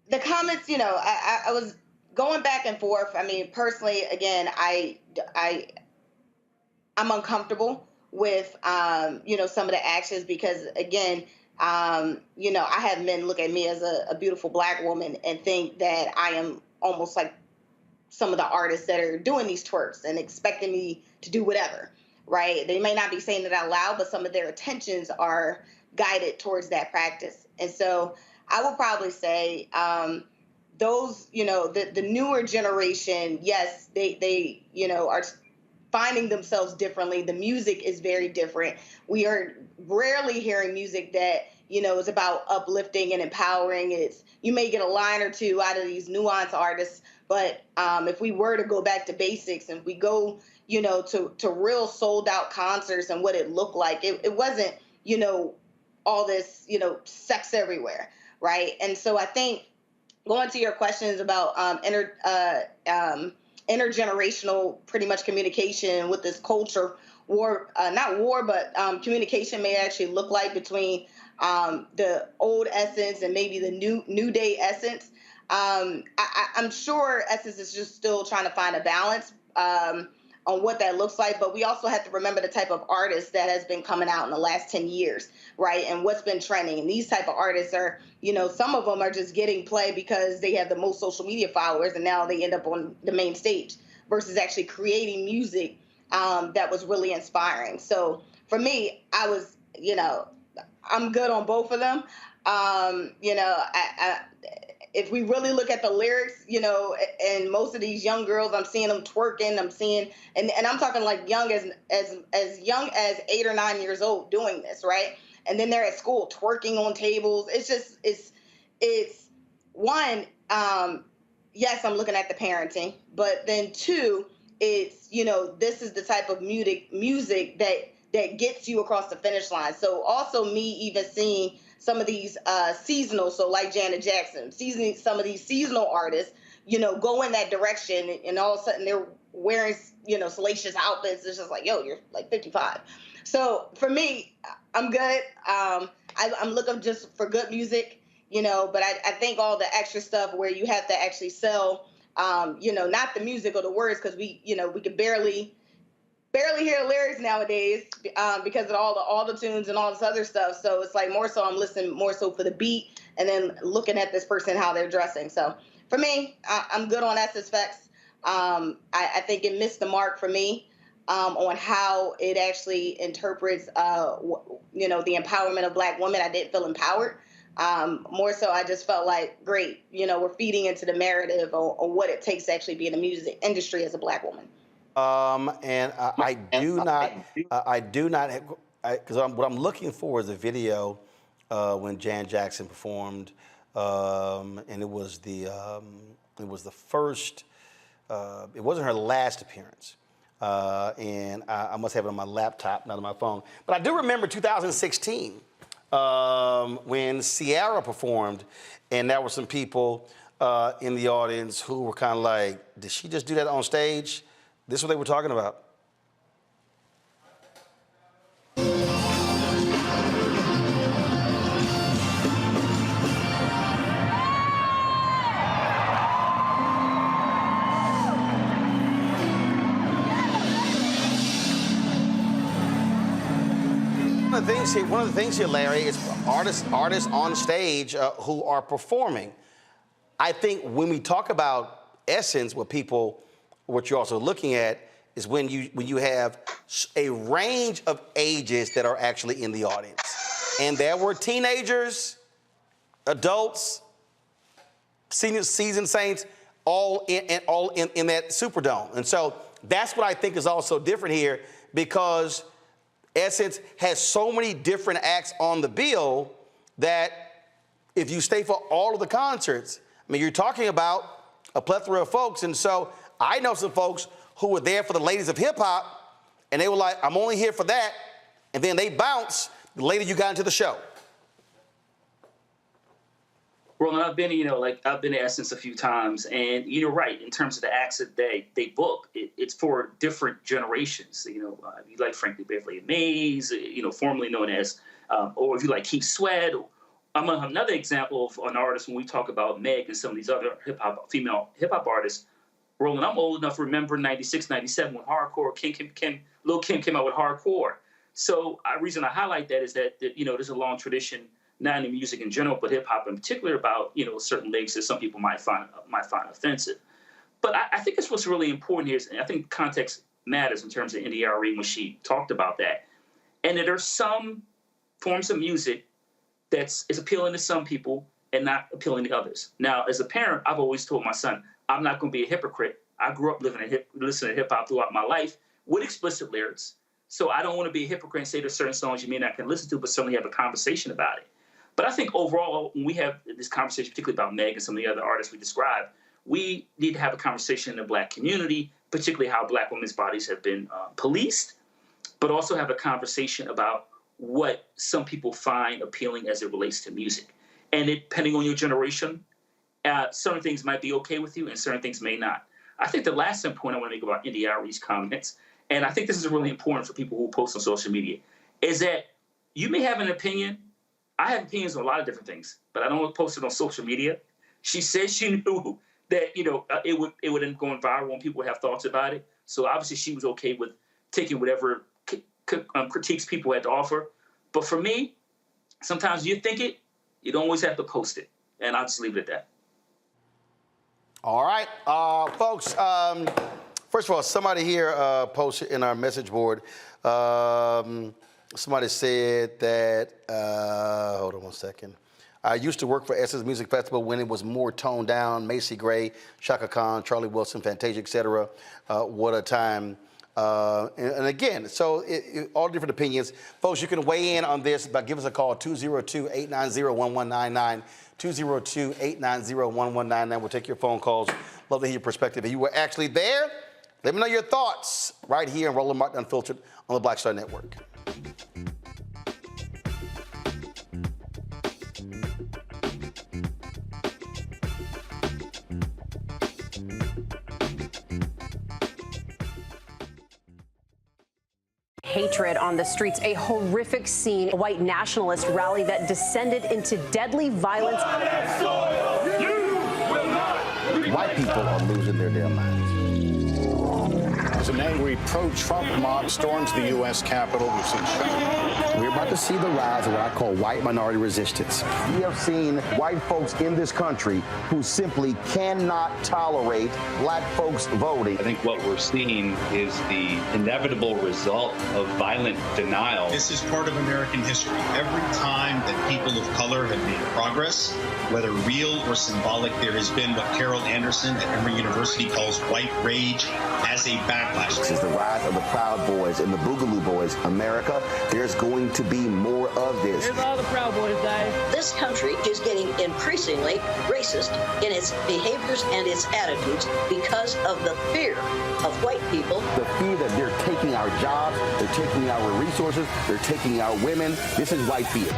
The comments, I was going back and forth. I mean, personally, again, I'm uncomfortable with, some of the actions because, again, I have men look at me as a beautiful Black woman and think that I am almost like some of the artists that are doing these twerks and expecting me to do whatever, right? They may not be saying it out loud, but some of their attentions are guided towards that practice. And so I will probably say those, the newer generation, yes, they are finding themselves differently. The music is very different. We are rarely hearing music that, is about uplifting and empowering. You may get a line or two out of these nuanced artists, but if we were to go back to basics and we go, to real sold out concerts and what it looked like, it wasn't, all this, sex everywhere, right? And so I think going to your questions about intergenerational pretty much communication with this culture war, not war, but communication may actually look like between the old Essence and maybe the new day Essence. I'm sure Essence is just still trying to find a balance on what that looks like, but we also have to remember the type of artist that has been coming out in the last 10 years, right? And what's been trending. And these type of artists are, some of them are just getting play because they have the most social media followers and now they end up on the main stage versus actually creating music that was really inspiring. So for me, I was, I'm good on both of them. If we really look at the lyrics, and most of these young girls, I'm seeing them twerking, I'm seeing, and I'm talking like young as young as 8 or 9 years old doing this, right? And then they're at school twerking on tables. It's one, yes, I'm looking at the parenting, but then two, it's, this is the type of music that gets you across the finish line. So also me even seeing some of these seasonal, so like Janet Jackson, some of these seasonal artists, go in that direction, and all of a sudden they're wearing, salacious outfits. It's just like, yo, you're like 55. So for me, I'm good. I'm looking just for good music, but I think all the extra stuff where you have to actually sell, not the music or the words, because we can barely hear the lyrics nowadays because of all the tunes and all this other stuff. So it's like more so I'm listening more so for the beat and then looking at this person, how they're dressing. So for me, I'm good on SSFX. I think it missed the mark for me on how it actually interprets, the empowerment of Black women. I didn't feel empowered. More so, I just felt like, great, we're feeding into the narrative on what it takes to actually be in the music industry as a Black woman. I do not, because what I'm looking for is a video when Jan Jackson performed, and it was the first. It wasn't her last appearance, and I must have it on my laptop, not on my phone. But I do remember 2016 when Ciara performed, and there were some people in the audience who were kind of like, "Did she just do that on stage?" This is what they were talking about. One of the things here, Larry, is artists on stage who are performing. I think when we talk about essence, what you're also looking at is when you have a range of ages that are actually in the audience. And there were teenagers, adults, seniors, seasoned saints, all in that Superdome. And so that's what I think is also different here, because Essence has so many different acts on the bill that if you stay for all of the concerts, you're talking about a plethora of folks. And so I know some folks who were there for the Ladies of Hip Hop, and they were like, I'm only here for that. And then they bounce the later you got into the show. Roland, I've been to Essence a few times, and you're right, in terms of the acts that they book, it's for different generations. You like Frankly Beverly and Mays, formerly known as, or if you like Keith Sweat. I'm another example of an artist when we talk about Meg and some of these other female hip hop artists. Roland, I'm old enough to remember 96, 97 when hardcore, Lil' Kim came out with hardcore. So the reason I highlight that is that there's a long tradition, not in the music in general, but hip hop in particular, about certain lyrics that some people might find offensive. But I think that's what's really important here. And I think context matters in terms of Arie when she talked about that, and that there's some forms of music is appealing to some people and not appealing to others. Now, as a parent, I've always told my son, I'm not going to be a hypocrite. I grew up listening to hip hop throughout my life with explicit lyrics, so I don't want to be a hypocrite and say there's certain songs you may not can listen to, but certainly have a conversation about it. But I think overall, when we have this conversation, particularly about Meg and some of the other artists we described, we need to have a conversation in the Black community, particularly how Black women's bodies have been policed, but also have a conversation about what some people find appealing as it relates to music. And depending on your generation, certain things might be okay with you and certain things may not. I think the last point I want to make about Arie's comments, and I think this is really important for people who post on social media, is that you may have an opinion. I have opinions on a lot of different things, but I don't want to post it on social media. She said she knew that it would end going viral when people have thoughts about it. So obviously she was okay with taking whatever critiques people had to offer. But for me, sometimes you think it, you don't always have to post it, and I'll just leave it at that. All right, folks. First of all, somebody here posted in our message board. Somebody said that. Hold on one second. I used to work for Essence Music Festival when it was more toned down. Macy Gray, Chaka Khan, Charlie Wilson, Fantasia, etc. What a time. And again, so all different opinions. Folks, you can weigh in on this by giving us a call, 202-890-1199, 202-890-1199. We'll take your phone calls. Love to hear your perspective. If you were actually there, let me know your thoughts right here on Roland Martin Unfiltered on the Black Star Network. hatred on the streets. A horrific scene, a white nationalist rally that descended into deadly violence. White people are losing their damn minds. As an angry pro-Trump mob storms the U.S. Capitol, we've seen We're about to see the rise of what I call white minority resistance. We have seen white folks in this country who simply cannot tolerate black folks voting. I think what we're seeing is the inevitable result of violent denial. This is part of American history. Every time that people of color have made progress, whether real or symbolic, there has been what Carol Anderson at Emory University calls white rage as a backlash. This is the rise of the Proud Boys and the Boogaloo Boys. America, there's going to be more of this. Here's all the Proud Boys, guys. This country is getting increasingly racist in its behaviors and its attitudes because of the fear of white people. The fear that they're taking our jobs, they're taking our resources, they're taking our women. This is white fear.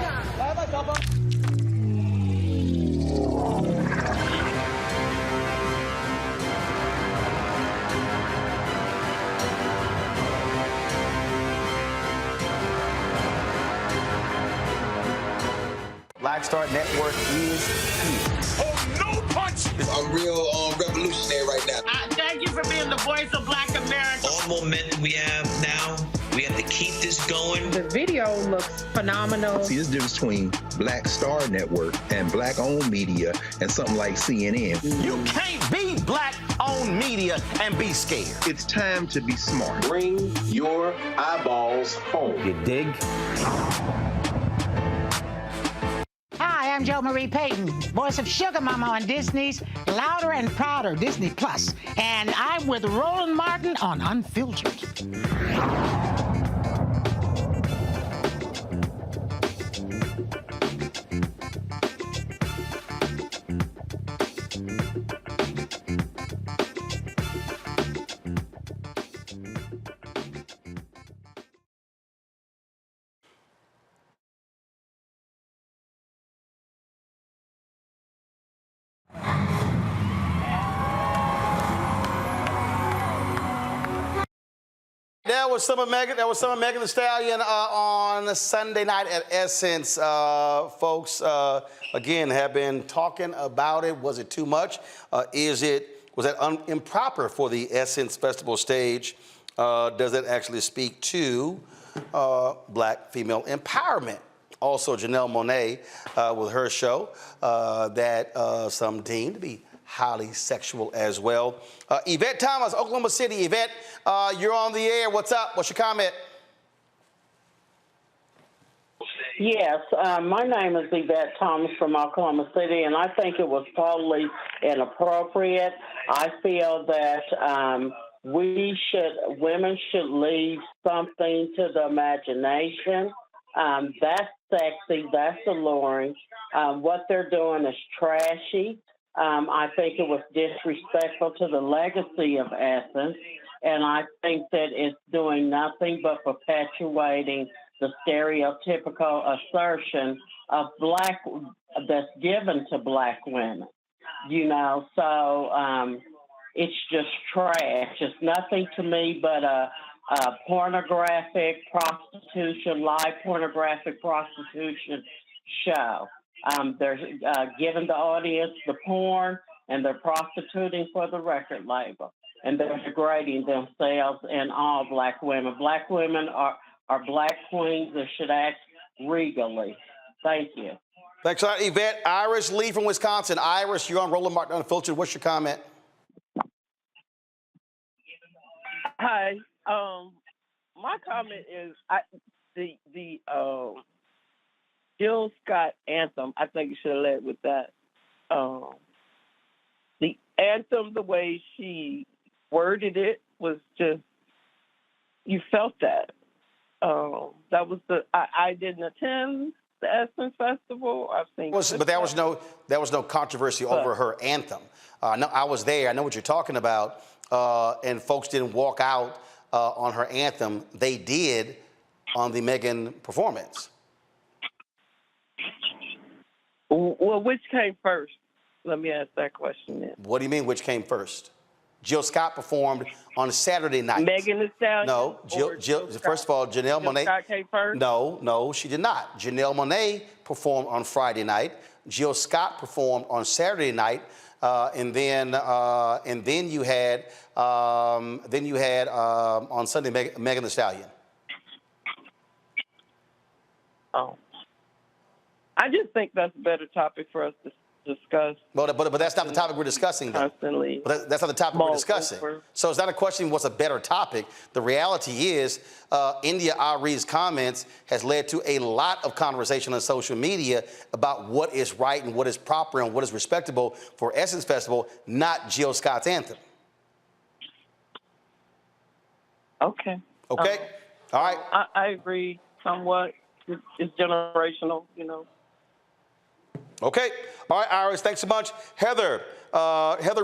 Black Star Network is here. Oh, no punch! I'm real revolutionary right now. Thank you for being the voice of Black America. All momentum we have now, we have to keep this going. The video looks phenomenal. See, there's a difference between Black Star Network and black-owned media and something like CNN. You can't be black-owned media and be scared. It's time to be smart. Bring your eyeballs home. You dig? Hi, I'm Jo Marie Payton, voice of Sugar Mama on Disney's Louder and Prouder Disney Plus, and I'm with Roland Martin on Unfiltered. That was some of Meg Thee Stallion on Sunday night at Essence. Folks, again, have been talking about it. Was it too much? Was that improper for the Essence Festival stage? Does it actually speak to black female empowerment? Also, Janelle Monae with her show that some deem to be highly sexual as well. Yvette Thomas, Oklahoma City. Yvette, you're on the air. What's up? What's your comment? Yes, my name is Yvette Thomas from Oklahoma City, and I think it was totally inappropriate. I feel that women should leave something to the imagination. That's sexy, that's alluring. What they're doing is trashy. I think it was disrespectful to the legacy of Essence, and I think that it's doing nothing but perpetuating the stereotypical assertion of that's given to black women. So it's just trash. It's nothing to me but a pornographic prostitution, live pornographic prostitution show. They're giving the audience the porn, and they're prostituting for the record label, and they're degrading themselves and all black women. Black women are black queens that should act regally. Thank you. Thanks a lot, Yvette. Iris Lee from Wisconsin. Iris, you're on Roland Martin Unfiltered. What's your comment? Hi. My comment is the Jill Scott anthem. I think you should have led with that. The anthem, the way she worded it, was just, you felt that. That was I didn't attend the Essence Festival. I've seen, But there was no controversy over her anthem. No, I was there. I know what you're talking about. And folks didn't walk out on her anthem. They did on the Megan performance. Well, which came first? Let me ask that question then. What do you mean, which came first? Jill Scott performed on Saturday night. Megan Thee Stallion? No, Jill first of all, Janelle Monae. Scott came first? No, she did not. Janelle Monae performed on Friday night. Jill Scott performed on Saturday night, and then you had on Sunday Megan Thee Stallion. Oh, I just think that's a better topic for us to discuss. But that's not the topic we're discussing, though. Constantly. But that's not the topic we're discussing. So it's not a question what's a better topic. The reality is India Arie's comments has led to a lot of conversation on social media about what is right and what is proper and what is respectable for Essence Festival, not Jill Scott's anthem. Okay. Okay? All right. I agree somewhat. It's generational, you know. Okay. All right, Iris, thanks so much. Heather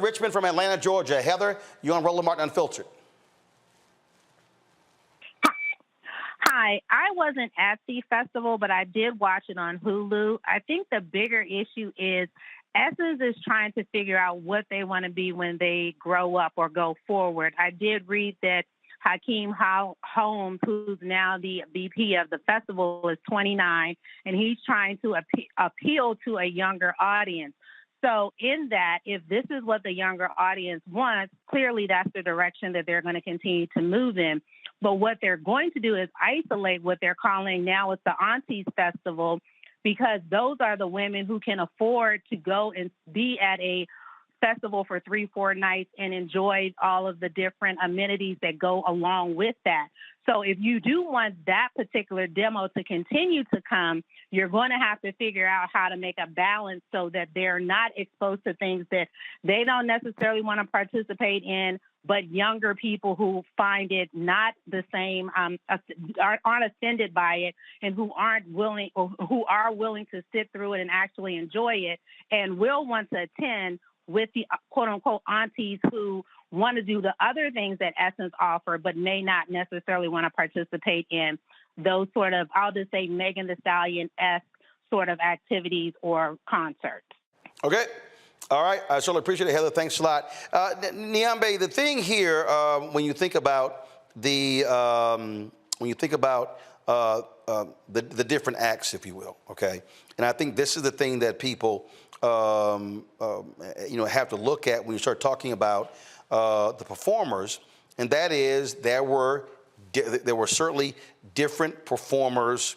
Richmond from Atlanta, Georgia. Heather, you're on Roland Martin Unfiltered. Hi, I wasn't at the festival, but I did watch it on Hulu. I think the bigger issue is Essence is trying to figure out what they want to be when they grow up or go forward. I did read that Hakeem Holmes, who's now the VP of the festival, is 29, and he's trying to appeal to a younger audience. So in that, if this is what the younger audience wants, clearly that's the direction that they're going to continue to move in. But what they're going to do is isolate what they're calling now it's the Aunties Festival, because those are the women who can afford to go and be at a festival for 3-4 nights and enjoy all of the different amenities that go along with that. So if you do want that particular demo to continue to come, you're going to have to figure out how to make a balance so that they're not exposed to things that they don't necessarily want to participate in, but younger people who find it not the same, aren't offended by it, and who aren't willing, or who are willing to sit through it and actually enjoy it and will want to attend, with the quote-unquote aunties who want to do the other things that Essence offer, but may not necessarily want to participate in those sort of, I'll just say, Megan Thee Stallion-esque sort of activities or concerts. Okay. All right. I certainly appreciate it, Heather. Thanks a lot. Nyambe, the thing here, when you think about the different acts, if you will, okay, and I think this is the thing that people have to look at when you start talking about the performers, and that is there were certainly different performers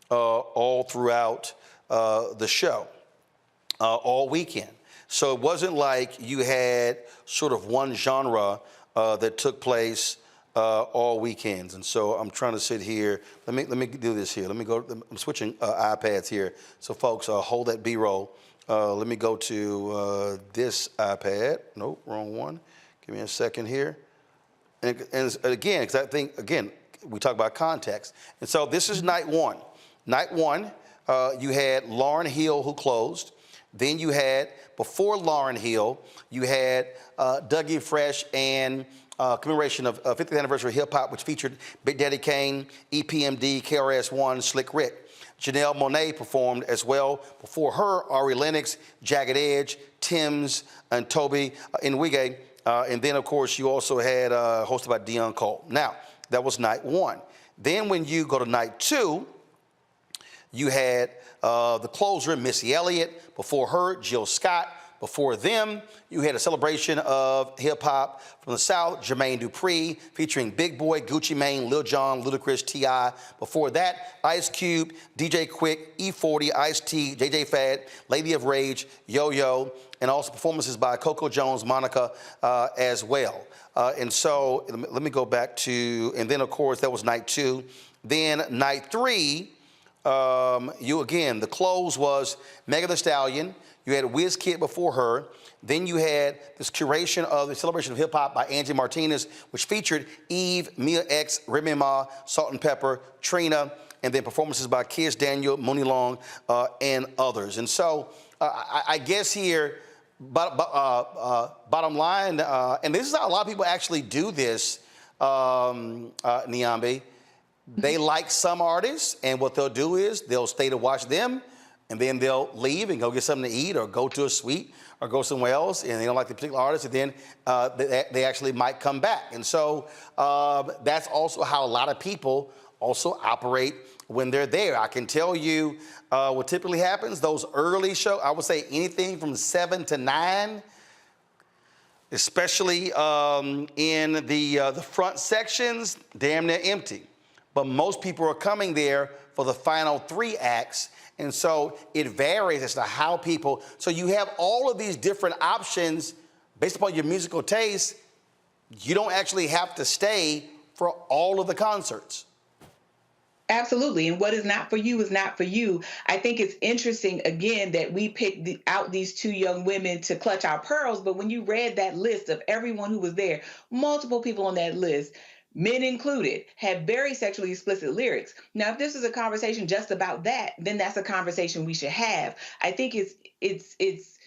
all throughout the show, all weekend. So it wasn't like you had sort of one genre that took place all weekends. And so I'm trying to sit here. Let me do this here. Let me go. I'm switching iPads here. So folks, hold that B-roll. Let me go to this iPad. Nope, wrong one. Give me a second here. And again, because I think, again, we talk about context. And so this is night one. Night one, you had Lauryn Hill, who closed. Then you had, before Lauryn Hill, you had Dougie Fresh and commemoration of 50th anniversary of hip hop, which featured Big Daddy Kane, EPMD, KRS-One, Slick Rick. Janelle Monae performed as well. Before her, Arie Lennox, Jagged Edge, Tim's, and Toby Nwigwe. And then, of course, you also had hosted by Dion Cole. Now, that was night one. Then when you go to night two, you had the closer, Missy Elliott. Before her, Jill Scott. Before them, you had a celebration of hip-hop from the South, Jermaine Dupri, featuring Big Boy, Gucci Mane, Lil Jon, Ludacris, T.I. Before that, Ice Cube, DJ Quick, E40, Ice-T, JJ Fad, Lady of Rage, Yo-Yo, and also performances by Coco Jones, Monica as well. And so let me go back to, and then, of course, that was night two. Then night three, the close was Meg Thee Stallion. You had Wizkid before her. Then you had this curation of the celebration of hip hop by Angie Martinez, which featured Eve, Mia X, Remy Ma, Salt and Pepper, Trina, and then performances by Kiss Daniel, Mooney Long, and others. And so I guess here, bottom line, and this is how a lot of people actually do this, Nyambe. They like some artists, and what they'll do is they'll stay to watch them. and then they'll leave and go get something to eat or go to a suite or go somewhere else, and they don't like the particular artist, and then they actually might come back. And so that's also how a lot of people also operate when they're there. I can tell you what typically happens, those early shows, I would say anything from 7 to 9, especially in the front sections, damn near empty. But most people are coming there for the final 3 acts. And so it varies as to how people, so you have all of these different options based upon your musical taste. You don't actually have to stay for all of the concerts. Absolutely. And what is not for you is not for you. I think it's interesting, again, that we picked out these 2 young women to clutch our pearls. But when you read that list of everyone who was there, multiple people on that list, men included, had very sexually explicit lyrics. Now, if this is a conversation just about that, then that's a conversation we should have. I think it's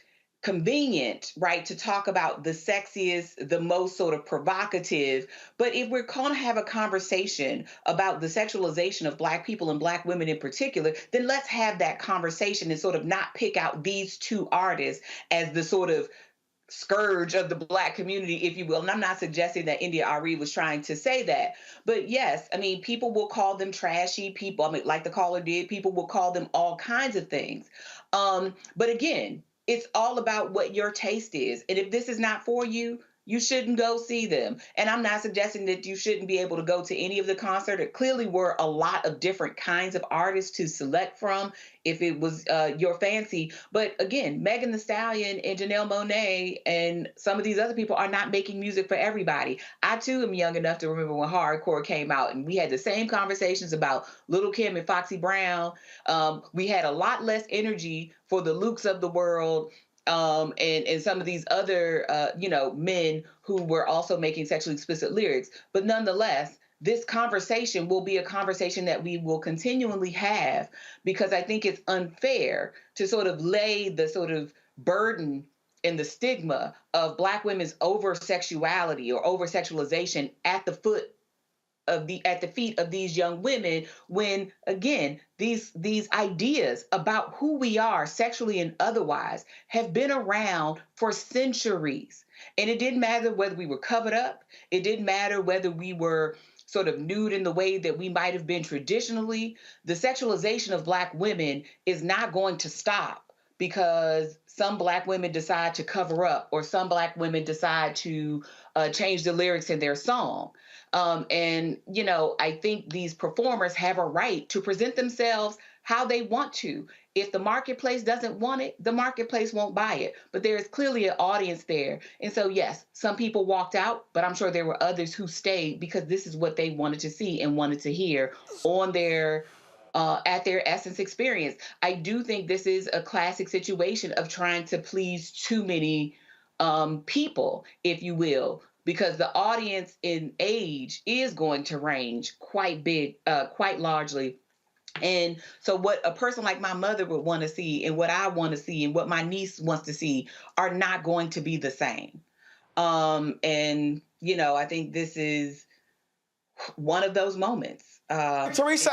convenient, right, to talk about the sexiest, the most sort of provocative. But if we're going to have a conversation about the sexualization of Black people and Black women in particular, then let's have that conversation and sort of not pick out these 2 artists as the sort of scourge of the Black community, if you will. And I'm not suggesting that India Arie was trying to say that. But yes, I mean, people will call them trashy people. I mean, like the caller did, people will call them all kinds of things. But again, it's all about what your taste is. And if this is not for you, you shouldn't go see them. And I'm not suggesting that you shouldn't be able to go to any of the concert. There clearly were a lot of different kinds of artists to select from if it was your fancy. But again, Meg Thee Stallion and Janelle Monae and some of these other people are not making music for everybody. I too am young enough to remember when hardcore came out and we had the same conversations about Little Kim and Foxy Brown. We had a lot less energy for the Lukes of the world. And some of these other, men who were also making sexually explicit lyrics. But nonetheless, this conversation will be a conversation that we will continually have, because I think it's unfair to sort of lay the sort of burden and the stigma of Black women's over-sexuality or over-sexualization at the feet of these young women, when again these ideas about who we are sexually and otherwise have been around for centuries. And it didn't matter whether we were covered up, it didn't matter whether we were sort of nude in the way that we might have been traditionally. The sexualization of Black women is not going to stop because some Black women decide to cover up or some Black women decide to change the lyrics in their song. I think these performers have a right to present themselves how they want to. If the marketplace doesn't want it, the marketplace won't buy it. But there is clearly an audience there. And so, yes, some people walked out, but I'm sure there were others who stayed because this is what they wanted to see and wanted to hear on their at their Essence experience. I do think this is a classic situation of trying to please too many people, if you will, because the audience in age is going to range quite largely. And so what a person like my mother would want to see and what I want to see and what my niece wants to see are not going to be the same. I think this is one of those moments. Teresa,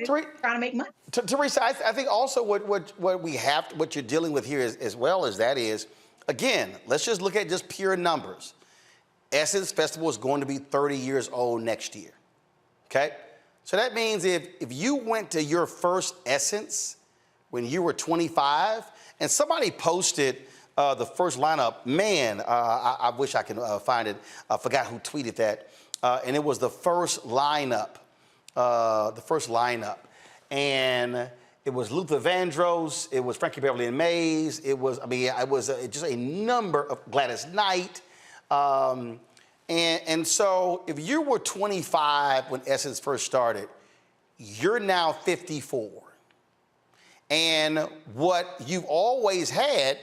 trying to make money. Teresa, I think also what you're dealing with here as well as that is, again, let's just look at just pure numbers. Essence Festival is going to be 30 years old next year, okay? So that means if you went to your first Essence when you were 25 and somebody posted the first lineup, man, I wish I could find it. I forgot who tweeted that. And it was the first lineup. And it was Luther Vandross, it was Frankie Beverly and Mays, it was just a number of Gladys Knight. And so if you were 25 when Essence first started, you're now 54. And what you've always had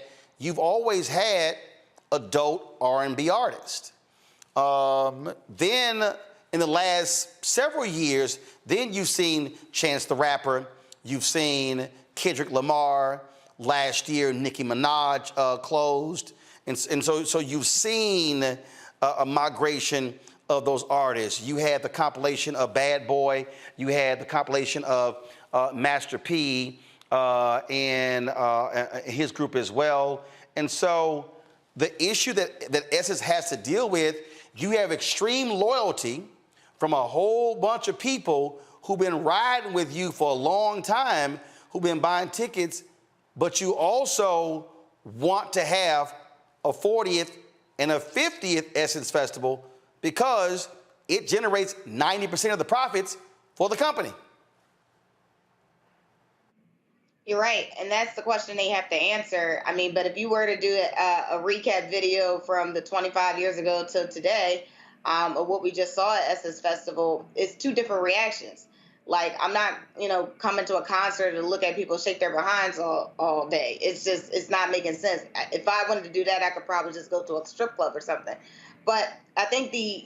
adult R&B artists. Then in the last several years, then you've seen Chance the Rapper, you've seen Kendrick Lamar, last year Nicki Minaj closed. And so you've seen a migration of those artists. You had the compilation of Bad Boy, you had the compilation of Master P, and his group as well. And so the issue that Essence has to deal with, you have extreme loyalty from a whole bunch of people who've been riding with you for a long time, who've been buying tickets, but you also want to have a 40th and a 50th Essence Festival because it generates 90% of the profits for the company. You're right, and that's the question they have to answer. I mean, but if you were to do a recap video from the 25 years ago till today of what we just saw at Essence Festival, it's two different reactions. Like, I'm not, coming to a concert to look at people shake their behinds all day. It's not making sense. If I wanted to do that, I could probably just go to a strip club or something. But I think the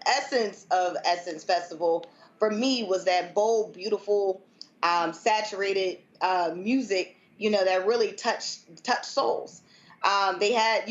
essence of Essence Festival for me was that bold, beautiful, saturated music, that really touched souls. They had,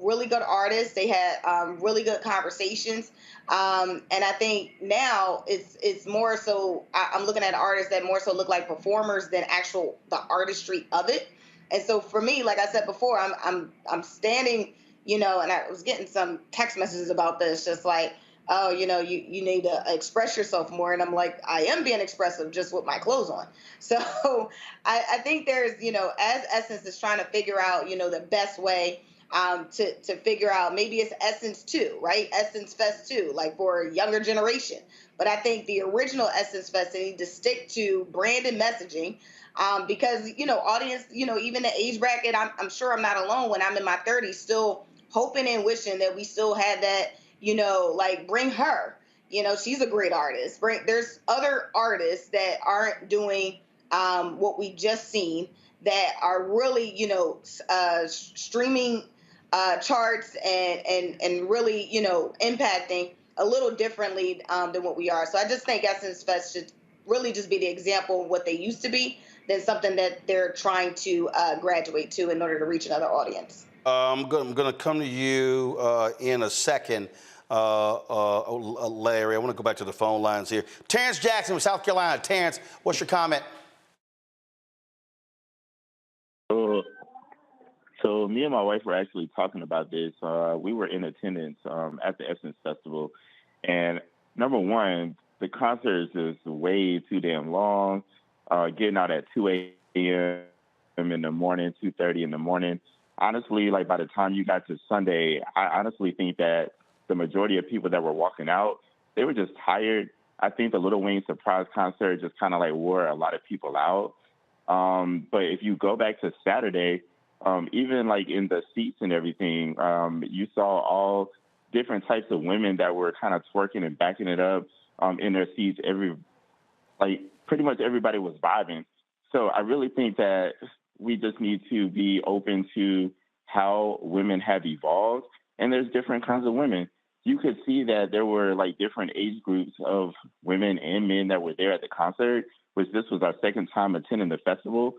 really good artists. They had really good conversations. And I think now it's more so, I'm looking at artists that more so look like performers than the artistry of it. And so for me, like I said before, I'm standing, and I was getting some text messages about this, just like, oh, you need to express yourself more. And I'm like, I am being expressive just with my clothes on. So I think there's, as Essence is trying to figure out, the best way to figure out, maybe it's Essence 2, right? Essence Fest 2, like for a younger generation. But I think the original Essence Fest, they need to stick to branded messaging because, audience, even the age bracket, I'm sure I'm not alone when I'm in my 30s, still hoping and wishing that we still had that, like bring her, she's a great artist. There's other artists that aren't doing what we just seen that are really, streaming charts and really, impacting a little differently than what we are. So I just think Essence Fest should really just be the example of what they used to be than something that they're trying to graduate to in order to reach another audience. I'm going to come to you in a second, Larry. I want to go back to the phone lines here. Terrence Jackson from South Carolina. Terrence, what's your comment? So me and my wife were actually talking about this. We were in attendance at the Essence Festival. And number one, the concert is just way too damn long, getting out at 2 a.m. in the morning, 2:30 in the morning. Honestly, like by the time you got to Sunday, I honestly think that the majority of people that were walking out, they were just tired. I think the Little Wayne surprise concert just kind of like wore a lot of people out. But if you go back to Saturday, even like in the seats and everything, you saw all different types of women that were kind of twerking and backing it up in their seats. Pretty much everybody was vibing. So I really think that we just need to be open to how women have evolved. And there's different kinds of women. You could see that there were like different age groups of women and men that were there at the concert, which this was our second time attending the festival.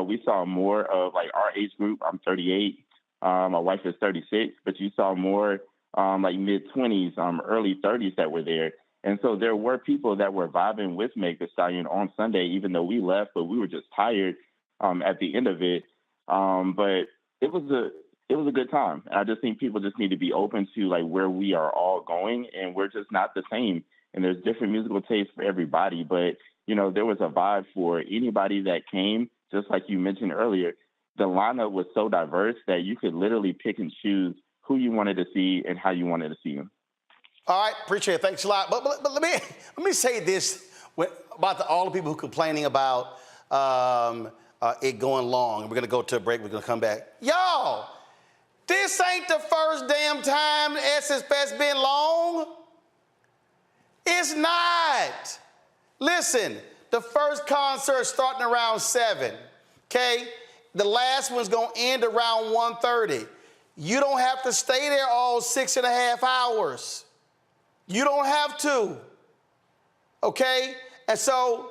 We saw more of like our age group. I'm 38. My wife is 36, but you saw more like mid-20s, early 30s that were there. And so there were people that were vibing with Meg Thee Stallion on Sunday, even though we left, but we were just tired at the end of it. But it was a good time. And I just think people just need to be open to like where we are all going, and we're just not the same. And there's different musical tastes for everybody. But, there was a vibe for anybody that came, just like you mentioned earlier. The lineup was so diverse that you could literally pick and choose who you wanted to see and how you wanted to see them. All right, appreciate it. Thanks a lot. But let me say this about all the people who are complaining about it going long. We're going to go to a break. We're going to come back. Y'all, this ain't the first damn time Essence Fest been long. It's not. Listen, the first concert starting around 7, okay? The last one's going to end around 1:30. You don't have to stay there all 6.5 hours. You don't have to, okay? And so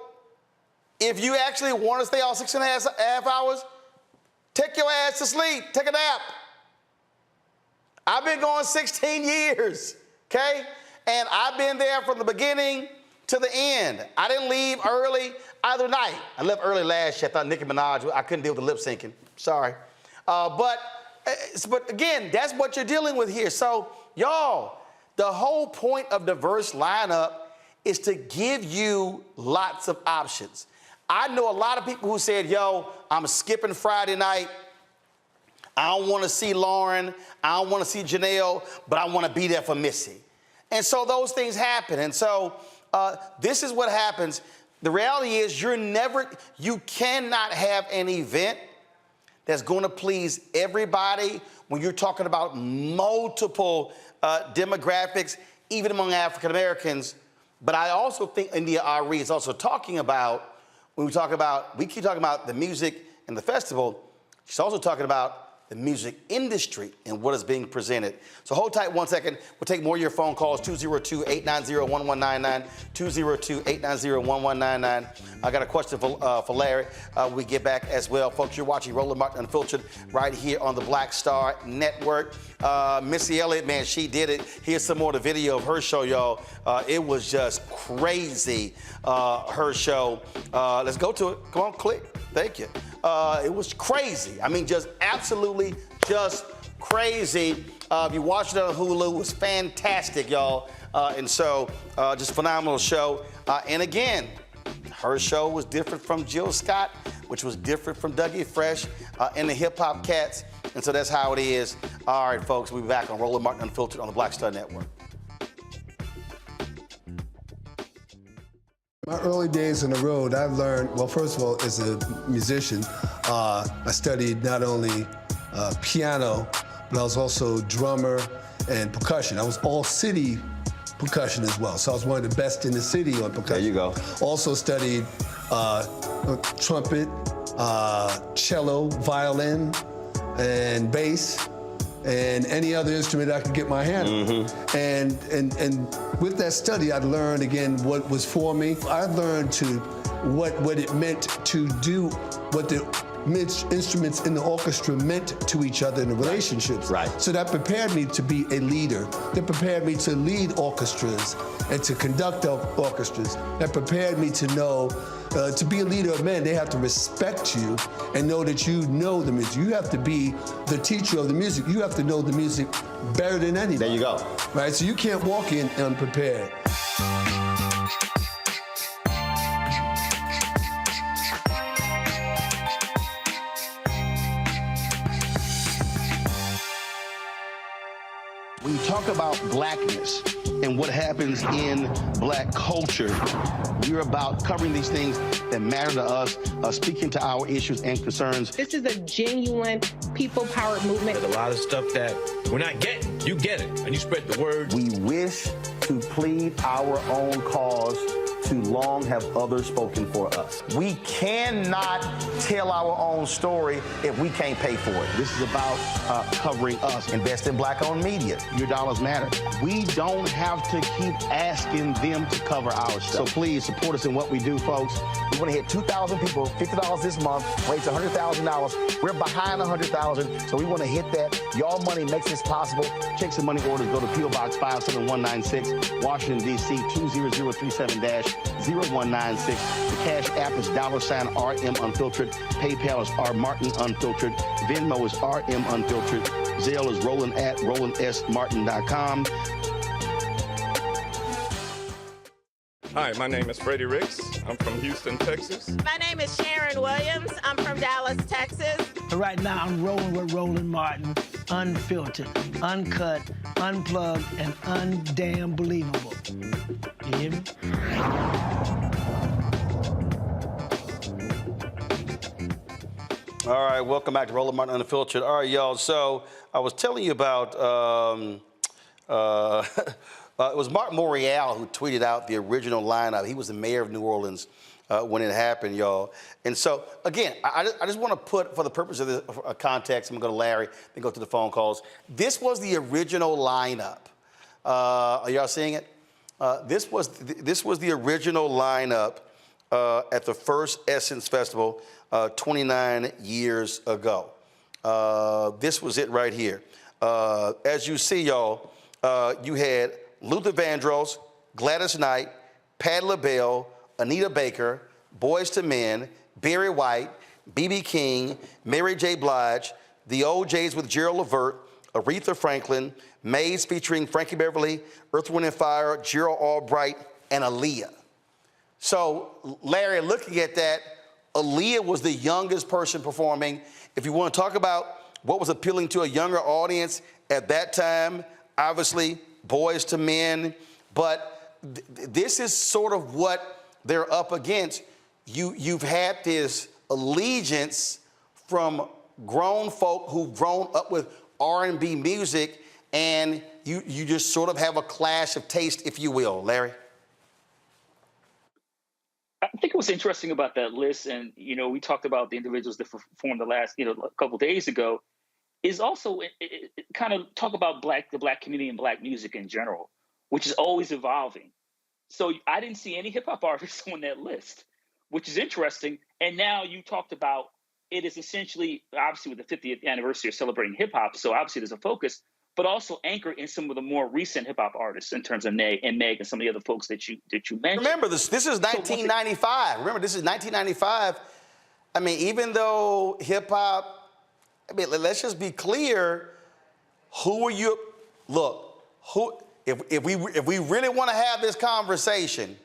if you actually want to stay all 6.5 hours, take your ass to sleep, take a nap. I've been going 16 years, okay? And I've been there from the beginning to the end. I didn't leave early either night. I left early last year. I thought Nicki Minaj, I couldn't deal with the lip syncing. Sorry. But again, that's what you're dealing with here. So, y'all, the whole point of diverse lineup is to give you lots of options. I know a lot of people who said, yo, I'm skipping Friday night. I don't want to see Lauren. I don't want to see Janelle, but I want to be there for Missy. And so those things happen. And so this is what happens. The reality is you cannot have an event that's going to please everybody when you're talking about multiple demographics, even among African Americans. But I also think India Arie is also talking about, when we keep talking about the music and the festival, she's also talking about the music industry and what is being presented. So hold tight 1 second. We'll take more of your phone calls, 202-890-1199, 202-890-1199. I got a question for Larry. We get back as well. Folks, you're watching Roland Martin Unfiltered right here on the Black Star Network. Missy Elliott, man, she did it. Here's some more of the video of her show, y'all. It was just crazy, her show. Let's go to it. Come on, click. Thank you. It was crazy. I mean, just absolutely just crazy. If you watched it on Hulu, it was fantastic, y'all. And so, just phenomenal show. And again, her show was different from Jill Scott, which was different from Dougie Fresh and the Hip Hop Cats. And so that's how it is. All right, folks, we'll be back on Roland Martin Unfiltered on the Black Star Network. My early days on the road, I've learned, well, first of all, as a musician, I studied not only piano, but I was also drummer and percussion. I was all city percussion as well. So I was one of the best in the city on percussion. There you go. Also studied trumpet, cello, violin, and bass, and any other instrument I could get my hand on. And with that study, I'd learned again what was for me. I learned what it meant to do, what the instruments in the orchestra meant to each other in the relationships. Right. So that prepared me to be a leader. That prepared me to lead orchestras and to conduct orchestras. That prepared me to know, to be a leader of men, they have to respect you and know that you know the music. You have to be the teacher of the music. You have to know the music better than anybody. There you go. Right, so you can't walk in unprepared. When you talk about blackness and what happens in black culture, we're about covering these things that matter to us, speaking to our issues and concerns. This is a genuine people-powered movement. There's a lot of stuff that we're not getting. You get it, and you spread the word. We wish to plead our own cause. Too long have others spoken for us. We cannot tell our own story if we can't pay for it. This is about covering us. Invest in black-owned media. Your dollars matter. We don't have to keep asking them to cover our stuff. So please support us in what we do, folks. We want to hit 2,000 people, $50 this month, raise $100,000. We're behind $100,000, so we want to hit that. Y'all money makes this possible. Check some money orders. Go to P.O. Box 57196, Washington, D.C. 20037-0196. The Cash App is $RM Unfiltered. PayPal is R Martin Unfiltered. Venmo is RM Unfiltered. Zelle is Roland at RolandSMartin.com. Hi, my name is Freddie Ricks. I'm from Houston, Texas. My name is Sharon Williams. I'm from Dallas, Texas. Right now, I'm rolling with Roland Martin, unfiltered, uncut, unplugged, and undamn believable. You hear me? All right, welcome back to Roland Martin Unfiltered. All right, y'all, so I was telling you about, it was Mark Morial who tweeted out the original lineup. He was the mayor of New Orleans when it happened, y'all. And so, again, I just want to put, for the purpose of the context, I'm going to go to Larry, then go to the phone calls. This was the original lineup. Are y'all seeing it? This was the original lineup at the first Essence Festival 29 years ago. This was it right here. As you see, y'all, you had Luther Vandross, Gladys Knight, Patti LaBelle, Anita Baker, Boyz II Men, Barry White, B.B. King, Mary J. Blige, the OJs with Gerald Levert, Aretha Franklin, Maze featuring Frankie Beverly, Earth, Wind & Fire, Gerald Albright, and Aaliyah. So, Larry, looking at that, Aaliyah was the youngest person performing. If you want to talk about what was appealing to a younger audience at that time, obviously, Boyz II Men, but this is sort of what they're up against. You've had this allegiance from grown folk who've grown up with R&B music, and you just sort of have a clash of taste, if you will. Larry? I think what's interesting about that list, and we talked about the individuals that performed the last a couple of days ago, is also it kind of talk about the black community and black music in general, which is always evolving. So I didn't see any hip hop artists on that list, which is interesting. And now you talked about it is essentially, obviously, with the 50th anniversary of celebrating hip hop, so obviously there's a focus, but also anchored in some of the more recent hip hop artists in terms of Meg and some of the other folks that you mentioned. Remember, this is 1995. Remember, this is 1995. I mean, even though hip hop, I mean, let's just be clear. Who are you? Look, if we really want to have this conversation,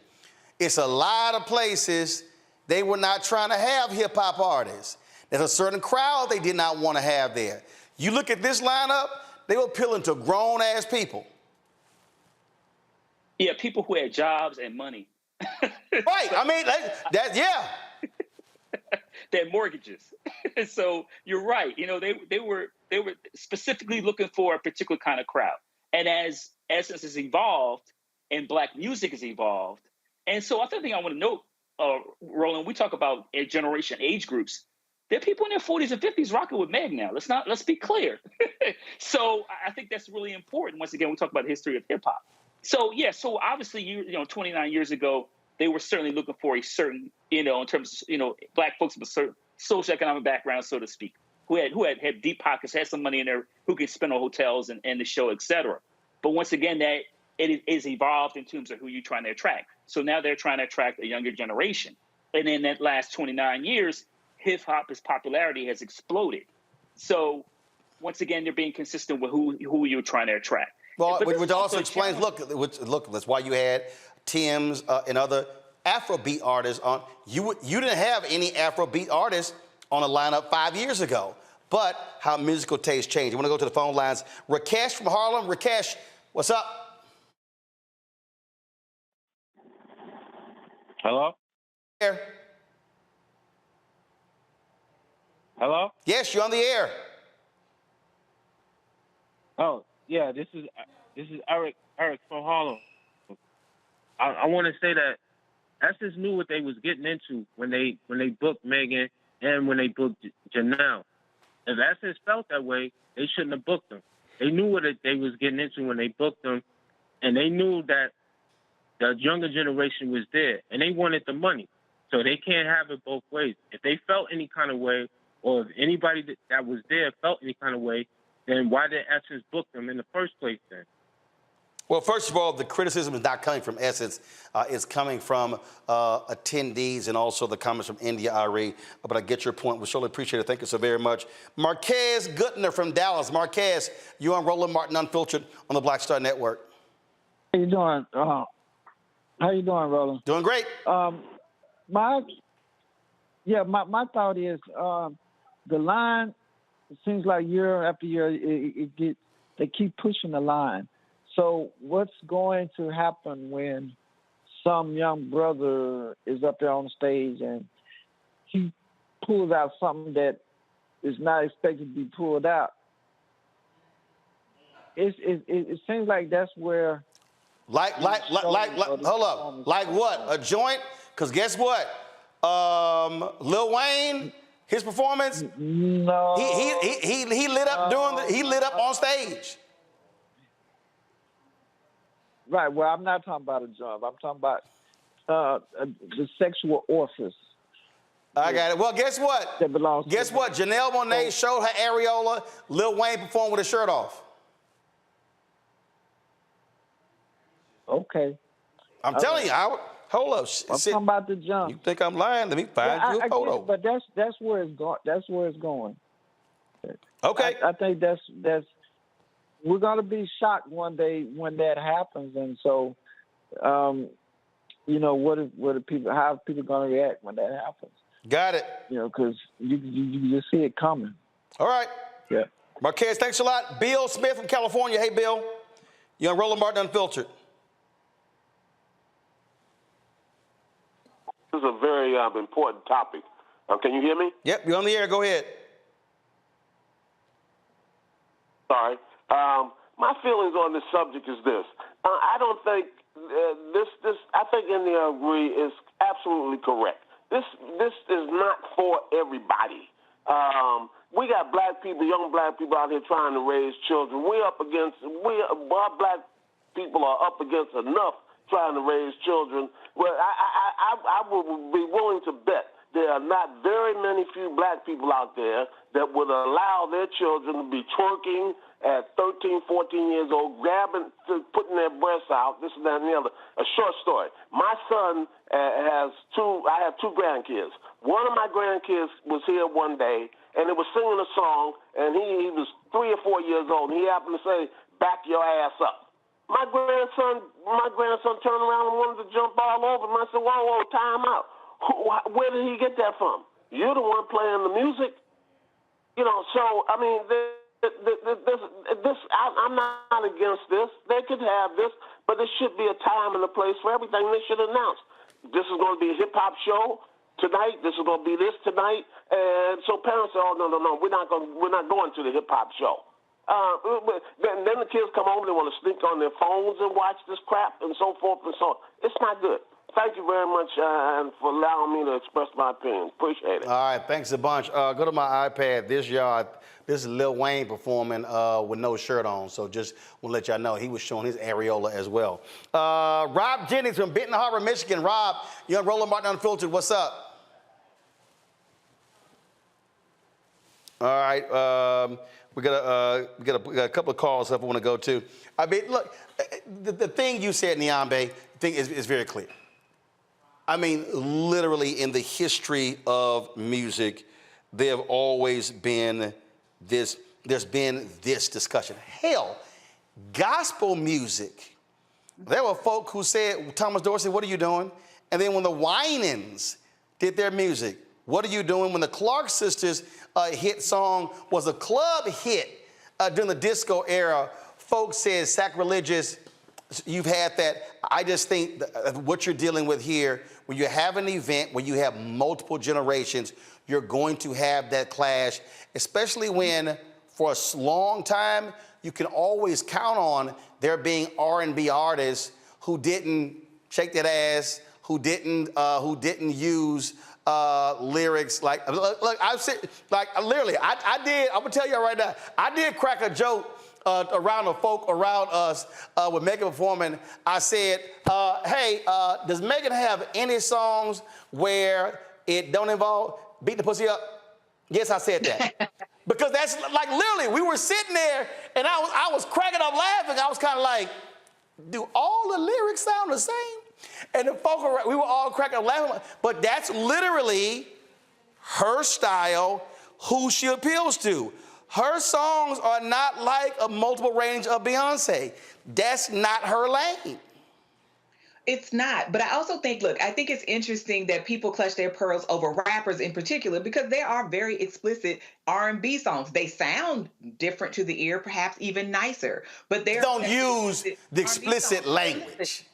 it's a lot of places they were not trying to have hip hop artists. There's a certain crowd they did not want to have there. You look at this lineup, they were appealing to grown-ass people. Yeah, people who had jobs and money. Right. I mean, yeah. They had mortgages. So you're right. They were specifically looking for a particular kind of crowd. And as Essence has evolved and black music has evolved, and so I think I want to note, Roland, we talk about a generation age groups. There are people in their 40s and 50s rocking with Meg now. Let's be clear. So I think that's really important. Once again, we talk about the history of hip hop. So so obviously 29 years ago, they were certainly looking for a certain, in terms of, black folks with a certain socioeconomic background, so to speak, who had deep pockets, had some money in there, who could spend on hotels and the show, et cetera. But once again, that it is evolved in terms of who you're trying to attract. So now they're trying to attract a younger generation. And in that last 29 years, hip-hop's popularity has exploded. So once again, they're being consistent with who you're trying to attract. Well, which also explains, look, that's why you had Tim's and other Afrobeat artists on. You didn't have any Afrobeat artists on the lineup 5 years ago, but how musical taste changed. I want to go to the phone lines. Rakesh from Harlem. Rakesh, what's up? Hello? Here. Hello? Yes, you're on the air. Oh, yeah, this is Eric from Harlem. I want to say that Essence knew what they was getting into when they booked Megan and when they booked Janelle. If Essence felt that way, they shouldn't have booked them. They knew what they was getting into when they booked them, and they knew that the younger generation was there, and they wanted the money. So they can't have it both ways. If they felt any kind of way, or if anybody that was there felt any kind of way, then why did Essence book them in the first place then? Well, first of all, the criticism is not coming from Essence. It's coming from attendees and also the comments from India, Arie. But I get your point. We surely appreciate it. Thank you so very much. Marquez Gutner from Dallas. Marquez, you're on Roland Martin Unfiltered on the Black Star Network. How you doing? How you doing, Roland? Doing great. My thought is the line. It seems like year after year, they keep pushing the line. So what's going to happen when some young brother is up there on stage and he pulls out something that is not expected to be pulled out? It seems like that's where. Like hold up. Like what? A joint? Because guess what? Lil Wayne, his performance. No. He lit up he lit up on stage. Right. Well, I'm not talking about a job. I'm talking about the sexual orifice. I got it. Well, guess what? Guess what? Janelle Monae showed her areola. Lil Wayne performed with his shirt off. Okay. I'm telling you, Howard. Hold up. I'm talking about the jump. You think I'm lying? Let me find you a photo. But that's where it's going. That's where it's going. Okay. I think that's we're gonna be shocked one day when that happens, and so you know how are people gonna react when that happens? Got it. You know, because you just see it coming. All right. Yeah. Marquez, thanks a lot. Bill Smith from California. Hey, Bill. You're on Roland Martin Unfiltered. This is a very important topic. Can you hear me? Yep, you're on the air. Go ahead. Sorry. My feelings on this subject is this. I don't think I think Arie is absolutely correct. This is not for everybody. We got black people, young black people out here trying to raise children. Our black people are up against enough trying to raise children. Well, I would be willing to bet there are not very few black people out there that would allow their children to be twerking at 13, 14 years old, putting their breasts out, this and that and the other. A short story. My son I have two grandkids. One of my grandkids was here one day, and it was singing a song, and he was 3 or 4 years old, and he happened to say, "Back your ass up." My grandson turned around and wanted to jump all over him. I said, whoa, time out. Where did he get that from? You're the one playing the music. You know, so, I mean, I'm not against this. They could have this, but there should be a time and a place for everything. They should announce, this is going to be a hip-hop show tonight. This is going to be this tonight. And so parents say, oh, no, we're not going to the hip-hop show. Then the kids come home, they want to sneak on their phones and watch this crap and so forth and so on. It's not good. Thank you very much for allowing me to express my opinion. Appreciate it. All right, thanks a bunch. Go to my iPad. This is Lil Wayne performing with no shirt on. So just want to let y'all know he was showing his areola as well. Rob Jennings from Benton Harbor, Michigan. Rob, you're on Roland Martin Unfiltered. What's up? All right. We got a couple of calls up I want to go to. I mean, look, the thing you said, Nyambe, is very clear. I mean, literally in the history of music, there have always been there's been this discussion. Hell, gospel music. There were folk who said, Thomas Dorsey, what are you doing? And then when the Winans did their music, what are you doing? When the Clark Sisters hit song was a club hit during the disco era, folks said sacrilegious. You've had that. I just think what you're dealing with here, when you have an event where you have multiple generations, you're going to have that clash, especially when for a long time, you can always count on there being R&B artists who didn't shake that ass, who didn't use lyrics like, look, I've said, like, literally, I did, I'm gonna tell you right now, I did crack a joke around the folk around us with Megan performing. I said, hey, does Megan have any songs where it don't involve beat the pussy up? Yes, I said that. Because that's like literally, we were sitting there and I was cracking up laughing. I was kind of like, do all the lyrics sound the same? And the folk, we were all cracking up laughing. But that's literally her style, who she appeals to. Her songs are not like a multiple range of Beyonce. That's not her lane. It's not. But I also think, look, I think it's interesting that people clutch their pearls over rappers in particular because they are very explicit R&B songs. They sound different to the ear, perhaps even nicer. But they don't use the explicit language.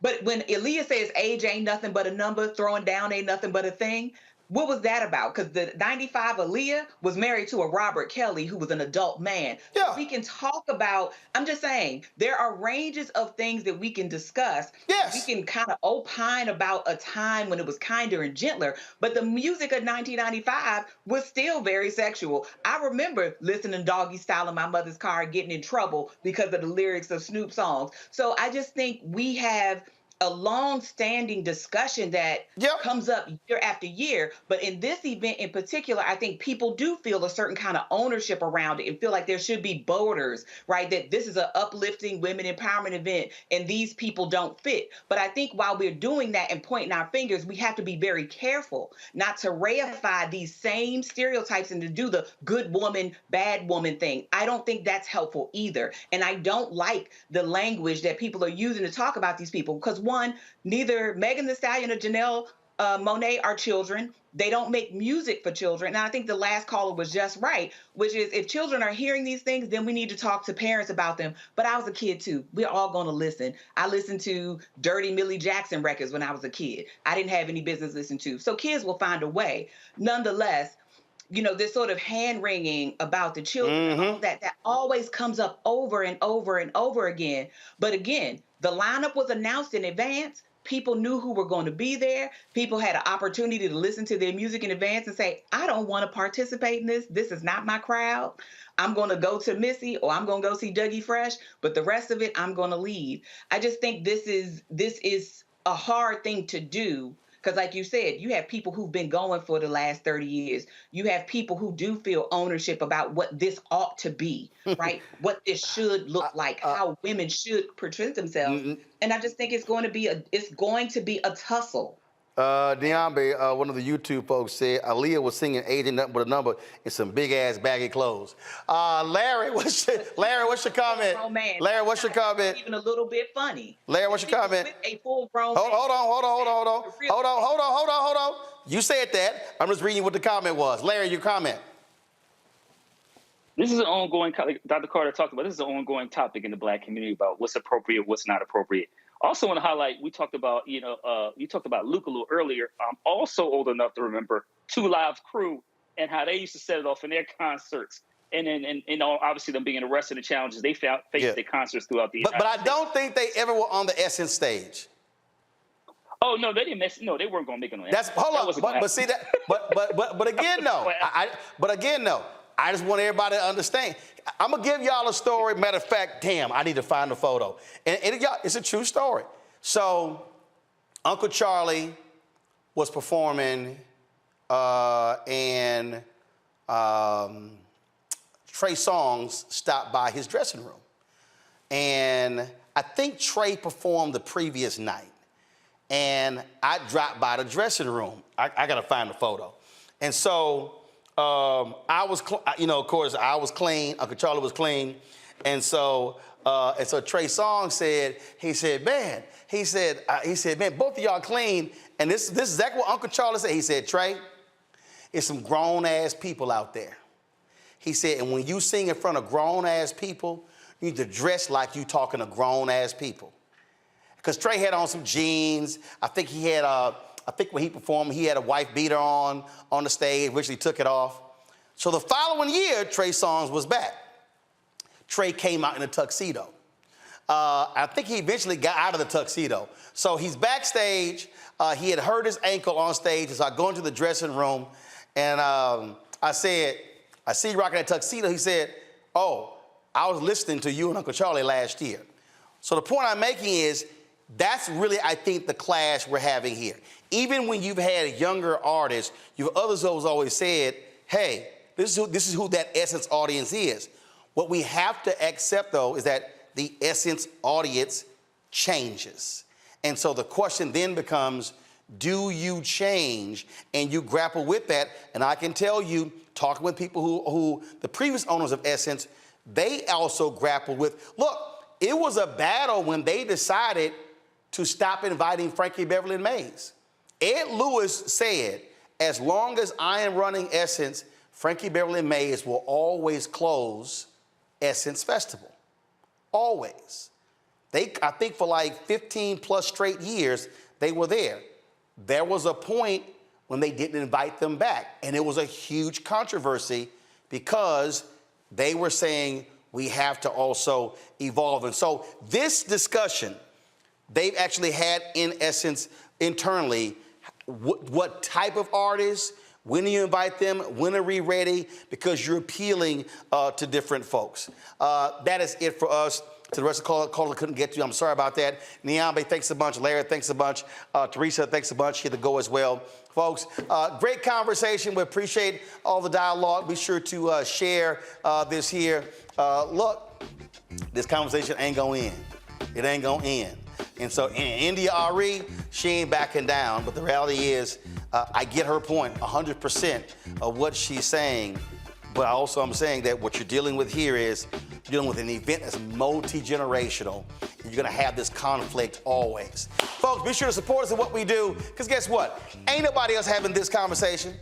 But when Aaliyah says age ain't nothing but a number, throwing down ain't nothing but a thing, what was that about? Because the 95 Aaliyah was married to a Robert Kelly who was an adult man. Yeah. So we can talk about, I'm just saying, there are ranges of things that we can discuss. Yes. We can kind of opine about a time when it was kinder and gentler. But the music of 1995 was still very sexual. I remember listening to Doggy Style in my mother's car, getting in trouble because of the lyrics of Snoop songs. So I just think we have a long-standing discussion that comes up year after year. But in this event in particular, I think people do feel a certain kind of ownership around it and feel like there should be borders, right? That this is an uplifting women empowerment event and these people don't fit. But I think while we're doing that and pointing our fingers, we have to be very careful not to reify these same stereotypes and to do the good woman, bad woman thing. I don't think that's helpful either. And I don't like the language that people are using to talk about these people because one, neither Meg Thee Stallion or Janelle Monae are children. They don't make music for children. And I think the last caller was just right, which is if children are hearing these things, then we need to talk to parents about them. But I was a kid too. We're all going to listen. I listened to dirty Millie Jackson records when I was a kid. I didn't have any business listening to. So kids will find a way. Nonetheless, you know, this sort of hand-wringing about the children, all that always comes up over and over and over again. But again, the lineup was announced in advance. People knew who were going to be there. People had an opportunity to listen to their music in advance and say, I don't want to participate in this. This is not my crowd. I'm going to go to Missy or I'm going to go see Dougie Fresh, but the rest of it, I'm going to leave. I just think this is a hard thing to do. Because like you said, you have people who've been going for the last 30 years. You have people who do feel ownership about what this ought to be, right? What this should look like, how women should present themselves. And I just think it's going to be a tussle. Diambe, one of the YouTube folks said Aaliyah was singing "Agent Nothing But a Number" in some big ass baggy clothes. Larry, what's your comment? Larry, what's your comment? Even a little bit funny. Larry, what's your comment? A full-grown hold on. You said that. I'm just reading what the comment was. Larry, your comment. This is an ongoing, like Dr. Carter talked about, this is an ongoing topic in the Black community about what's appropriate, what's not appropriate. Also want to highlight, we talked about, you talked about Luke a little earlier. I'm also old enough to remember Two Live Crew and how they used to set it off in their concerts. And then, obviously them being arrested and challenges they faced their concerts throughout the But I don't think they ever were on the Essence stage. Oh no, they didn't mess. No, they weren't gonna make it on. But see that. But again, no. I just want everybody to understand. I'm gonna give y'all a story. Matter of fact, damn, I need to find the photo. And it's a true story. So, Uncle Charlie was performing, and Trey Songz stopped by his dressing room, and I think Trey performed the previous night. And I dropped by the dressing room. I gotta find the photo. And so I was, of course, I was clean. Uncle Charlie was clean. And so Trey Songz said, man, both of y'all clean. And this is exactly what Uncle Charlie said. He said, Trey, it's some grown ass people out there. He said, and when you sing in front of grown ass people, you need to dress like you talking to grown ass people. Because Trey had on some jeans. I think when he performed, he had a wife beater on the stage, which he took it off. So the following year, Trey Songz was back. Trey came out in a tuxedo. I think he eventually got out of the tuxedo. So he's backstage. He had hurt his ankle on stage. So I go into the dressing room, and I said, I see you rocking that tuxedo. He said, oh, I was listening to you and Uncle Charlie last year. So the point I'm making is, that's really, I think, the clash we're having here. Even when you've had younger artists, others who's always said, hey, this is who that Essence audience is. What we have to accept, though, is that the Essence audience changes. And so the question then becomes, do you change? And you grapple with that. And I can tell you, talking with people who the previous owners of Essence, they also grapple with, look, it was a battle when they decided to stop inviting Frankie Beverly and Maze. Ed Lewis said, as long as I am running Essence, Frankie Beverly and Maze will always close Essence Festival. Always. I think for like 15 plus straight years, they were there. There was a point when they didn't invite them back. And it was a huge controversy because they were saying we have to also evolve. And so this discussion, they've actually had, in Essence, internally, what type of artists, when do you invite them, when are we ready, because you're appealing to different folks. That is it for us. To the rest of the caller couldn't get to, I'm sorry about that. Niambe, thanks a bunch. Larry, thanks a bunch. Teresa, thanks a bunch. She had to go as well. Folks, great conversation. We appreciate all the dialogue. Be sure to share this here. Look, this conversation ain't gonna end. It ain't gonna end. And so in India, Arie, she ain't backing down. But the reality is, I get her point 100% of what she's saying. But also I'm saying that what you're dealing with here is dealing with an event that's multi-generational. And you're gonna have this conflict always. Folks, be sure to support us in what we do, because guess what? Ain't nobody else having this conversation.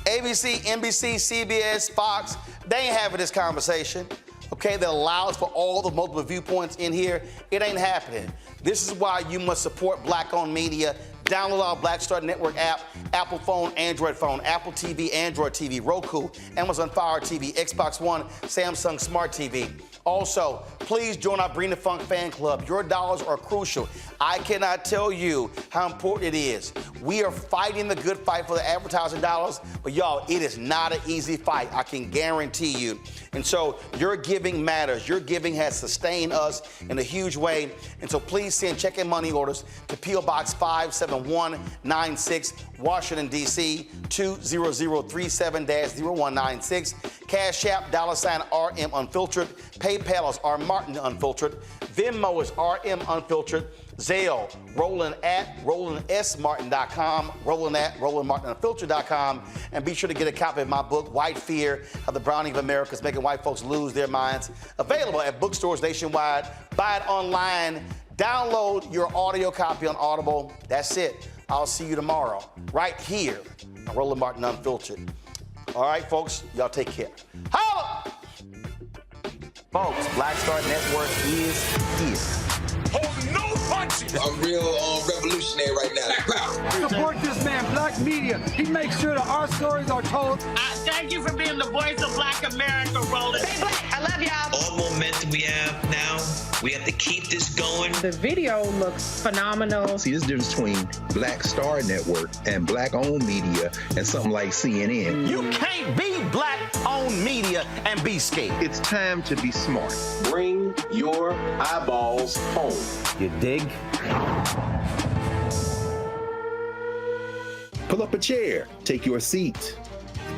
ABC, NBC, CBS, Fox, they ain't having this conversation. Okay, that allows for all the multiple viewpoints in here. It ain't happening. This is why you must support Black-owned media. Download our Black Star Network app, Apple phone, Android phone, Apple TV, Android TV, Roku, Amazon Fire TV, Xbox One, Samsung Smart TV. Also, please join our Bring the Funk fan club. Your dollars are crucial. I cannot tell you how important it is. We are fighting the good fight for the advertising dollars, but y'all, it is not an easy fight. I can guarantee you. And so your giving matters. Your giving has sustained us in a huge way. And so please send check and money orders to P.O. Box 57196, Washington, D.C. 20037-0196. Cash App, $RM Unfiltered. PayPal is R Martin Unfiltered. Venmo is RM Unfiltered. Zelle, Roland at RolandSMartin.com, Roland at RolandMartinUnfiltered.com, and be sure to get a copy of my book, White Fear, How the Browning of America is Making White Folks Lose Their Minds. Available at bookstores nationwide. Buy it online. Download your audio copy on Audible. That's it. I'll see you tomorrow, right here on Roland Martin Unfiltered. All right, folks, y'all take care. Holla! Folks, Black Star Network is here. Hold no punches. I'm real revolutionary right now. Support this man, Black Media. He makes sure that our stories are told. Thank you for being the voice of Black America, Roland. Stay black. I love y'all. All momentum we have now, we have to keep this going. The video looks phenomenal. See, this difference between Black Star Network and Black-owned media and something like CNN. You can't be Black-owned media and be scared. It's time to be smart. Bring your eyeballs home. You dig? Pull up a chair, take your seat.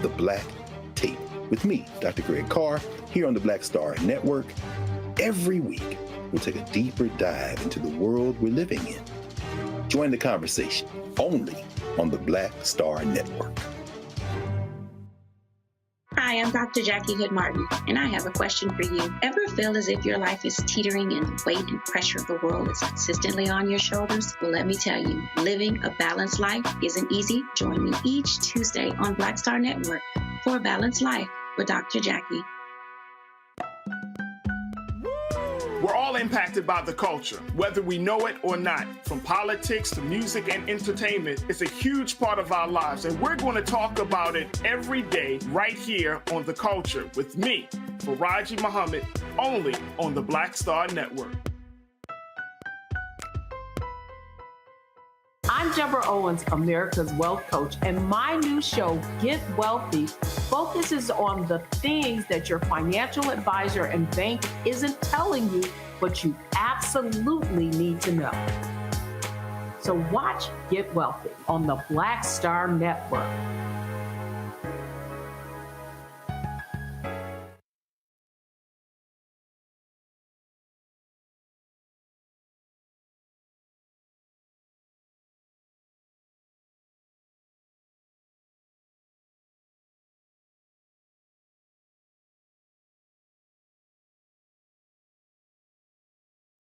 The Black Tape with me, Dr. Greg Carr, here on the Black Star Network. Every week, we'll take a deeper dive into the world we're living in. Join the conversation only on the Black Star Network. Hi, I'm Dr. Jackie Hood Martin, and I have a question for you. Ever feel as if your life is teetering and the weight and pressure of the world is consistently on your shoulders? Well, let me tell you, living a balanced life isn't easy. Join me each Tuesday on Black Star Network for A Balanced Life with Dr. Jackie. We're all impacted by the culture, whether we know it or not. From politics to music and entertainment, it's a huge part of our lives, and we're going to talk about it every day right here on The Culture with me, Faraji Muhammad, only on the Black Star Network. I'm Deborah Owens, America's Wealth Coach, and my new show, Get Wealthy, focuses on the things that your financial advisor and bank isn't telling you, but you absolutely need to know. So watch Get Wealthy on the Black Star Network.